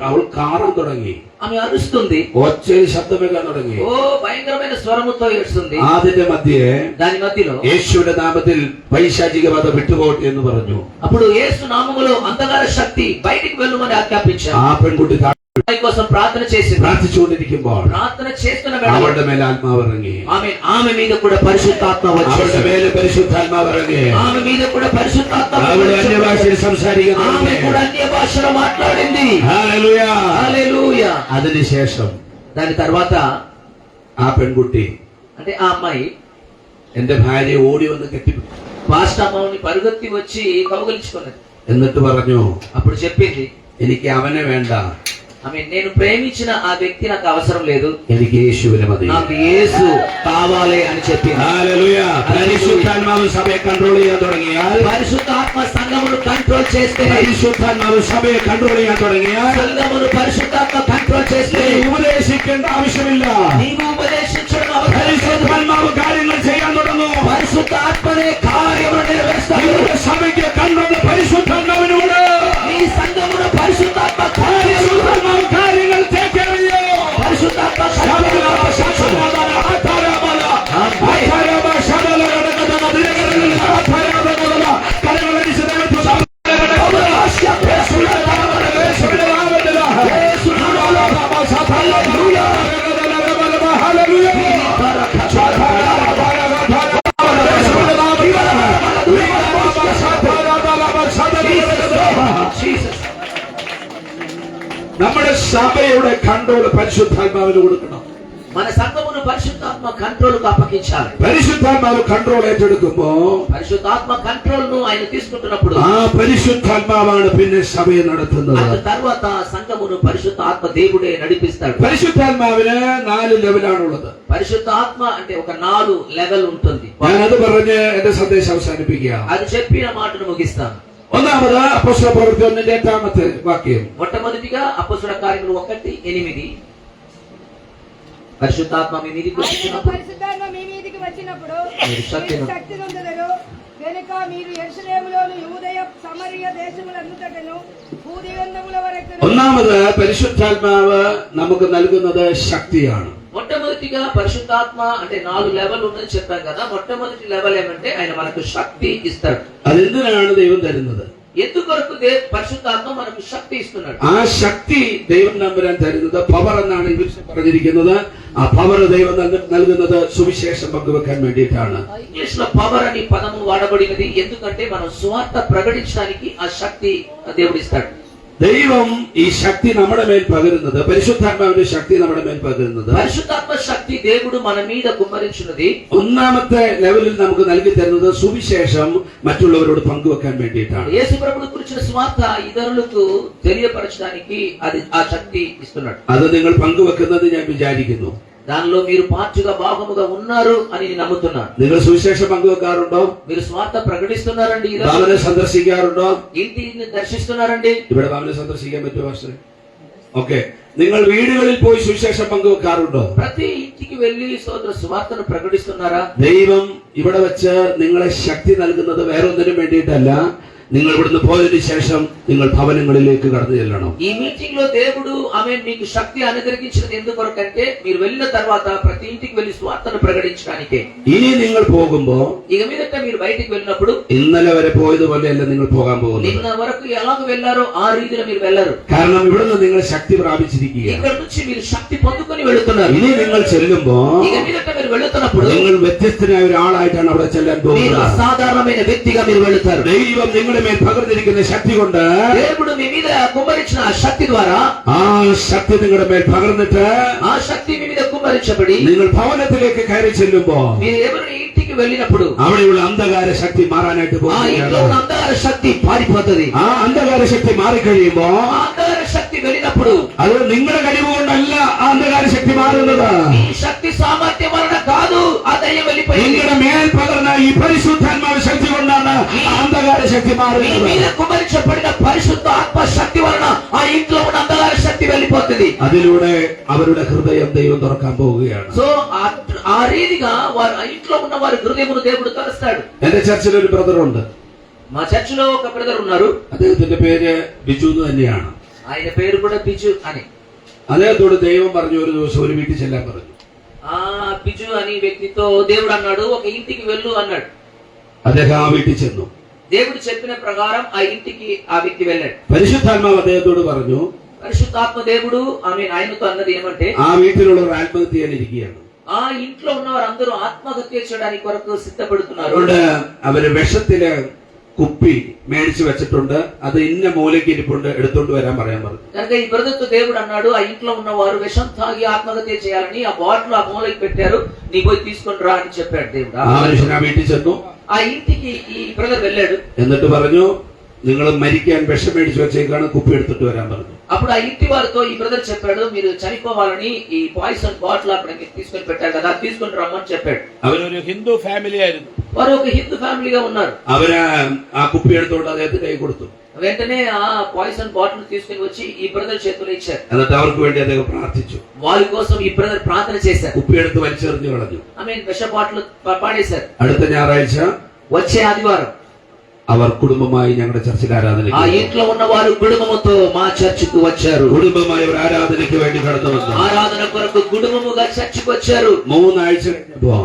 അവൾ കാറാൻ തുടങ്ങി. ఆమె అరుస్తుంది. ഒച്ചയിൽ ശബ്ദം വെക്കാൻ തുടങ്ങി. ఓ భయంకరమైన స్వరముతో ఏడుస్తుంది. അതിന്റെ മധ്യേ దాని మధ్యలో യേശുവിന്റെ നാമത്തിൽ പൈശാചിക ബാധ വിട്ടുപോകട്ടെ എന്ന് പറഞ്ഞു. అప్పుడు యేసు నామములో అంధకార శక్తి బయటికి వెళ్ళమని ఆజ్ఞాపించారు. ആ പെൺകുട്ടി అమ్మాయి కోసం ప్రార్థన చేసింది. പ്രാർത്ഥിച്ചുകൊണ്ടിരിക്കുമ്പോൾ ప్రార్థన చేస్తున్న അവളുടെ മേൽ ആത്മാവ് ഇറങ്ങി. ఆమె మీద కూడా పరిశుద్ధాత్మ അവളുടെ వచ్చింది. മേലെ പരിശുദ്ധാത്മാവ് ഇറങ്ങി. ఆమె మీద కూడా పరిశుద్ధాత్మ അവൾ അന്യഭാഷയിൽ സംസാരിക്കാൻ ఆమె തുടങ്ങി. కూడా అన్య భాషలో మాట్లాడింది. ഹല്ലേലൂയ. హల్లెలూయా. അതിനുശേഷം దాని తర్వాత ആ പെൺകുട്ടി అంటే ఆ అమ్మాయి എന്റെ ഭാര്യയെ ഓടി വന്ന് കെട്ടിപ്പിടിച്ചു. పాస్టర్ అమ్మని పరుగెత్తి వచ్చి కౌగిలించుకున్నది. എന്നിട്ട് പറഞ്ഞു, అప్పుడు చెప్పింది, എനിക്ക് അവനെ വേണ്ട, ఆమె నేను ప్రేమించిన ఆ వ్యక్తి నాకు అవసరం లేదు, എനിക്ക് യേശുവിനെ മതി. నాకు యేసు కావాలి అని చెప్పింది. ഹല്ലേലൂയ. പരിശുദ്ധാത്മാവ് സഭയെ കൺട്രോൾ ചെയ്യാൻ തുടങ്ങിയാൽ, పరిశుద్ధాత్మ సంఘమును కంట్రోల్ చేస్తే, പരിശുദ്ധാത്മാവ് സഭയെ കൺട്രോൾ ചെയ്യാൻ തുടങ്ങിയാൽ, సంఘమును పరిశుద్ధాత్మ కంట్రోల్ చేస్తే ഉപദേശിക്കേണ്ട ആവശ്യമില്ല. నీవు ఉపదేశించడం అవసరం లేదు. പരിശുദ്ധാത്മാവ് കാര്യങ്ങൾ ചെയ്യാൻ തുടങ്ങും. పరిశుద్ధాత్మనే కార్యములు నెరవేరుస్తాడు. നിങ്ങളുടെ സഭയ്ക്ക് കൺട്രോൾ പരിശുദ്ധാത്മാവിനോട്. నీ సంఘమును పరిశుద్ధాత్మ പരിശുദ്ധാത്മാവ് കാര്യങ്ങൾ take care ചെയ്യോ. పరిశుద్ధాత్మ നമ്മുടെ സഭയുടെ കൺട്രോൾ പരിശുദ്ധാത്മാവിന് കൊടുക്കണം. మన సంఘమును పరిశుద్ధాత్మ కంట్రోల్ కు అప్పగించాలి. പരിശുദ്ധാത്മാവ് കൺട്രോൾ ഏറ്റെടുക്കുമ്പോ పరిశుద్ధాత్మ కంట్రోల్ ను ఆయన తీసుకుంటున్నప్పుడు ആ പരിശുദ്ധാത്മാവാണ് പിന്നെ സഭയെ നടത്തുന്നത്. ఆ తర్వాత సంఘమును పరిశుద్ధాత్మ దేవుడే నడిపిస్తాడు. പരിശുദ്ധാത്മാവിന് 4 ലെവലാണുള്ളത്. పరిశుద్ధాత్మ అంటే ఒక 4 లెవెల్ ఉంటుంది. ഞാനത് പറഞ്ഞ് എന്റെ സന്ദേശം അവസാനിപ്പിക്കുക. అది చెప్పిన మాటను ముగిస్తాను. ഒന്നാമത് അപ്പോസ്തല പ്രവൃത്തി 1:8 വാക്യം. మొట్టమొదటిగా అపొస్తలుల కార్యములు 1:8 పరిశుద్ధాత్మ మీ మీదికి వచ్చినప్పుడు పరిశుద్ధాత్మ మీ మీదికి వచ్చినప్పుడు మీరు శక్తి నొందెదరు. కనుక మీరు యెరూషలేములోను యూదయ సమరయ దేశములంతటను భూదిగంధముల వరకు. ഒന്നാമത് പരിശുദ്ധാത്മാവ് നമുക്ക് നൽകുന്നത് ശക്തിയാണ്. మొట్టమొదటిగా పరిశుద్ధాత్మ అంటే 4 లెవెల్ ఉందని చెప్పాం కదా. మొట్టమొదటి లెవెల్ ఏమంటే ఆయన మనకు శక్తి ఇస్తాడు. അതെന്തിനാണ് ദൈവം തരുന്നത്? ఎందుకొరకు పరిశుద్ధాత్మ మనకు శక్తి ఇస్తున్నాడు. ആ ശക്തി ദൈവം നമ്പരാൻ തരുന്നത് പവർ എന്നാണ് ഇംഗ്ലീഷിൽ പറഞ്ഞിരിക്കുന്നത്. ആ പവർ ദൈവം നൽകുന്നത് സുവിശേഷം പങ്കുവെക്കാൻ വേണ്ടിയിട്ടാണ്. ఇంగ్లీష్ లో పవర్ అని పదము వాడబడినది ఎందుకంటే మనం సువార్త ప్రకటించడానికి ఆ శక్తి దేవుడు ఇస్తాడు. ദൈവം ഈ ശക്തി നമ്മുടെ മേൽ പകരുന്നത്, പരിശുദ്ധാത്മാവിന്റെ ശക്തി നമ്മുടെ മേൽ പകരുന്നത്, పరిశుద్ధాత్మ శక్తి దేవుడు మన మీద కుమ్మరించినది ഒന്നാമത്തെ ലെവലിൽ നമുക്ക് നൽകി തരുന്നത് സുവിശേഷം മറ്റുള്ളവരോട് പങ്കുവെക്കാൻ വേണ്ടിയിട്ടാണ്. యేసు ప్రభువును గురించిన సువార్త ఇతరులకు తెలియపరచడానికి అది ఆ శక్తి ఇస్తున్నాడు. അത് നിങ്ങൾ പങ്കുവെക്കുന്നത് ഞാൻ വിചാരിക്കുന്നു. దానిలో మీరు పార్ట్గా భాగముగా ఉన్నారు అని నేను నమ్ముతున్నాను. നിങ്ങൾ സുവിശേഷം പങ്കുവെക്കാറുണ്ടോ? మీరు స్వార్థ ప్రకటిస్తున్నారండి. ഭവനം സന്ദർശിക്കാറുണ്ടോ? ఇంటిని దర్శిస్తున్నారండి. ഇവിടെ ഭവനം സന്ദർശിക്കാൻ പറ്റുമോ പാസ്റ്ററെ? ഓക്കെ. നിങ്ങൾ വീടുകളിൽ പോയി സുവിശേഷം പങ്കുവെക്കാറുണ്ടോ? ప్రతి ఇంటికి వెళ్లి సోదర సువార్తను ప్రకటిస్తున్నారా? ദൈവം ഇവിടെ വെച്ച് നിങ്ങളെ ശക്തി നൽകുന്നത് വേറൊന്നിനും വേണ്ടിയിട്ടല്ല, നിങ്ങൾ ഇവിടുന്ന് പോയതിനു ശേഷം നിങ്ങൾ ഭവനങ്ങളിലേക്ക് കടന്നു ചെല്ലണം. ఈ మీటింగ్ లో దేవుడు మీకు శక్తి అనుగ్రహించినది ఎందుకొరకంటే మీరు వెళ్ళిన తర్వాత ప్రతి ఇంటికి వెళ్లి స్వార్థను ప్రకటించడానికే. ഇനി നിങ്ങൾ പോകുമ്പോ ఇక మీదట మీరు బయటికి వెళ్ళినప్పుడు ഇന്നലെ വരെ പോയതുപോലെയല്ല നിങ്ങൾ പോകാൻ പോകുന്നത്. నిన్న వరకు ఎలాగ వెళ్ళారో ఆ రీతిలో మీరు వెళ్ళరు. കാരണം ഇവിടുന്ന് നിങ്ങൾ ശക്തി പ്രാപിച്ചിരിക്കുകയാണ്. ఇక్కడ నుంచి మీరు శక్తి పొందుకొని వెళుతున్నారు. ഇനി നിങ്ങൾ ചെല്ലുമ്പോ ఇక మీదట మీరు వెళుతున్నప్పుడు നിങ്ങൾ വ്യത്യസ്തനായ ഒരാളായിട്ടാണ് അവിടെ ചെല്ലാൻ మీరు പോകുന്നത്. అసాధారణమైన వ్యక్తిగా మీరు వెళుతారు. ദൈവം നിങ്ങളുടെ മേൽ പകർന്നിരിക്കുന്ന ശക്തി കൊണ്ട് దేవుడు మీ మీద కుమ్మరించిన ఆ శక్తి ద్వారా ആ ശക്തി നിങ്ങളുടെ മേൽ പകർന്നിട്ട് ఆ శక్తి మీ మీద కుమ్మరించబడి നിങ്ങൾ ഭവനത്തിലേക്ക് കയറി ചെല്ലുമ്പോ మీరు ఎవరి ఇంటికి వెళ్ళినప్పుడు അവിടെയുള്ള അന്ധകാര ശക്തി മാറാനായിട്ട് ఆ ఇంట్లో പോകുകയാണ്. ఉన్న అంధకార శక్తి పారిపోతుంది. ആ അന്ധകാര శക്തി മാറിക്കഴിയുമ്പോ ఆ అంధకార శక్తి వెళ్ళినప్పుడు അത് നിങ്ങളുടെ കഴിവ് കൊണ്ടല്ല ആ അന്ധകാര ശക്തി മാറുന്നത്. ఈ శక్తి సామర్థ్యం వలన కాదు, ఆ దయ్యం వెళ్ళిపోయింది. നിങ്ങളുടെ മേൽ പകർന്ന ഈ പരിശുദ്ധാത്മാവ് ശക്തി കൊണ്ടാണ് ആ അന്ധകാര ശക്തി మీ മാറുന്നത്. మీద కుమ్మరించబడిన పరిశుద్ధ ఆత్మ శక్తి వలన ఆ ఇంట్లో ఉన్న అంధకార శక్తి వెళ్ళిపోతుంది. അതിലൂടെ അവരുടെ ഹൃദയം ദൈവം തുറക്കാൻ പോവുകയാണ്. సో ఆ రీతిగా వారు ఆ ఇంట్లో ఉన్న వారి హృదయమును దేవుడు తెరుస్తాడు. എന്റെ ചർച്ചിൽ ഒരു ബ്രദറുണ്ട്. మా చర్చిలో ఒక బ్రదర్ ఉన్నారు. അദ്ദേഹത്തിന്റെ പേര് ബിജു എന്ന് തന്നെയാണ്. ఆయన పేరు కూడా బిజు అని. അദ്ദേഹത്തോട് ദൈവം പറഞ്ഞു ഒരു ദിവസം ഒരു വീട്ടിൽ ചെല്ലാൻ പറഞ്ഞു. ఆ బిజు అని వ్యక్తితో దేవుడు అన్నాడు ఒక ఇంటికి వెళ్ళు అన్నాడు. അദ്ദേഹം ആ വീട്ടിൽ ചെന്നു. దేవుడు చెప్పిన ప్రకారం ఆ ఇంటికి ఆ వ్యక్తి వెళ్ళాడు. പരിശുദ്ധാത്മാവ് അദ്ദേഹത്തോട് പറഞ്ഞു పరిశుద్ధాత్మ దేవుడు ఆయనతో అన్నది ఏమంటే ആ വീട്ടിലുള്ളവർ ആത്മഹത്യ ചെയ്യാനിരിക്കുകയാണ്. ఆ ఇంట్లో ఉన్న వారందరూ ఆత్మహత్య చేయడానికి కొరకు సిద్ధపడుతున్నారు. അതുകൊണ്ട് അവര് വിഷത്തില് കുപ്പി മേടിച്ചു വെച്ചിട്ടുണ്ട്. അത് ഇന്ന മൂലയ്ക്ക് ഇരിപ്പുണ്ട്, എടുത്തോണ്ട് వరాൻ പറയാൻ പറഞ്ഞു. కనుక ఈ బ్రదర్తో దేవుడు అన్నాడు ఆ ఇంట్లో ఉన్న వారు విషం తాగి ఆత్మహత్య చేయాలని ఆ బాటిల్ ఆ మూలకి పెట్టారు, నీ పోయి తీసుకొని రా అని చెప్పాడు దేవుడు. ആ മനുഷ്യൻ ആ വീട്ടിൽ ചെന്നു. ఆ ఇంటికి ఈ బ్రదర్ వెళ్ళాడు. എന്നിട്ട് പറഞ്ഞു നിങ്ങൾ മരിക്കാൻ വിഷം മേടിച്ചു വെച്ചേക്കാണ്, കുപ്പി എടുത്തിട്ട് വരാൻ പറഞ്ഞു. అప్పుడు ఆ ఇంటి వారితో ఈ బ్రదర్ చెప్పాడు మీరు చనిపోవాలని ఈ పాయిజన్ బాటిల్ అక్కడ తీసుకొని పెట్టాడు కదా, తీసుకొని రమ్మని చెప్పాడు. അവരൊരു ഹിന്ദു ഫാമിലി ആയിരുന്നു. వారు ఒక హిందూ ఫ్యామిలీగా ఉన్నారు. അവര് ആ കുപ്പി എടുത്തോണ്ട് അദ്ദേഹത്തിന് കൈ കൊടുത്തു. వెంటనే ఆ పాయిజన్ బాటిల్ తీసుకొని వచ్చి ఈ బ్రదర్ చేతిలో ఇచ్చారు. എന്നിട്ട് അവർക്ക് വേണ്ടി അദ്ദേഹം പ്രാർത്ഥിച്ചു. వారి కోసం ఈ బ్రదర్ ప్రార్థన చేశారు. കുപ്പി എടുത്ത് വലിച്ചെറിഞ്ഞു കളഞ്ഞു. విష బాటిల్ పాడేశారు. അടുത്ത ഞായറാഴ്ച వచ్చే ఆదివారం അവർ കുടുംബമായി ഞങ്ങളുടെ ചർച്ചിൽ ആരാധനയ്ക്ക് ఆ ఇంట్లో ఉన్న వారు కుటుంబముతో మా చర్చికి వచ్చారు. കുടുംബമായി ഒരു ആരാധനയ്ക്ക് വേണ്ടി കടന്നു വന്നു. ఆరాధన కొరకు కుటుంబముగా చర్చికి వచ్చారు. 3 ആഴ്ച കഴിഞ്ഞപ്പോ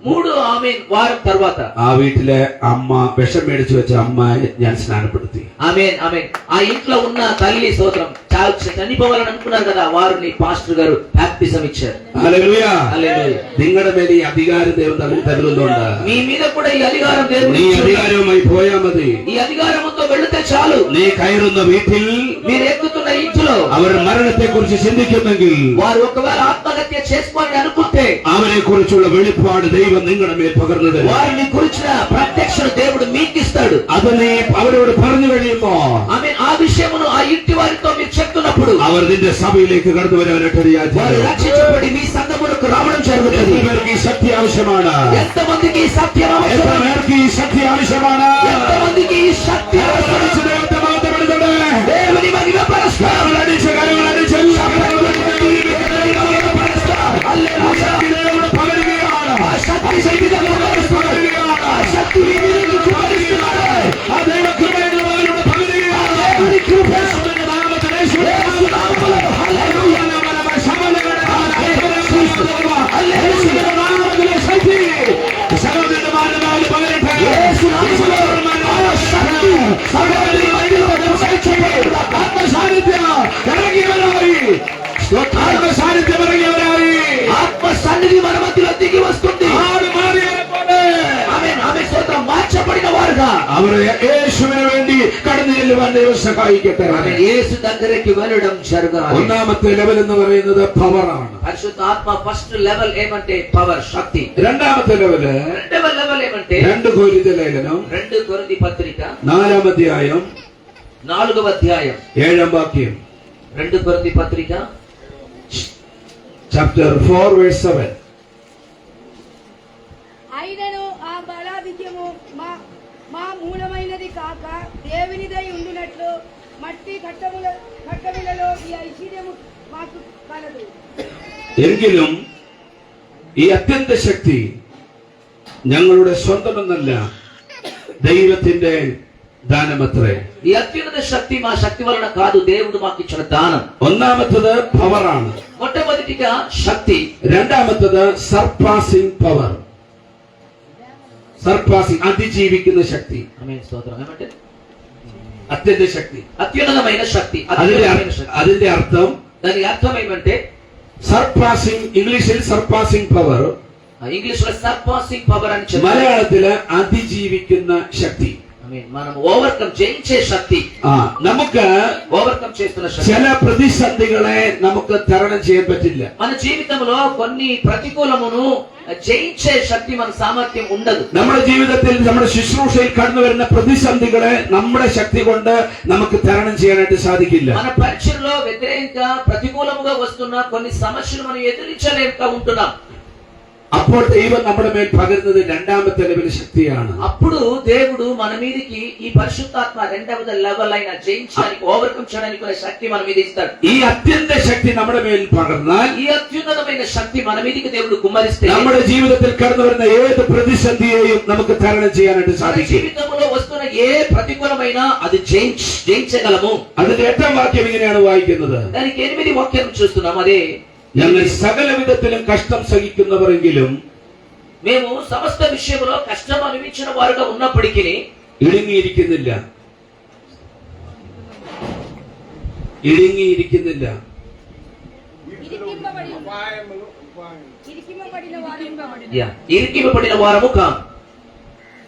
3 వారం తర్వాత ആ വീട്ടിലെ അമ്മ വിഷം മേടിച്ചു വെച്ച അമ്മയെ ഞാൻ സ്നാനപ്പെടുത്തി. ఆమేన్ ఆమేన్. ఆ ఇంట్లో ఉన్న తల్లి స్తోత్రం చనిపోవాలని అనుకున్నారు కదా, వారిని పాస్టర్ గారు బాప్టిజం ఇచ్చారు. ഹല്ലേലൂയ. హల్లెలూయా. നിങ്ങളുടെ മേലെ ഈ അധികാരം ദൈവം തരുന്നുണ്ട്. మీ మీద కూడా ఈ అధికారం దేవుడు നീ ఇచ్చాడు. അധികാരവുമായി പോയാൽ മതി. ఈ అధికారముతో వెళితే చాలు. നീ കയറുന്ന വീട്ടിൽ మీరు ఎక్కుతున్న ఇంటిలో അവർ മരണത്തെ കുറിച്ച് ചിന്തിക്കുന്നെങ്കിൽ వారు ఒకవేళ ఆత్మహత్య చేసుకోవాలని అనుకుంటే അവരെ കുറിച്ചുള്ള വെളിപ്പാട് ദൈവം നിങ്ങളുടെ മേൽ പകർന്നു തരും. వారిని గురించిన ప్రత్యక్షను దేవుడు మీకు ఇస్తాడు. അത് നീ അവരോട് പറഞ്ഞു കഴിയുമ്പോ ఆ విషయమును ఆ ఇంటి వారితో మీరు చెప్తున్నప్పుడు അവർ നിന്റെ സഭയിലേക്ക് കടന്നു വരാനായിട്ട് వారు రక్షించబడి మీ సంఘమునకు రావడం జరుగుతుంది. പേർക്ക് ഈ ശക്തി ആവശ്യമാണ്. ఎంతమందికి ఈ సత్యం എത്ര అవసరం? പേർക്ക് ഈ ശക്തി ആവശ്യമാണ്? ఎంతమందికి ఈ శక్తి అవసరం? ദൈവത്തെ മഹത്വപ്പെടുത്തട്ടെ. దేవుని మహిమపరుస్తారు. കരങ്ങളടിച്ച് കരങ്ങളടിച്ച് హల్లెలూయా. ദൈവം പകരുകയാണ്. ఆ శక్తి శక్తిగా పరుస్తారు. ఆ శక్తి మీ మీదకి కుమ్మరిస్తున్నాడు. ആ ദൈവകൃപയുടെ മകനോട് പകരുകയാണ്. దేవుని కృప യേശുവിന്റെ നാമത്തിൽ യേശുവിന്റെ యేసు నామములో హల్లెలూయా. യേശുവിന്റെ നാമത്തിലെ ശക്തി സകലത്തിന്റെ മാനമായി പകരട്ടെ. యేసు నామములో ఆ శక్తి సకల మహిమలో నివసించబడు. ആത്മസാന്നിധ്യം ഇറങ്ങിയവരായി. ആത്മസാന്നിധ്യം ഇറങ്ങിയവരായി. ఆత్మ సన్నిధి మన మధ్యలో దిగి వస్తుంది. ആര് മാറിയവരെ ఆమేన్ ఆమేన్. స్తోత్రం. మార్చబడిన వారుగా അവരെ യേശുവിന് വേണ്ടി കടന്നു ചെല്ലുവാൻ ദൈവം സഹായിക്കട്ടെ. ఆమేన్. యేసు దగ్గరికి వెళ్ళడం జరగాలి. ഒന്നാമത്തെ ലെവൽ എന്ന് പറയുന്നത് പവറാണ്. పరిశుద్ధ ఆత్మ ఫస్ట్ లెవెల్ ఏమంటే పవర్, శక్తి. രണ്ടാമത്തെ ലെവല് రెండవ లెవెల్ ఏమంటే 2 കൊരിന്ത്യർ ലേഖനം 2 కొరింథీ పత్రిక 4-ാം അധ്യായം 4వ అధ్యాయం 7-ാം വാക്യം. 2 కొరింథీ పత్రిక chapter 4 verse 7. అయినను ఆ బలాధిక్యము మా మూలమైనది కాక దేవునిదై ఉండునట్లు మట్టి కట్టములలో ఈ ఐశ్వర్యము మాకు కలదు. എങ്കിലും ഈ അത്യന്ത ശക്തി ഞങ്ങളുടെ സ്വന്തമെന്നല്ല, ദൈവത്തിന്റെ ദാനമത്രേ. ఈ అత్యున్నత శక్తి మా శక్తి వలన కాదు, దేవుడు మాకు ఇచ్చిన దానం. ഒന്നാമത്തത് പവറാണ്. మొట్టమొదటిగా శక్తి, രണ്ടാമത്തത് സർപ്പാസിംഗ് പവർ. സർപ്പാസിംഗ് അതിജീവിക്കുന്ന ശക്തി, ఆమేన్, స్తోత్రం. ఏమంటే അത്യന്ത ശക്തി. అత్యున్నతమైన శక్తి, അതിന്റെ అత్యున్నతమైన శక్తి. അതിന്റെ అర్థం దాని అర్థం ఏమంటే സർപ്പാസിംഗ്, ഇംഗ്ലീഷിൽ സർപ്പാസിംഗ് പവർ, ఇంగ్లీష్ లో సర్పాసింగ్ పవర్ అని చెప్పారు. മലയാളത്തില് അതിജീവിക്കുന്ന ശക്തി. ఆమేన్. మనం ఓవర్కమ్ జయించే శక్తి, നമുക്ക് ఓవర్కమ్ చేస్తున్న శక్తి. ചില പ്രതിസന്ധികളെ നമുക്ക് തരണം ചെയ്യാൻ പറ്റില്ല. మన జీవితంలో కొన్ని ప్రతికూలమును జయించే శక్తి మన సామర్థ్యం ఉండదు. നമ്മുടെ ജീവിതത്തിൽ നമ്മുടെ ശുശ്രൂഷയിൽ കടന്നു വരുന്ന പ്രതിസന്ധികളെ നമ്മുടെ ശക്തി കൊണ്ട് നമുക്ക് തരണം ചെയ്യാനായിട്ട് സാധിക്കില്ല. మన పరీక్షలో వ్యతిరేకంగా ప్రతికూలముగా వస్తున్న కొన్ని సమస్యలు మనం ఎదిరించలేక ఉంటున్నాం. അപ്പോൾ ദൈവം നമ്മുടെ മേൽ പകരുന്നത് രണ്ടാമത്തെ ലെവൽ ശക്തിയാണ്. అప్పుడు దేవుడు మన మీదకి ఈ పరిశుద్ధాత్మ రెండవ లెవెల్ అయిన జయించడానికి, ఓవర్కమ్ చేయడానికి ఉన్న శక్తి మన మీద ఇస్తాడు. ഈ അത്യന്ത ശക്തി നമ്മുടെ മേൽ പകർന്നാൽ ఈ అత్యున్నతమైన శక్తి మన మీదకి దేవుడు కుమ్మరిస్తే നമ്മുടെ ജീവിതത്തിൽ കടന്നു വരുന്ന ഏത് പ്രതിസന്ധിയെയും നമുക്ക് തരണം ചെയ്യാനായിട്ട് మన സാധിക്കും. జీవితంలో వస్తున్న ఏ ప్రతికూలమైనా అది జయించగలము. അതിന്റെ 8ാം വാക്യം ഇങ്ങനെയാണ് വായിക്കുന്നത്. దానికి 8 వాక్యం చూస్తున్నాం. అదే, ഞങ്ങൾ സകല വിധത്തിലും കഷ്ടം സഹിക്കുന്നവരെങ്കിലും మేము సమస్త విషయంలో కష్టం అనుభవించిన వారుగా ఉన్నప్పటికీ ഇടുങ്ങിയിരിക്കുന്നില്ല. ഇടുങ്ങിയിരിക്കുന്നില്ല. ఇరికింపబడిన వారము కాము.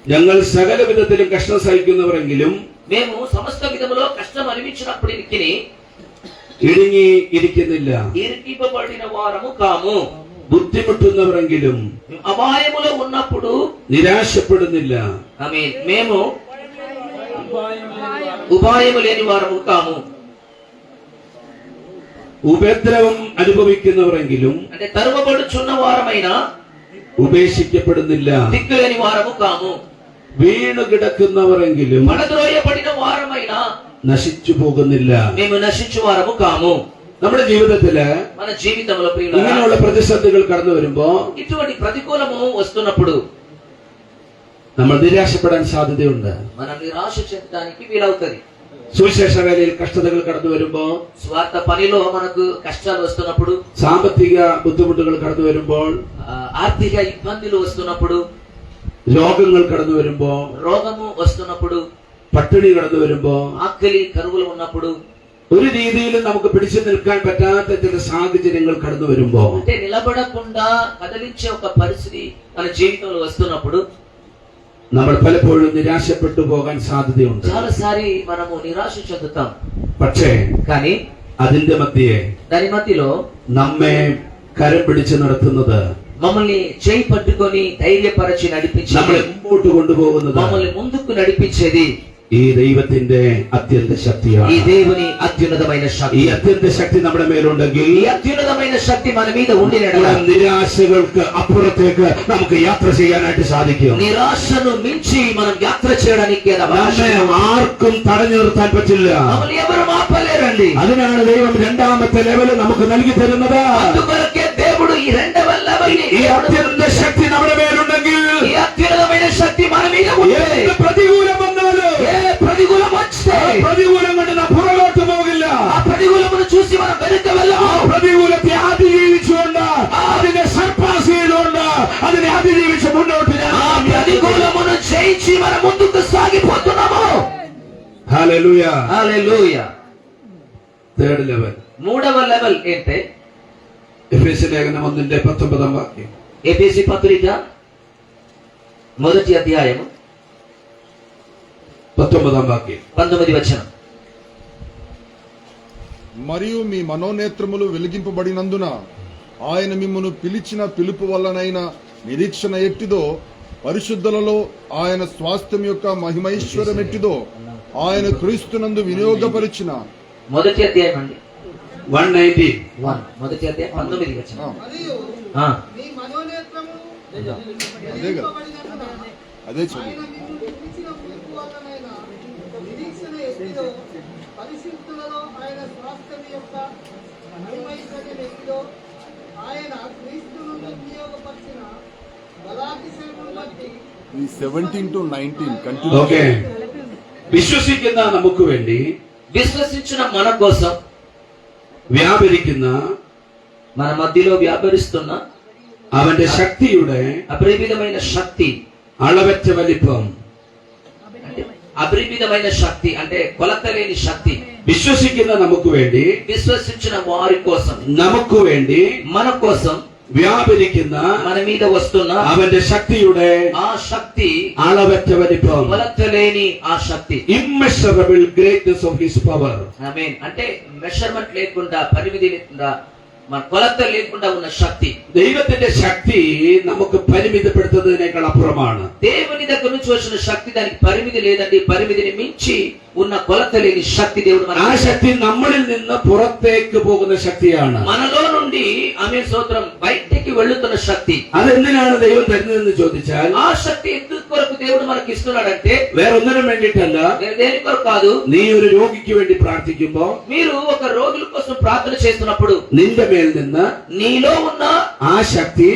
ഞങ്ങൾ സകല വിധത്തിലും കഷ്ടം സഹിക്കുന്നവരെങ്കിലും మేము సమస్త విధములో కష్టం అనుభవించినప్పటికీ ഇടുങ്ങിയിരിക്കുന്നില്ല. ఇరికింపబడిన వారము కాము. ബുദ്ധിമുട്ടുന്നവരെങ്കിലും అపాయములో ఉన్నప్పుడు നിരാശപ്പെടുന്നില്ല. ఆమేన్, మేము ఉపాయము లేని వారము కాము. ഉപദ്രവം അനുഭവിക്കുന്നവരെങ്കിലും అంటే తరుమబడుచున్న వారమైనా ഉപേക്ഷിക്കപ്പെടുന്നില്ല. దిక్కులేని వారము కాము. വീണു കിടക്കുന്നവരെങ്കിലും పడద్రోయబడిన వారమైనా നശിച്ചു പോകുന്നില്ല. మేము నశించు వారము కాము. നമ്മുടെ ജീവിതത്തില് మన జీవితంలో ప్రియులారా, ഇങ്ങനെയുള്ള പ്രതിസന്ധികൾ കടന്നു വരുമ്പോ ఇటువంటి ప్రతికూలము వస్తున్నప్పుడు നമ്മൾ നിരാശപ്പെടാൻ സാധ്യതയുണ്ട്. మనం నిరాశ చెందడానికి వీలవుతుంది. സുവിശേഷ വേലയിൽ കഷ്ടതകൾ കടന്നു വരുമ്പോ, స్వార్థ పనిలో మనకు కష్టాలు వస్తున్నప్పుడు, സാമ്പത്തിക ബുദ്ധിമുട്ടുകൾ കടന്നു വരുമ്പോൾ, ఆర్థిక ఇబ్బందులు వస్తున్నప్పుడు, രോഗങ്ങൾ കടന്നു വരുമ്പോ, రోగము వస్తున్నప్పుడు, പട്ടിണി കടന്നു വരുമ്പോ, ఆకలి కరువులు ఉన్నప్పుడు, ഒരു രീതിയിലും നമുക്ക് പിടിച്ചു നിൽക്കാൻ പറ്റാത്ത ചില സാഹചര്യങ്ങൾ കടന്നു വരുമ്പോ, అంటే నిలబడకుండా కదిలించే ఒక పరిస్థితి మన జీవితంలో వస్తున్నప్పుడు നമ്മൾ പലപ്പോഴും നിരാശപ്പെട്ടു പോകാൻ സാധ്യതയുണ്ട്. చాలాసారి మనము నిరాశ చెందుతాం. പക്ഷേ కానీ അതിന്റെ മധ്യേ దాని మధ్యలో നമ്മെ കരം പിടിച്ചു നടത്തുന്നത്, మమ్మల్ని చేయి పట్టుకొని ధైర్యపరచి నడిపించి നമ്മളെ മുമ്പോട്ട് കൊണ്ടുപോകുന്നത് మమ్మల్ని ముందుకు నడిపించేది ഈ ദൈവത്തിന്റെ അത്യന്ത ఈ ശക്തിയാണ്. దేవుని అత్యున్నతమైన ഈ శక్తి. അത്യന്ത ശക്തി നമ്മുടെ മേലുണ്ടെങ്കിൽ ఈ అత్యున్నతమైన శక్తి మన మీద ఉండిన നിരാശകൾക്ക് അപ്പുറത്തേക്ക് നമുക്ക് യാത്ര ചെയ്യാനായിട്ട് സാധിക്കും. నిరాశను మించి మనం యాత్ర చేయడానికి అది നമ്മെ అవకాశం. ആർക്കും തടഞ്ഞു നിർത്താൻ പറ്റില്ല. మమ్మల్ని ఎవరు ఆపలేరండి. അതിനാണ് ദൈവം രണ്ടാമത്തെ ലെവല് നമുക്ക് നൽകി തരുന്നത്. అందుకొరకే దేవుడు ఈ రెండవ లెవెల్ ഈ അത്യന്ത ശക്തി നമ്മുടെ മേലുണ്ടെങ്കിൽ ఈ అత్యున్నతమైన శక్తి మన మీద ఉంది. ഏത് പ്രതികൂലം വന്നാലും ఏ ప్రతికూలం వస్తే പ്രതികൂലം കൊണ്ട് നാം പുറകോട്ട് പോകില്ല. ఆ ప్రతికూలమును చూసి మనం వెనుక ആ వెళ్ళము. പ്രതികൂലത്തെ അതിജീവിച്ചുകൊണ്ട്, അതിനെ സർപ്പാസ് ചെയ്തുകൊണ്ട്, അതിനെ അതിജീവിച്ച് മുന്നോട്ട് ఆ ప్రతికూలమును జయించి మనం ముందుకు సాగిపోతున్నాము. ഹല്ലേലൂയ. హల్లెలూయా. തേർഡ് ലെവൽ, మూడవ లెవెల్ ఏంటే എഫേസ്യ ലേഖനം 1:19 വാക്യം. ఎఫెసీ పత్రిక 1వ అధ్యాయం 19 వాక్యం. 19వ వచనం. మరియు మీ మనోనేత్రములు వెలిగింపబడినందున ఆయన మిమ్మును పిలిచిన పిలుపు వల్లనైన నిరీక్షణ ఎట్టిదో, పరిశుద్ధులలో ఆయన స్వాస్థ్యం యొక్క మహిమైశ్వర్యం ఎట్టిదో ఆయన క్రీస్తునందు వినియోగపరిచిన 1వ అధ్యాయం అండి 119. 1 1వ అధ్యాయం 19వ వచనం. మీ మనోనేత్రము అదే కదా, అదే చదువు. పిలిచిన పిలుపు వల్లనైన నిరీక్షణ ఎత్తిదో, పరిశుద్ధులలో ఆయన స్వాస్థ్యం యొక్క మహిమైశ్వర్యం ఎత్తిదో ఆయన క్రీస్తు నుండి వినియోగపరిచిన బలాతిశయమును బట్టి ఈ 17 to 19 కంటిన్యూ. ఓకే. വിശ്വസിക്കുന്ന നമുക്ക് വേണ്ടി విశ్వసించిన మన కోసం വ്യാപരിക്കുന്ന మన మధ్యలో వ్యాపరిస్తున్న അവന്റെ ശക്തിയുടെ అపరిమితమైన శక్తి, അളവറ്റ വലിപ്പം, అపరిమితమైన శక్తి అంటే కొలతలేని శక్తి, വിശ്വസിക്കുന്ന നമുക്ക് വേണ്ടി విశ్వసించిన వారి కోసం, നമുക്ക് വേണ്ടി మన కోసం വ്യാപരിക്കുന്ന మన మీద వస్తున్న അവന്റെ ശക്തിയുടെ ఆ శక్తి, അളവറ്റ വലിപ്പം, కొలతలేని ఆ శక్తి, immeasurable greatness of his power. ఆమేన్. అంటే మెషర్మెంట్ లేకుండా, పరిమితి లేకుండా, మన కొలత లేకుండా ఉన్న శక్తి. ദൈവത്തിന്റെ ശക്തി നമുക്ക് പരിമിതപ്പെടുത്തുന്നതിനേക്കാൾ അപ്പുറമാണ്. దేవుని దగ్గర నుంచి వచ్చిన శక్తి దానికి పరిమితి లేదండి. పరిమితిని మించి ఉన్న కొలత లేని శక్తి దేవుడు ആ మనకు ശക്തി നമ്മളിൽ നിന്ന് പുറത്തേക്ക് പോകുന്ന ശക്തിയാണ്. మనలో నుండి ఆమె స్తోత్రం బయటికి వెళ్తున్న శక్తి. അതെന്തിനാണ് ദൈവം തരുന്നതെന്ന് ചോദിച്ചാൽ ఆ శక్తి ఎందుకు కొరకు దేవుడు మనకి ఇస్తున్నాడంటే വേറൊന്നിനും വേണ്ടിയിട്ടല്ല. వేరే దేని కొరకు కాదు. നീ ഒരു രോഗിക്ക് വേണ്ടി പ്രാർത്ഥിക്കുമ്പോ మీరు ఒక రోగుల కోసం ప్రార్థన చేస్తున్నప్పుడు നിന്റെ മേൽ നിന്ന് నీలో ఉన్న ആ ശക്തി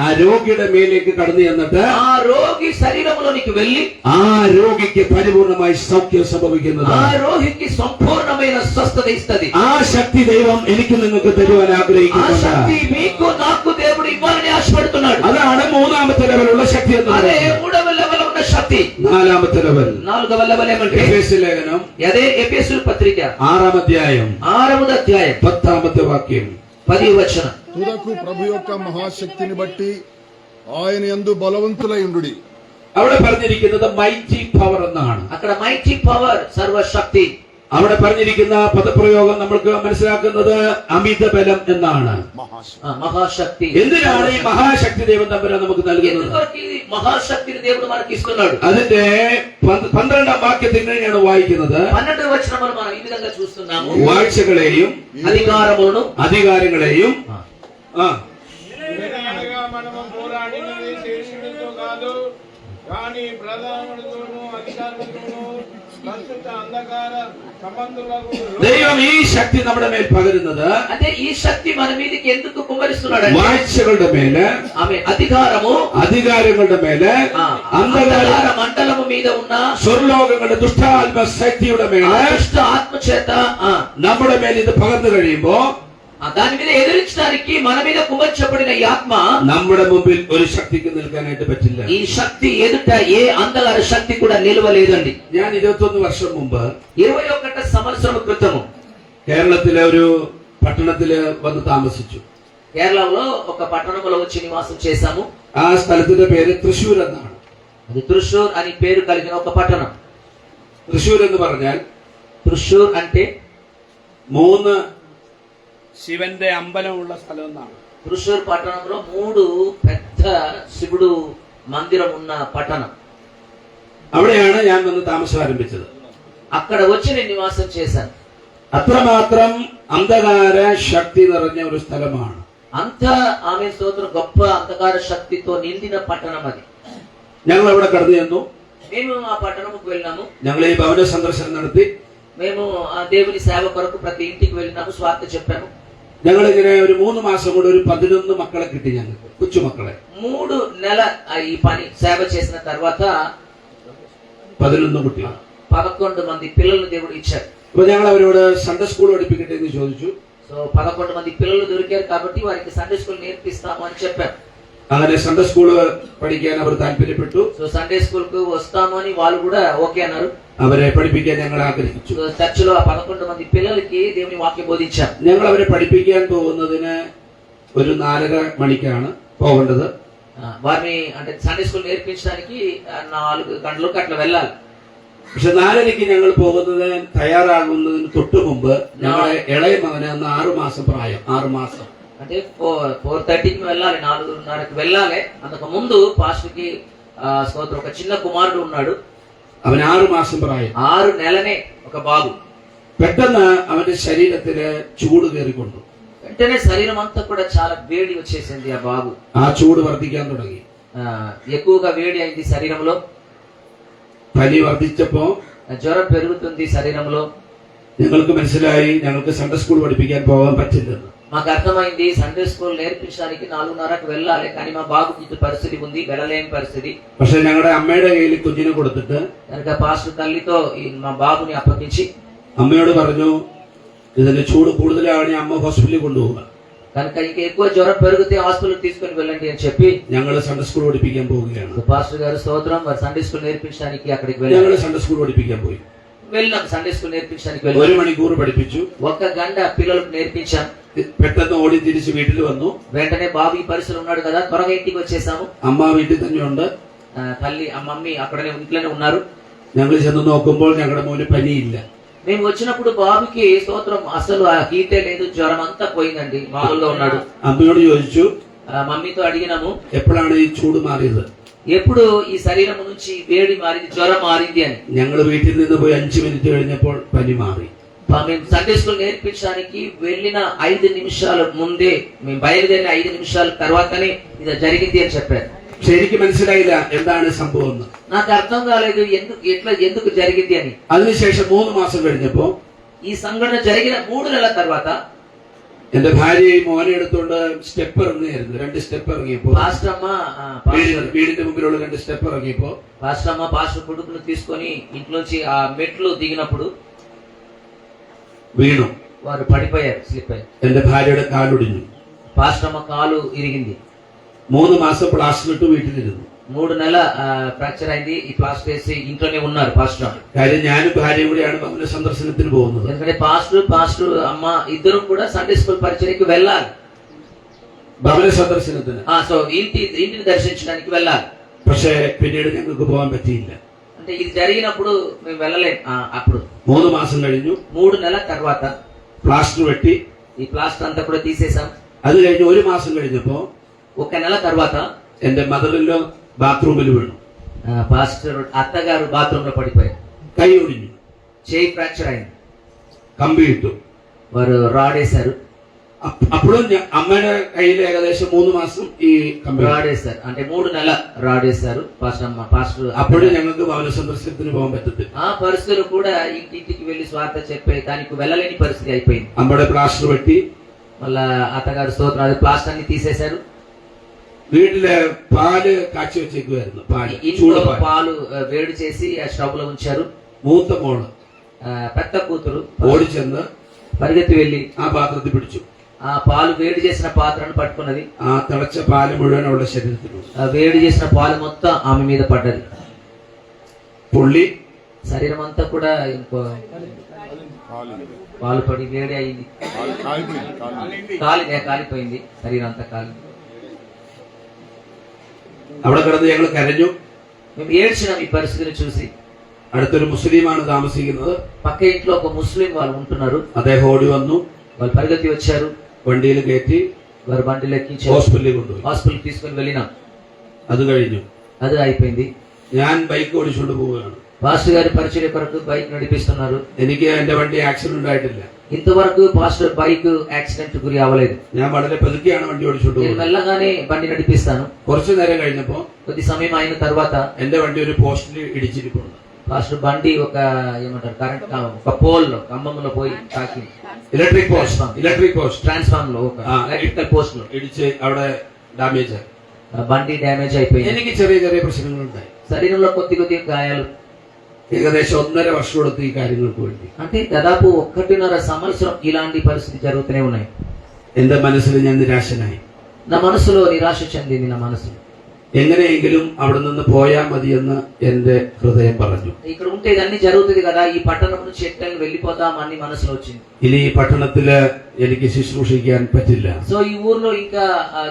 ఆ രോഗിയുടെ മേലേക്ക് കടന്നു ചെന്നിട്ട് ఆ రోగి శరీరంలోనికి వెళ్ళి ആ രോഗിക്ക് പരിപൂർണമായി സൗഖ്യം സംഭവിക്കുന്നത്. ఆ రోగికి సంపూర్ణమైన స్వస్థత ఇస్తది. ആ ശക്തി ദൈവം എനിക്ക് നിങ്ങൾക്ക് തരുവാൻ ఆ ആഗ്രഹിക്കുന്നുണ്ട്. శక్తి మీకు నాకు దేవుడు ఇవ్వాలని ఆశపడుతున్నాడు. അതാണ് മൂന്നാമത്തെ ലെവലുള്ള ശക്തി എന്ന് అదే പറയുന്നത്. మూడవ లెవెల్ ఉన్న శక్తి. നാലാമത്തെ ലെവൽ నాలుగవ లెవెల్ ఏమంటే എഫേസ്യ ലേഖനം అదే ఎఫెసీయుల పత్రిక 6వ అధ్యాయం 6వ అధ్యాయం 10వ వాక్యం 10వ వచనం. తుదకు ప్రభు యొక్క మహాశక్తిని బట్టి ఆయన యందు బలవంతులై ఉండుడి. അവിടെ പറഞ്ഞിരിക്കുന്നത് മൈറ്റി പവർ എന്നാണ്. అక్కడ మైటీ పవర్, సర్వశక్తి. അവിടെ പറഞ്ഞിരിക്കുന്ന പദപ്രയോഗം നമ്മൾക്ക് മനസ്സിലാക്കുന്നത് അമിത ബലം എന്നാണ്. మహాశక్తి. എന്തിനാണ് ഈ മഹാശക്തി ദൈവം തമ്പുരാൻ നമുക്ക് നൽകുന്നത്? ఎందుకొరకు ఈ మహాశక్తిని దేవుడు మనకి ఇస్తున్నాడు? അതിന്റെ 12ാം വാക്യത്തിൽ ഇങ്ങനെയാണ് വായിക്കുന്നത്. 12వ వచనమును మనం ఈ విధంగా చూస్తున్నాము. വാഴ്ചകളെയും అధికారములను అధిകാరങ്ങളെയും మనము పోరాడినది శేషుడితో కాదు, కానీ ప్రధానులతోనూ అధికారులతోనూ ప్రస్తుత అంధకార సంబంధులకు ദൈവം ഈ ശക്തി നമ്മുടെ മേൽ പകരുന്നത് అంటే ఈ శక్తి మన మీదకి ఎందుకు కుమ్మరిస్తున్నాడు? വാഴ്ചകളുടെ മേല്, ఆమె అధికారము, അധികാരങ്ങളുടെ മേല്, അന്ധകാര అంధకార మండలము మీద ఉన్న സ്വർലോകങ്ങളുടെ ദുഷ്ടാത്മ ശക്തിയുടെ മേല് దుష్ట ఆత్మ చేత നമ്മുടെ മേൽ ഇത് പകർന്നു കഴിയുമ്പോ దాని మీద ఎదిరించడానికి మన మీద కుమర్చబడిన ఈ ఆత్మ നമ്മുടെ മുമ്പിൽ ഒരു ശക്തിക്ക് നിൽക്കാനായിട്ട് പറ്റില്ല. ఈ శక్తి ఎదుట ఏ అంధకార శక్తి కూడా నిలవలేదండి. ഞാൻ 21 വർഷം മുമ്പ് 21 సంవత్సరం క్రితము കേരളത്തിലെ ഒരു പട്ടണത്തില് വന്ന് താമസിച്ചു. కేరళలో ఒక పట్టణంలో వచ్చి నివాసం చేశాము. ആ സ്ഥലത്തിന്റെ പേര് തൃശ്ശൂർ എന്നാണ്. అది త్రిశూర్ అని పేరు కలిగిన ఒక పట్టణం. തൃശ്ശൂർ എന്ന് പറഞ്ഞാൽ త్రిశూర్ అంటే 3 ശിവന്റെ അമ്പലമുള്ള സ്ഥലം എന്നാണ്. త్రిశూర్ పట్టణంలో 3 పెద్ద శివుడు మందిరం ఉన్న పట్టణం. അവിടെയാണ് ഞാൻ വന്ന് താമസം ആരംഭിച്ചത്. అక్కడ వచ్చి నేను నివాసం చేశాను. അത്രമാത്രം അന്ധകാര ശക്തി നിറഞ്ഞ ഒരു സ്ഥലമാണ്. అంత ఆమె స్తోత్రం గొప్ప అంధకార శక్తితో నిండిన పట్టణం అది. ഞങ്ങൾ അവിടെ കടന്നു ചെന്നു. మేము ఆ పట్టణంకు వెళ్ళాము. ഞങ്ങൾ ഈ ഭവന സന്ദർശനം നടത്തി. మేము ఆ దేవుని సేవ కొరకు ప్రతి ఇంటికి వెళ్ళినాము, స్వార్థ చెప్పాము. ഞങ്ങൾ ഇങ്ങനെ ഒരു 3 മാസം കൂടെ ഒരു 11 മക്കളെ കിട്ടി. ഞങ്ങൾക്ക് കൊച്ചുമക്കളെ 3 నెలల ఈ పని సేవ చేసిన తర్వాత 11 കുട്ടികൾ, 11 మంది పిల్లలను దేవుడు ఇచ్చాడు. അപ്പൊ ഞങ്ങൾ അവരോട് സൺഡേ സ്കൂൾ പഠിപ്പിക്കട്ടെ എന്ന് ചോദിച്ചു. సో 11 మంది పిల్లలు దొరికారు కాబట్టి వారికి సండే స్కూల్ నేర్పిస్తాము అని చెప్పారు. അങ്ങനെ സൺഡേ സ്കൂൾ പഠിക്കാൻ അവർ താല്പര്യപ്പെട്ടു. సో సండే స్కూల్ కు వస్తాము అని వాళ్ళు కూడా ఓకే అన్నారు. അവരെ പഠിപ്പിക്കാൻ ഞങ്ങൾ ആഗ്രഹിച്ചു. సో చర్చిలో ఆ 11 మంది పిల్లలకి దేవుని వాక్యం బోధించారు. ഞങ്ങൾ അവരെ പഠിപ്പിക്കാൻ പോകുന്നതിന് ഒരു 4:30 മണിക്കാണ് പോകേണ്ടത്. వారిని అంటే సండే స్కూల్ నేర్పించడానికి 4 గంటలకు అట్లా వెళ్ళాలి. പക്ഷെ 4:30 ഞങ്ങൾ പോകുന്നതിന് തയ്യാറാകുന്നതിന് തൊട്ടു മുമ്പ് ഞങ്ങളുടെ ഇളയ മകന് അന്ന് 6 മാസം പ്രായം. 6 മാസം అంటే 4:30కి వెళ్ళాలి, 4:30కి వెళ్ళాలి. అంతకు ముందు పాస్టర్ కి స్తోత్రం ఒక చిన్న కుమారుడు ఉన్నాడు. അവന് 6 മാസം പ്രായം. 6 నెలనే ఒక బాబు. പെട്ടെന്ന് അവന്റെ ശരീരത്തില് ചൂട് കയറിക്കൊണ്ടു. వెంటనే శరీరం అంతా కూడా చాలా వేడి వచ్చేసింది. ఆ బాబు ആ ചൂട് വർദ്ധിക്കാൻ തുടങ്ങി. ఎక్కువగా వేడి అయింది శరీరంలో. പനി വർദ്ധിച്ചപ്പോ జ్వరం పెరుగుతుంది శరీరంలో. ഞങ്ങൾക്ക് മനസ്സിലായി ഞങ്ങൾക്ക് സൺഡേ സ്കൂൾ പഠിപ്പിക്കാൻ പോകാൻ പറ്റില്ലെന്ന്. మాకు అర్థమైంది సండే స్కూల్ నేర్పించడానికి 4:30కు వెళ్ళాలి, కానీ మా బాబుకి ఇది పరిస్థితి ఉంది, వెళ్ళలేని పరిస్థితి. പക്ഷെ ഞങ്ങളുടെ അമ്മയുടെ കയ്യിൽ കുഞ്ഞിനെ കൊടുത്തിട്ട് కనుక పాస్టర్ తల్లితో మా బాబుని అప్పగించి അമ്മയോട് പറഞ്ഞു ഇതിന്റെ ചൂട് കൂടുതലാവണേ അമ്മ ഹോസ്പിറ്റലിൽ കൊണ്ടുപോകുക, కనుక ఇంకా ఎక్కువ జ్వరం పెరిగితే హాస్పిటల్ తీసుకొని వెళ్ళండి అని చెప్పి ഞങ്ങൾ സൺഡേ സ്കൂൾ പഠിപ്പിക്കാൻ പോവുകയാണ്. పాస్టర్ గారు స్తోత్రం వారు సండే స్కూల్ నేర్పించడానికి అక్కడికి ഞങ്ങൾ వెళ్ళారు. സൺഡേ സ്കൂൾ പഠിപ്പിക്കാൻ പോയി. వెళ్ళాం, సండే స్కూల్ నేర్పించడానికి 1 వెళ్ళాం. മണിക്കൂർ പഠിപ്പിച്ചു. 1 గంట పిల్లలకు నేర్పించాం. പെട്ടെന്ന് ഓടി തിരിച്ച് വീട്ടിൽ വന്നു. వెంటనే బాబు ఈ పరిస్థితులు ఉన్నాడు కదా, త్వరగా ఇంటికి వచ్చేసాము. അമ്മ വീട്ടിൽ തന്നെയുണ്ട്. తల్లి మమ్మీ అక్కడనే ఇంట్లోనే ఉన్నారు. ഞങ്ങൾ ചെന്ന് നോക്കുമ്പോൾ ഞങ്ങളുടെ മോന് പനിയില്ല. మేము వచ్చినప్పుడు బాబుకి స్తోత్రం అసలు ఆ హీటే లేదు, జ్వరం అంతా పోయిందండి, మామూలుగా ఉన్నాడు. അമ്മയോട് ചോദിച്ചു మమ్మీతో అడిగినాము എപ്പോഴാണ് ഈ ചൂട് മാറിയത്. ఎప్పుడు ఈ శరీరం నుంచి వేడి మారింది, జ్వరం మారింది అని. ഞങ്ങൾ വീട്ടിൽ നിന്ന് പോയി 5 മിനിറ്റ് കഴിഞ്ഞപ്പോൾ പനി മാറി. మేము సండే స్కూల్ నేర్పించడానికి వెళ్ళిన 5 నిమిషాల ముందే, మేము బయలుదేరిన 5 నిమిషాల తర్వాతనే ఇది జరిగింది అని చెప్పారు. പക്ഷെ എനിക്ക് മനസ്സിലായില്ല എന്താണ് സംഭവം എന്ന്. నాకు అర్థం కాలేదు ఎందుకు జరిగింది అని. അതിനുശേഷം 3 മാസം കഴിഞ്ഞപ്പോ ఈ సంఘటన జరిగిన 3 నెలల తర్వాత എന്റെ ഭാര്യയും മോനെ എടുത്തുകൊണ്ട് സ്റ്റെപ്പ് ഇറങ്ങിയായിരുന്നു. 2 സ്റ്റെപ്പ് ഇറങ്ങിയപ്പോ పాస్టర్ అమ్మ വീടിന്റെ മുമ്പിലുള്ള 2 സ്റ്റെപ്പ് ഇറങ്ങിയപ്പോ పాస్టర్ కొడుకును తీసుకొని ఇంట్లోంచి ఆ మెట్లు దిగినప్పుడు വീണു. వారు పడిపోయారు, స్లిప్ అయ్యారు. എന്റെ ഭാര്യയുടെ കാലൊടിഞ്ഞു. పాస్టర్ అమ్మ కాలు ఇరిగింది. 3 മാസം പ്ലാസ്റ്റർ ഇട്ട് വീട്ടിലിരുന്നു. 3 నెలల ఫ్రాక్చర్ అయింది. ఈ ప్లాస్టర్ వేసి ఇంట్లోనే ఉన్నారు పాస్టర్. കാര്യം ഞാനും ഭാര്യയും കൂടിയാണ് ഭവന സന്ദർശനത്തിന് പോകുന്നത്. ఎందుకంటే పాస్టర్ అమ్మ ఇద్దరు కూడా సండే స్కూల్ పరిచర్యకి వెళ్ళాలి, ഭവന സന്ദർശനത്തിന്. సో ఇంటిని దర్శించడానికి వెళ్ళాలి. പക്ഷേ പിന്നീട് ഞങ്ങൾക്ക് പോകാൻ പറ്റിയില്ല. అంటే ఇది జరిగినప్పుడు మేము వెళ్ళలేం. అప్పుడు 3 മാസം കഴിഞ്ഞു. 3 నెలల తర్వాత പ്ലാസ്റ്റർ വെട്ടി. ఈ ప్లాస్టర్ అంతా కూడా తీసేసాం. അത് കഴിഞ്ഞ് 1 മാസം കഴിഞ്ഞപ്പോ 1 నెల తర్వాత എന്റെ മദറിലോ ബാത്റൂമിൽ വീണു. పాస్టర్ అత్తగారు బాత్రూమ్ లో పడిపోయారు. കൈ ഒടിഞ്ഞു. చేయి ఫ్రాక్చర్ అయింది. കമ്പി ഇട്ടു. వారు రాడ్ వేశారు. അപ്പോഴും അമ്മയുടെ കയ്യിൽ ഏകദേശം 3 മാസം ഈ കമ്പി రాడ్ వేశారు, అంటే 3 నెలల రాడ్ వేశారు పాస్టర్. അപ്പോഴും ഞങ്ങൾക്ക് ഭവന സന്ദർശനത്തിന് പോകാൻ പറ്റത്തില്ല. ఆ పరిస్థితులు కూడా ఇంటికి వెళ్లి స్వార్థ చెప్పే దానికి వెళ్ళలేని పరిస్థితి అయిపోయింది. അമ്മയുടെ പ്ലാസ്റ്റർ വെട്ടി. మళ్ళా అత్తగారు స్తోత్రం అది ప్లాస్టర్ అన్ని తీసేశారు. വീട്ടില് പാല് കാച്ചി വെച്ചേക്കുമായിരുന്നു. ఇంట్లో పాలు వేడి చేసి ఆ స్టవ్ లో ఉంచారు. മൂത്ത മോള് పెద్ద కూతురు ഓടിച്ചെന്ന് పరిగెత్తి వెళ్లి ആ പാത്രത്തിൽ പിടിച്ചു. ఆ పాలు వేడి చేసిన పాత్రను పట్టుకున్నది. ആ തിളച്ച പാല് മുഴുവൻ അവളുടെ ശരീരത്തിലുണ്ട്. ఆ వేడి చేసిన పాలు మొత్తం ఆమె మీద పడ్డది. പുള്ളി శరీరం అంతా కూడా ఇంకో పాలు పడి వేడి అయింది, కాలిపోయింది, శరీరం అంతా కాలింది. അവിടെ കിടന്ന് ഞങ്ങൾ കരഞ്ഞു. మేము ఏడ్చినాం ఈ పరిస్థితిని చూసి. അടുത്തൊരു മുസ്ലിമാണ് താമസിക്കുന്നത്. పక్క ఇంట్లో ఒక ముస్లిం వాళ్ళు ఉంటున్నారు. അദ്ദേഹം ഓടി വന്നു. వాళ్ళు పరిగెత్తి వచ్చారు. വണ്ടിയിൽ കയറ്റി వారు బండిలోకి ഹോസ്പിറ്റലിൽ കൊണ്ടുപോയി. హాస్పిటల్ తీసుకొని వెళ్ళినాం. അത് കഴിഞ്ഞു. అది అయిపోయింది. ഞാൻ ബൈക്ക് ഓടിച്ചുകൊണ്ട് പോവുകയാണ്. పాస్టర్ గారి పరిచర్య కొరకు బైక్ నడిపిస్తున్నారు. എനിക്ക് എന്റെ വണ്ടി ആക്സിഡന്റ് ആയിട്ടില്ല. ఇంతవరకు పాస్టర్ బైక్ యాక్సిడెంట్ గురి అవ్వలేదు. ഞാൻ വളരെ పതുക്കെയാണ് വണ്ടി ഓടിച്ചുകൊണ്ട് నేను പോകുന്നത്. మెల్లగానే బండి నడిపిస్తాను. കുറച്ചു നേരം കഴിഞ്ഞപ്പോ కొద్ది సమయం అయిన తర్వాత എന്റെ വണ്ടി ഒരു പോസ്റ്റിൽ ഇടിച്ചിരിപ്പുണ്ട്. పాస్టర్ బండి ఒక ఏమంటారు కరెంట్ ఒక పోల్ లో కంబంలో పోయి తాకి ഇലക്ട്രിക് പോസ്റ്റ് ట్రాన్స్ఫార్మ్ లో ఒక ఎలక్ట్రికల్ పోస్ట్ లో ഇടിച്ച് അവിടെ ഡാമേജ് ആയി. బండి డ్యామేజ్ అయిపోయింది. എനിക്ക് ചെറിയ ചെറിയ പ്രശ്നങ്ങളുണ്ടായി. శరీరంలో కొద్ది గాయాలు. ഏകദേശം 1.5 വർഷം എടുത്ത് ഈ കാര്യങ്ങൾക്ക് വേണ്ടി. అంటే దాదాపు 1.5 సంవత్సరం ఇలాంటి పరిస్థితి జరుగుతూనే ఉన్నాయి. എന്റെ മനസ്സിൽ ഞാൻ നിരാശനായി. నా మనసులో నిరాశ చెందింది. నా మనసు എങ്ങനെയെങ്കിലും അവിടെ നിന്ന് പോയാൽ മതിയെന്ന് എന്റെ ഹൃദയം പറഞ്ഞു. ఇక్కడ ఉంటే ఇదన్నీ జరుగుతుంది కదా, ఈ పట్టణం నుంచి ఎట్టని వెళ్ళిపోతామని మనసులో వచ్చింది. ഇനി ഈ പട്ടണത്തില് എനിക്ക് ശുശ്രൂഷിക്കാൻ പറ്റില്ല. సో ఈ ఊర్లో ఇంకా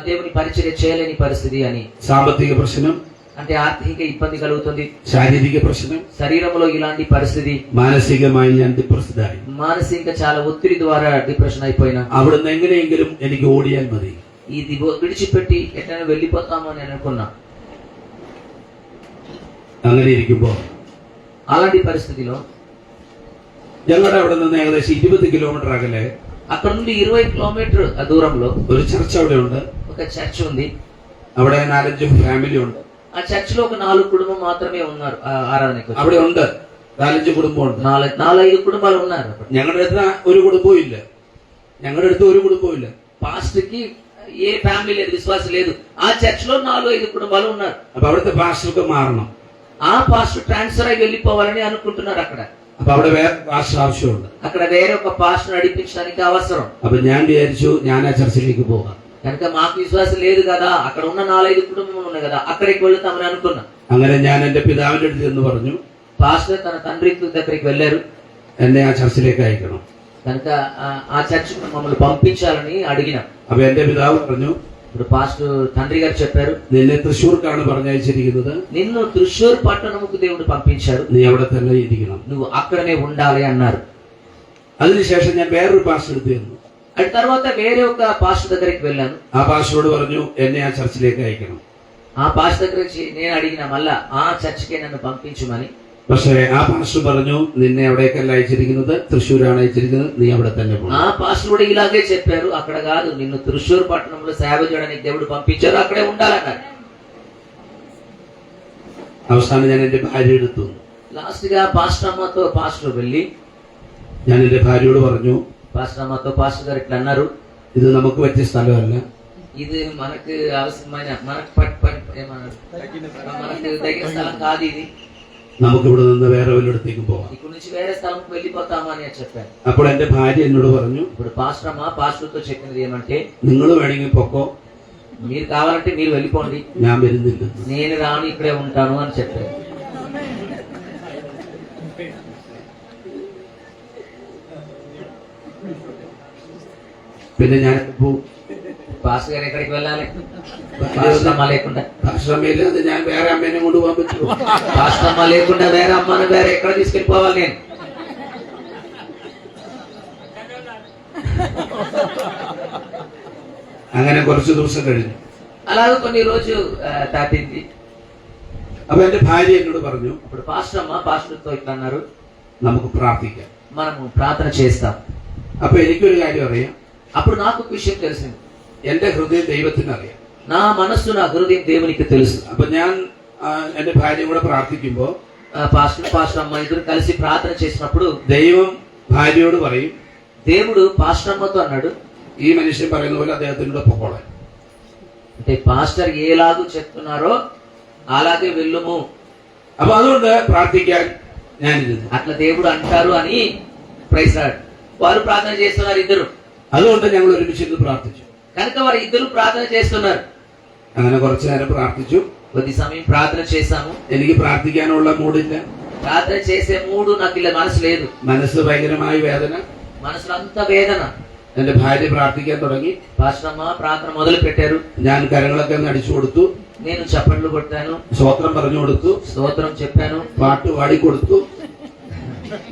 దేవుని పరిచర్య చేయలేని పరిస్థితి అని. സാമ്പത്തിക പ്രശ്നം, అంటే ఆర్థిక ఇబ్బంది కలుగుతుంది. ശാരീരിക പ്രശ്നം, శరీరంలో ఇలాంటి పరిస్థితి. മാനസികമായി ഞാൻ ഡിപ്രസ്ഡായി. మానసిక చాలా ఒత్తిడి ద్వారా డిప్రెషన్ అయిపోయినా. അവിടുന്ന് എങ്ങനെയെങ്കിലും എനിക്ക് ഓടിയാൽ മതി. ఇది విడిచిపెట్టి ఎట్లైనా వెళ్ళిపోతాము అని అనుకున్నా. അങ്ങനെ ഇരിക്കുമ്പോ అలాంటి పరిస్థితిలో ഞങ്ങളുടെ അവിടെ നിന്ന് ഏകദേശം 20 കിലോമീറ്റർ അകലെ అక్కడ నుండి 20 కిలోమీటర్ దూరంలో ഒരു ചർച്ച് അവിടെ ഉണ്ട്. ఒక చర్చ్ ఉంది. അവിടെ 4-5 ഫാമിലി ഉണ്ട്. ఆ చర్చ్ లో ఒక 4 కుటుంబం మాత్రమే ఉన్నారు ఆరాధనకు. അവിടെ ഉണ്ട് 4-5 കുടുംബം ഉണ്ട്. 4-5 కుటుంబాలు ఉన్నారు. ഞങ്ങളുടെ അടുത്ത് ഒരു കുടുംബവും ഇല്ല. పాస్టర్ కి ఏ ఫ్యామిలీ లేదు, విశ్వాసం లేదు. ఆ చర్చ్ లో 4-5 కుటుంబాలు ఉన్నారు. അപ്പൊ അവിടുത്തെ പാസ്റ്റർക്ക് മാറണം. ఆ పాస్టర్ ట్రాన్స్ఫర్ అయి వెళ్ళిపోవాలని అనుకుంటున్నారు. അപ്പൊ അവിടെ വേറെ പാസ്റ്റർ ആവശ്യമുണ്ട്. అక్కడ వేరే ఒక పాస్టర్ నడిపించడానికి అవసరం. അപ്പൊ ഞാൻ വിചാരിച്ചു ഞാൻ ആ ചർച്ചിലേക്ക് പോകാം. కనుక మాకు విశ్వాసం లేదు కదా, అక్కడ ఉన్న 4-5 కుటుంబం ఉన్నాయి కదా, అక్కడికి వెళ్తామని అనుకున్నా. അങ്ങനെ ഞാൻ എന്റെ പിതാവിന്റെ അടുത്ത് എന്ന് പറഞ്ഞു, పాస్టర్ తన తండ్రి దగ్గరికి వెళ్ళారు, എന്നെ ആ ചർച്ചിലേക്ക് അയക്കണം. కనుక ఆ చర్చ్ మమ్మల్ని పంపించాలని అడిగినాం. അപ്പൊ എന്റെ പിതാവ് പറഞ്ഞു, ఇప్పుడు పాస్టర్ తండ్రి గారు చెప్పారు, നിന്നെ തൃശ്ശൂർക്കാണ് പറഞ്ഞയച്ചിരിക്കുന്നത്, నిన్ను త్రిశూర్ పట్టణముకు దేవుడు పంపించారు, നീ അവിടെ തന്നെ ഇരിക്കണം, నువ్వు అక్కడనే ఉండాలి అన్నారు. അതിനുശേഷം ഞാൻ വേറൊരു പാസ്റ്റർ എടുത്ത് ചെന്നു. అది తర్వాత వేరే ఒక పాస్టర్ దగ్గరికి వెళ్ళాను. ആ പാസ്റ്ററോട് പറഞ്ഞു എന്നെ ആ ചർച്ചിലേക്ക് അയക്കണം. ఆ పాస్టర్ దగ్గరికి నేను అడిగిన మళ్ళా ఆ చర్చికే నన్ను పంపించమని. പക്ഷേ ആ പാസ്റ്റർ പറഞ്ഞു, നിന്നെ അവിടേക്കല്ല അയച്ചിരിക്കുന്നത്, തൃശ്ശൂരാണ് അയച്ചിരിക്കുന്നത്, നീ അവിടെ തന്നെ ఆ പോകണം. పాస్టర్ కూడా ఇలాగే చెప్పారు, అక్కడ కాదు, నిన్ను త్రిశూర్ పట్టణంలో సేవ చేయడానికి దేవుడు పంపించారు, అక్కడే ఉండాలన్నారు. അവസാനം ഞാൻ എന്റെ ഭാര്യ എടുത്തു. లాస్ట్ గా పాస్టర్ అమ్మతో పాస్టర్ వెళ్ళి ഞാൻ എന്റെ ഭാര്യയോട് പറഞ്ഞു, పాస్టర్ అమ్మతో పాస్టర్ గారు ఇట్లా అన్నారు, ഇത് നമുക്ക് പറ്റിയ സ്ഥലമല്ല, ఇది మనకు అవసరమైన మనకు తగిన స్థలం కాదు, ఇది നമുക്ക് ഇവിടെ നിന്ന് വേറെ വല്ലയിടത്തേക്ക് പോകാം. ఇక్కడ నుంచి వేరే స్థలం వెళ్ళిపోతామా అని చెప్పారు. അപ്പോൾ എന്റെ ഭാര്യ എന്നോട് പറഞ്ഞു, ఇప్పుడు పాస్టర్ అమ్మ పాస్టర్తో చెప్పినది ఏమంటే, നിങ്ങൾ വേണമെങ്കിൽ പൊക്കോ, మీరు కావాలంటే మీరు వెళ్ళిపోండి, ഞാൻ വരുന്നില്ല. నేను రాను, ఇక్కడే ఉంటాను అని చెప్పారు. പിന്നെ ഞാൻ పాస్టర్ గారు ఎక్కడికి వెళ్ళాలి, పాస్టర్ అమ్మ లేకుండా? ഭാഷമയില്ലാതെ ഞാൻ വേറെ അമ്മേനെ കൊണ്ടുപോകാൻ പറ്റുമോ? పాస్టర్ అమ్మ లేకుండా వేరే అమ్మను వేరే ఎక్కడ తీసుకెళ్ళిపోవాలి నేను? അങ്ങനെ കുറച്ച് ദിവസം കഴിഞ്ഞു. అలాగే కొన్ని రోజు దాటింది. അപ്പൊ എന്റെ ഭാര്യ എന്നോട് പറഞ്ഞു, అప్పుడు పాస్టర్ అమ్మ పాస్టర్తో ఇట్లా అన్నారు, നമുക്ക് പ്രാർത്ഥിക്കാം. మనము ప్రార్థన చేస్తాం. അപ്പൊ എനിക്കൊരു കാര്യം അറിയാം, అప్పుడు నాకు ఒక విషయం తెలిసింది, എന്റെ ഹൃദയം ദൈവത്തിന് അറിയാം. నా మనస్సు నా హృదయం దేవునికి తెలుసు. അപ്പൊ ഞാൻ എന്റെ ഭാര്യയും കൂടെ പ്രാർത്ഥിക്കുമ്പോ పాస్టర్ అమ్మ ఇద్దరు కలిసి ప్రార్థన చేసినప్పుడు ദൈവം ഭാര്യയോട് പറയും, దేవుడు పాస్టర్ అమ్మతో అన్నాడు, ഈ മനുഷ്യൻ പറയുന്ന പോലെ അദ്ദേഹത്തിനോട് പൊക്കോളാൻ. అంటే పాస్టర్ ఏలాగూ చెప్తున్నారో అలాగే వెళ్ళుము. അപ്പൊ അതുകൊണ്ട് പ്രാർത്ഥിക്കാൻ ഞാനിരുന്നു. అట్లా దేవుడు అంటారు అని ప్రైజ్ లార్డ్. వారు ప్రార్థన చేస్తున్నారు ఇద్దరు, അതുകൊണ്ട് ഞങ്ങൾ ഒരുമിച്ചിരുന്ന് പ്രാർത്ഥിച്ചു. కనుక వారు ఇద్దరు ప్రార్థన చేస్తున్నారు. അങ്ങനെ കുറച്ചു നേരം പ്രാർത്ഥിച്ചു. కొద్ది సమయం ప్రార్థన చేశాము. എനിക്ക് പ്രാർത്ഥിക്കാനുള്ള മൂടില്ല, ప్రార్థన చేసే మూడు నాకు ఇలా మనసు లేదు, മനസ്സ് ഭയങ്കരമായ വേദന. మనసులో అంత వేదన. എന്റെ ഭാര്യ പ്രാർത്ഥിക്കാൻ തുടങ്ങി. పాస్టర్ అమ్మ ప్రార్థన మొదలు పెట్టారు. ഞാൻ കരങ്ങളൊക്കെ ഒന്ന് അടിച്ചു കൊടുത്തു, నేను చప్పట్లు కొట్టాను, സ്തോത്രം പറഞ്ഞു കൊടുത്തു, స్తోత్రం చెప్పాను, പാട്ട് പാടി കൊടുത്തു.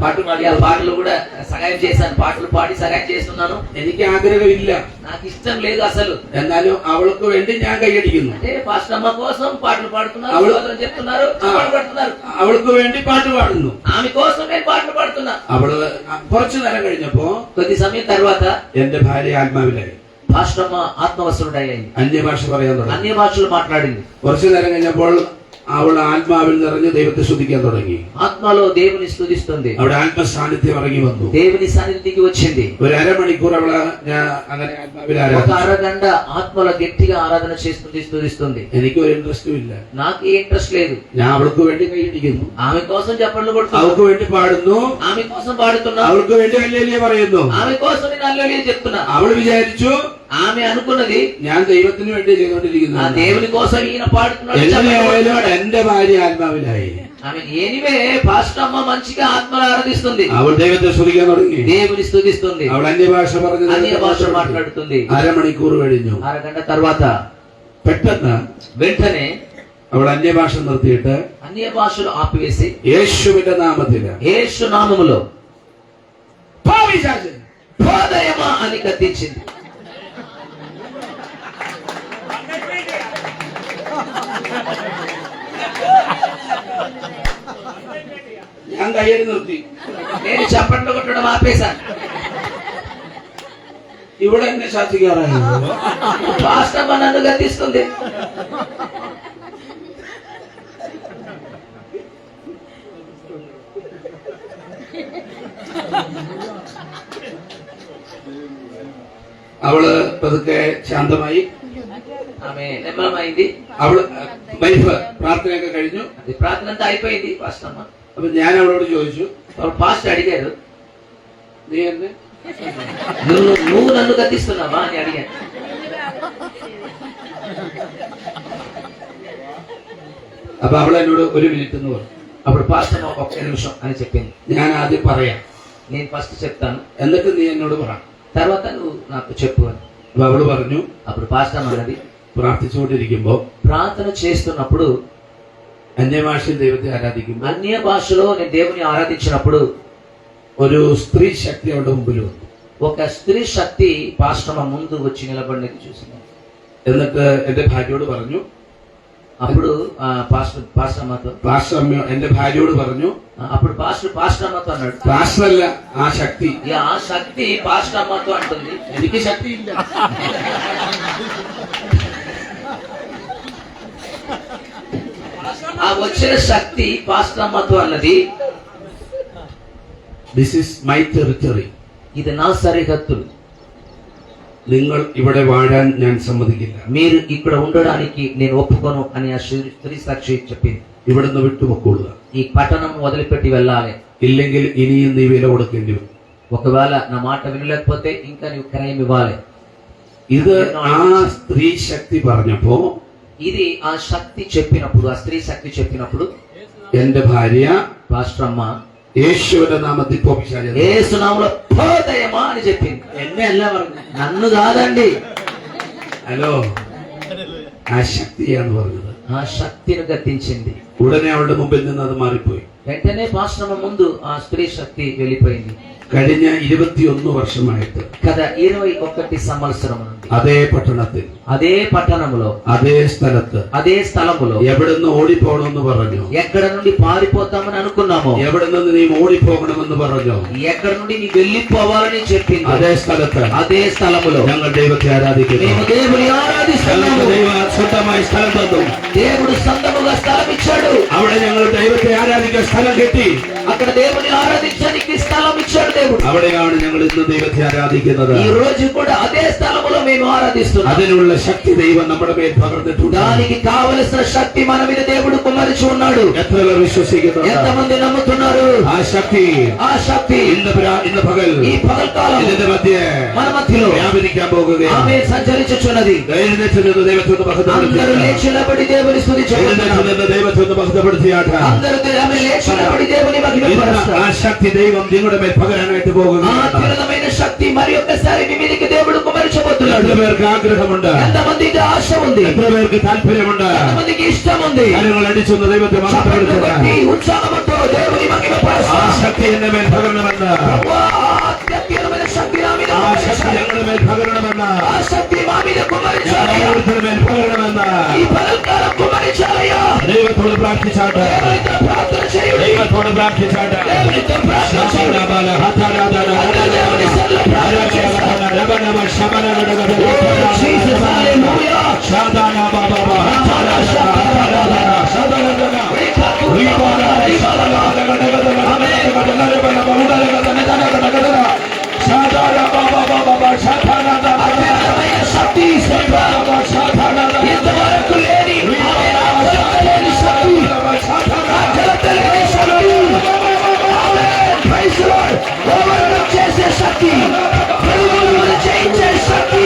పాటలు పాడి ఆ పాటలు కూడా సహాయం చేశాను, పాటలు పాడి సహాయం చేస్తున్నాను. എനിക്ക് ആഗ്രഹമില്ല, నాకు ఇష్టం లేదు అసలు. എന്നാലും അവൾക്ക് വേണ്ടി ഞാൻ കൈയടിക്കുന്നു. అంటే పాస్టర్ అమ్మ కోసం పాటలు పాడుతున్నారు, స్తోత్రం చెప్తున్నారు, పాటలు పాడుతున్నారు. അവൾക്ക് വേണ്ടി പാട്ട് പാടുന്നു. ఆమె కోసం నేను పాటలు పాడుతున్నా. അവള് കുറച്ചു നേരം കഴിഞ്ഞപ്പോ కొద్ది సమయం తర్వాత എന്റെ ഭാര്യ ആത്മാവിലായി, పాస్టర్ అమ్మ ఆత్మవశుడయ్యింది, അന്യഭാഷ പറയാൻ തുടങ്ങി. అన్య భాషలు మాట్లాడింది. കുറച്ചു നേരം കഴിഞ്ഞപ്പോൾ അവൾ ആത്മാവിൽ നിറഞ്ഞ് ദൈവത്തെ സ്തുതിക്കാൻ തുടങ്ങി. ఆత్మలో దేవుని స్తుతిస్తుంది, അവിടെ ആത്മസാന്നിധ്യം ഇറങ്ങി വന്നു. దేవుని సన్నిధికి వచ్చింది. ഒരു അരമണിക്കൂർ അവള് ഞാൻ അങ്ങനെ ആത്മാവിൽ ఒక ആരാധിച്ചു. అరగంట ఆత్మలో గట్టిగా ఆరాధన చేస్తుంది, స్తుతిస్తుంది. എനിക്ക് ഒരു ഇൻട്രസ്റ്റും ഇല്ല. నాకు ఏ ఇంట్రెస్ట్ లేదు. ഞാൻ അവൾക്ക് വേണ്ടി കൈയടിക്കുന്നു, ఆమె కోసం చప్పట్లు కొడుతున్నా, അവൾക്ക് വേണ്ടി പാടുന്നു, ఆమె కోసం పాడుతున్నా, അവൾക്ക് വേണ്ടി ഹല്ലേലൂയ പറയുന്നു. ఆమె కోసం నేను హల్లెలూయా చెప్తున్నా. അവൾ విചാരിച്ചു ఆమె అనుకున్నది ഞാൻ ദൈവത്തിന് വേണ്ടി ఆ ചെയ്തുകൊണ്ടിരിക്കുന്നു. దేవుని కోసం ఈయన పాడుతున్నాడు, చప్పట్లు എങ്ങനെയായാലും కొడుతున్నాడు. എന്റെ ഭാര്യ ആത്മാവിലായി. ఆమె ఎనివే పాస్టర్ అమ్మ మంచిగా ఆత్మలో ఆరాధిస్తుంది, അവൾ ദൈവത്തെ സ്തുതിക്കാൻ തുടങ്ങി. దేవుని స్తుతిస్తుంది, അവൾ അന്യഭാഷ പറഞ്ഞു అన్య భాష మాట్లాడుతుంది. അരമണിക്കൂർ കഴിഞ്ഞു. అరగంట తర్వాత പെട്ടെന്ന് వెంటనే അവൾ അന്യഭാഷ നിർത്തിയിട്ട് అన్య భాషలు ఆపివేసి യേശുവിന്റെ നാമത്തില് యేసు నామములో പാപിശാചൻ, పోదయమా అని కత్తించింది. ഞാൻ കയ്യടി നിർത്തി. నేను చప్పట్లు కొట్టడం ఆపేశాను. ഇവിടെ എന്നെ ശാസിക്കാറായി. పాస్టర్ అమ్మ నన్ను గద్దిస్తుంది. അവള് പതുക്കെ ശാന്തമായി. ఆమె నిమ్మలమైంది. അവള് വൈഫ് പ്രാർത്ഥനയൊക്കെ കഴിഞ്ഞു. అది ప్రార్థన అంతా అయిపోయింది పాస్టర్ అమ్మ. അപ്പൊ ഞാൻ അവളോട് ചോദിച്ചു, పాస్టర్ అడిగారు, നീ എന്നെ నువ్వు నన్ను గద్దిస్తున్నావా అని అడిగాను. അപ്പൊ അവൾ എന്നോട് 1 മിനിറ്റ് എന്ന് പറഞ്ഞു. అప్పుడు పాస్టర్ అమ్మ 1 నిమిషం అని చెప్పింది. ഞാൻ ఆദ്യം പറയാം, నేను ఫస్ట్ చెప్తాను, എന്നിട്ട് നീ എന്നോട് പറ. తర్వాత నువ్వు నాకు చెప్పు అని. അപ്പൊ അവള് പറഞ്ഞു, అప్పుడు పాస్టర్ అమ్మ అన్నది, പ്രാർത്ഥിച്ചുകൊണ്ടിരിക്കുമ്പോ ప్రార్థన చేస్తున్నప్పుడు, അന്യഭാഷയിൽ ദൈവത്തെ ആരാധിക്കുമ്പോൾ అన్య భాషలో నేను దేవుని ఆరాధించినప్పుడు ഒരു സ്ത്രീ ശക്തി അവളുടെ മുമ്പിൽ വന്നു. ఒక స్త్రీ శక్తి పాస్టర్ అమ్మ ముందు వచ్చి నిలబడినది చూసింది. എന്നിട്ട് എന്റെ ഭാര്യയോട് പറഞ്ഞു, అప్పుడు పాస్టర్ అమ్మతో, പാസ്റ്റർ അമ്മ എന്റെ ഭാര്യയോട് പറഞ്ഞു, అప్పుడు పాస్టర్ అమ్మతో అన్నాడు, പാസ്റ്റർ അല്ല ആ ശക്തി, ఆ శక్తి పాస్టర్ అమ్మతో అంటుంది, എനിക്ക് ശക്തിയില്ല. ఆ వచ్చిన శక్తి పాస్టర్ అమ్మతో అన్నది, ദിസ് ഈസ് മൈ ടെറിട്ടറി, ఇది నా సరిహద్దులు, നിങ്ങൾ ഇവിടെ വാഴാൻ ഞാൻ സമ്മതിക്കില്ല, మీరు ఇక్కడ ఉండడానికి నేను ఒప్పుకోను అని ఆ స్త్రీ సాక్షి చెప్పింది. ഇവിടുന്ന് വിട്ടുപൊക്കൊള്ളുക, ఈ పట్టణం వదిలిపెట్టి వెళ్ళాలి, ഇല്ലെങ്കിൽ ഇനിയും നീ വില കൊടുക്കേണ്ടി വരും. ఒకవేళ నా మాట వినలేకపోతే ఇంకా నీవు క్రయం ఇవ్వాలి. ഇത് ആ സ്ത്രീ శక్തി പറഞ്ഞപ്പോ ఇది ఆ శక్తి చెప్పినప్పుడు, ఆ స్త్రీ శక్తి చెప్పినప్పుడు എന്റെ ഭാര്യ పాస్టర్ అమ్మ യേശുവിന്റെ നാമത്തിൽ പോപിശാചം యేసునామములో పోదయమా అని చెప్పింది. എന്നെ അല്ല പറഞ്ഞു, నన్ను కాదండి, ഹലോ, ആ ശക്തിയാണ് പറഞ്ഞത്. ఆ శక్తిని గద్దించింది. ഉടനെ അവളുടെ മുമ്പിൽ നിന്ന് അത് മാറിപ്പോയി. వెంటనే పాస్టర్ అమ్మ ముందు ఆ స్త్రీ శక్తి వెళ్ళిపోయింది. കഴിഞ്ഞ 21 വർഷമായിട്ട് కదా 21 సంవత్సరం నుండి അതേ പട്ടണത്തിൽ అదే పట్టణంలో അതേ സ്ഥലത്ത് అదే స్థలములో എവിടുന്ന് ഓടിപ്പോകണമെന്ന് പറഞ്ഞു, ఎక్కడ నుండి పారిపోతామని అనుకున్నామో, എവിടെ നിന്ന് നീ ഓടിപ്പോകണമെന്ന് പറഞ്ഞു, ఎక్కడ నుండి నీ వెళ్ళిపోవాలని చెప్పింది, അതേ സ്ഥലത്ത് అదే స్థలములో ഞങ്ങൾ ദൈവത്തെ ആരാധിക്കുന്നു. మేము దేవుని ఆరాధిస్తున్నాము. ഞങ്ങൾക്ക് ദൈവം സ്വന്തമായി സ്ഥലം തന്നു. దేవుడు సొంతముగా స్థలం ఇచ్చాడు. അവിടെ ഞങ്ങൾ ദൈവത്തെ ആരാധിക്കാൻ സ്ഥലം കെട്ടി. అక్కడ దేవుని ఆరాధించడానికి స్థలం ఇచ్చాడు దేవుడు. അവിടെയാണ് ഞങ്ങൾ ഇന്ന് ദൈവത്തെ ആരാധിക്കുന്നത്. ఈ రోజు కూడా అదే స్థలములో మేము ఆరాధిస్తున్నాం. അതിനുള്ള ശക്തി ദൈവം നമ്മുടെ മേൽ പകർന്നിട്ടുണ്ട്. దానికి కావలసిన శక్తి మన మీద దేవుడు కుమ్మరించి ఉన్నాడు. എത്ര പേർ വിശ്വസിക്കുന്നു? ఎంతమంది నమ్ముతున్నారు? ആ ശക്തി ഇന്ന് പകൽ ఈ పగల్కాలం ഇതിന്റെ മധ്യേ మన మధ్యలో വ്യാപരിക്കാൻ പോകുകയാണ്. ఆమె సంచరించుచున్నది. എഴുന്നേറ്റ് നിന്ന് ദൈവത്തെ ഒന്ന് అందరూ മഹത്വപ്പെടുത്തിയാട്ടെ. లేచి నిలబడి దేవుని స్తుతించుచున్నారు. എഴുന്നേറ്റ് നിന്ന് ദൈവത്തെ ഒന്ന് മഹത്വപ്പെടുത്തിയാട്ടെ. అందరూ ఆమె లేచి నిలబడి దేవుని ഇന്ന് మహిమపరుస్తారు. ആ ശക്തി ദൈവം നിങ്ങളുടെ മേൽ പകരാനായിട്ട് ఆ പോകുകയാണ്. అత్యున్నతమైన శక్తి మరి ఒక్కసారి మీ మీదకి దేవుడు కుమరించబోతున్నాడు. എത്ര പേർക്ക് ആഗ്രഹമുണ്ട്? ఎంతమందికి ఆశ ఉంది? എത്ര പേർക്ക് താല്പര്യമുണ്ട്? ఎంతమందికి ఇష్టం ఉంది? കാര്യങ്ങൾ അടിച്ചൊന്ന് ദൈവത്തെ చప్పట్లు മഹത്വപ്പെടുത്തുക. కొట్టి ఉత్సాహంతో దేవుని ആ మహిమపరుస్తారు. ശക്തി എന്റെ മേൽ പകരണമെന്ന്, ప్రభువా, అత్యున్నతమైన శక్తి నా మీద ആ ശക്തി కుమ్మరించాలి. ഞങ്ങളുടെ മേൽ പകരണമെന്ന്, ఆ శక్తి మా మీద ഞങ്ങൾ కుమ్మరించాలి. ഓരോരുത്തരുടെ മേൽ പകരണമെന്ന് ఈ పగల్కాలం కుమ్మరించాలయ్యా. ദൈവത്തോട് പ്രാർത്ഥിച്ചാട്ടെ. దేవునితో ప్రార్థన చేయండి. ദൈവത്തോട് പ്രാർത്ഥിച്ചാട്ടെ. దేవునితో ప్రార్థన చేయండి. Jesus, hallelujah. అత్యున్నతమైన శక్తి ఇంతవరకు లేని లేని శక్తి, లేని శక్తి, Praise the Lord. ఓవర్కమ్ చేసే శక్తి, ప్రభువులను జయించే శక్తి,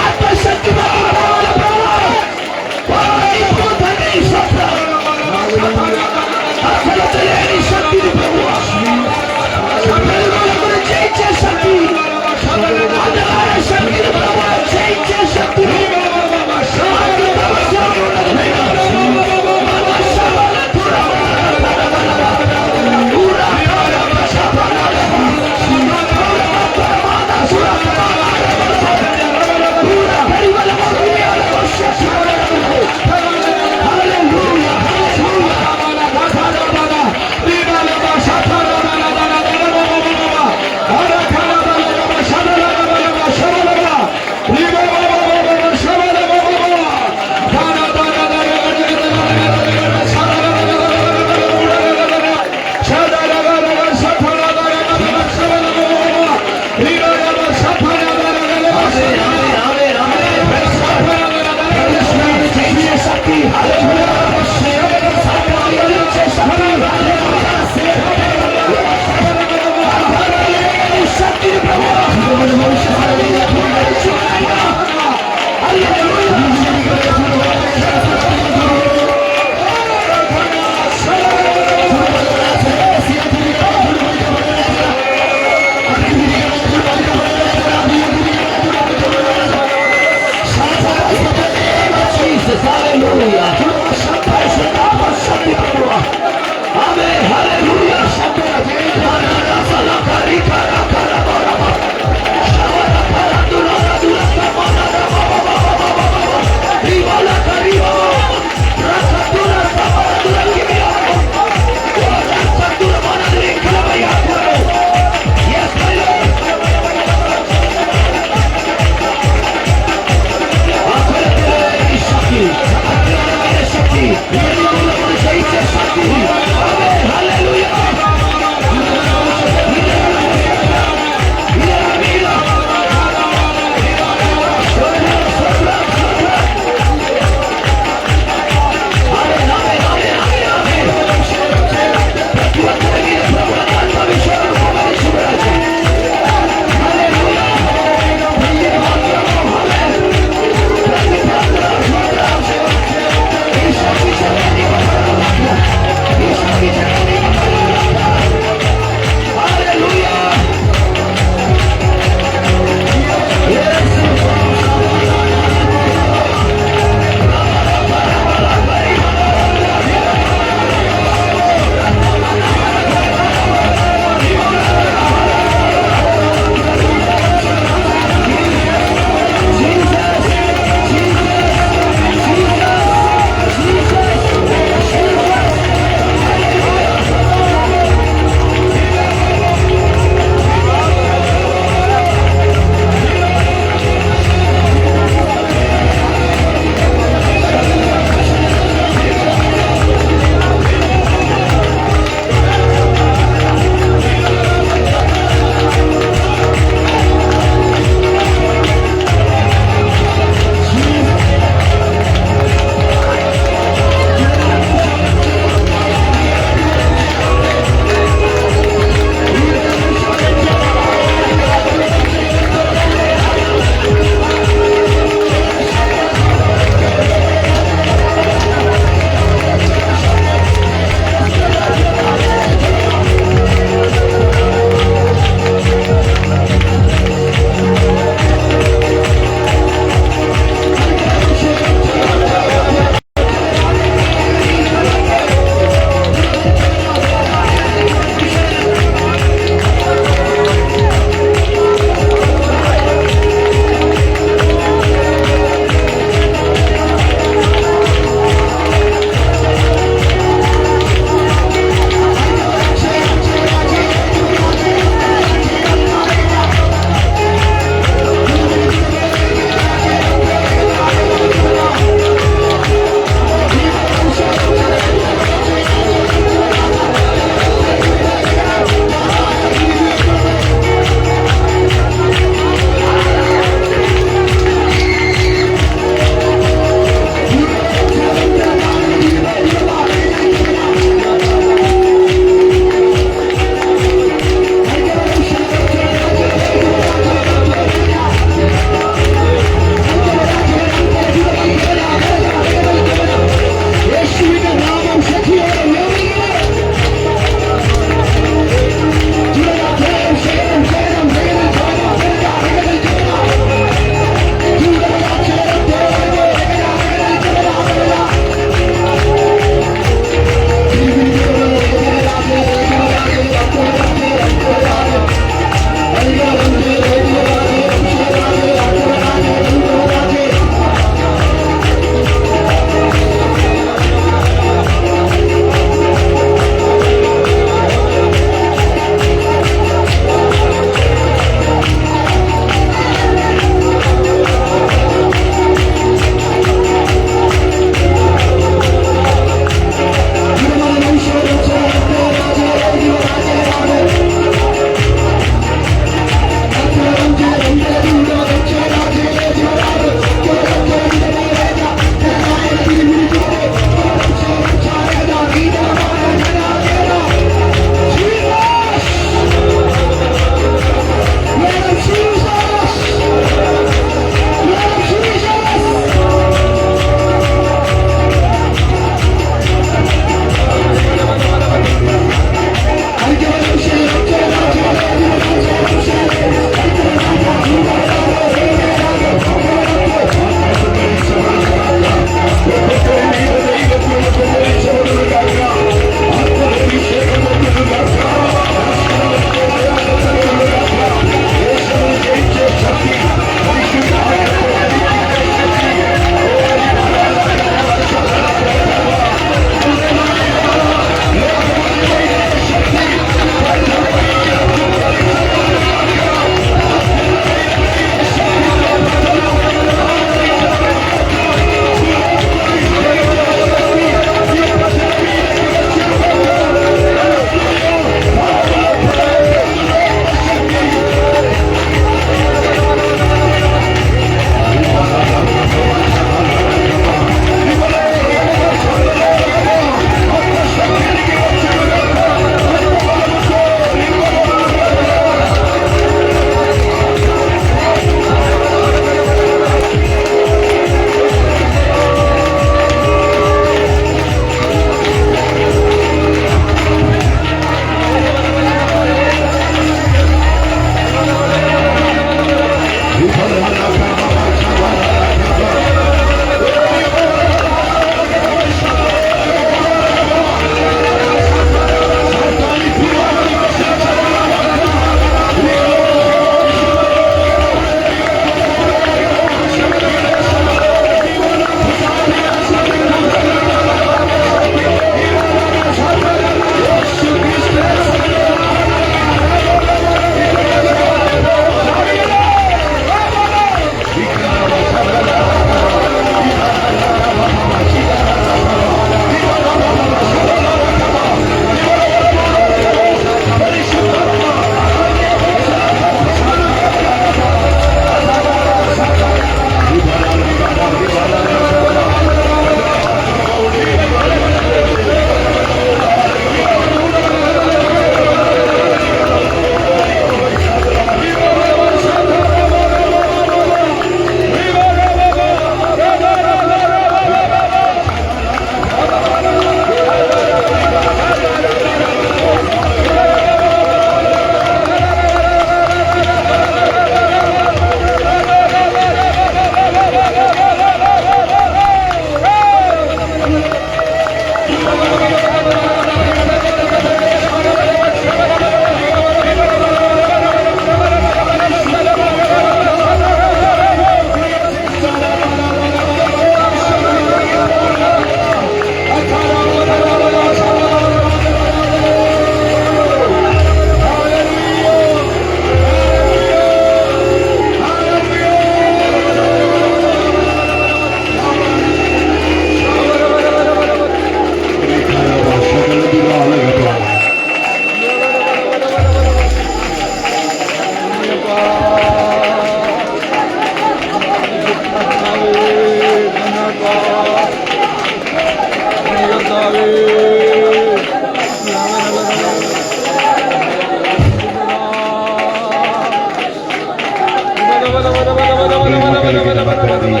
ప్రేమ కలిగిన మా తండ్రి,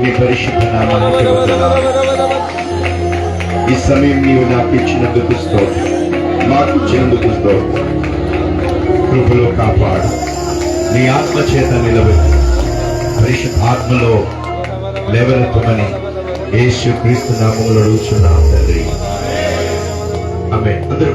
మీ పరిశుద్ధ నామానికి వందనాలు. ఈ సమయం నీవు నాకు ఇచ్చినందుకు స్తోత్రం, మాకు ఇచ్చినందుకు స్తోత్రం. కృపలో కాపాడు, నీ ఆత్మ చేత నిలబెట్టు, పరిశుద్ధ ఆత్మలో లేవనెత్తమని యేసు క్రీస్తు నామములో అడుగుచున్నాం తండ్రి. ఆమేన్. అందరూ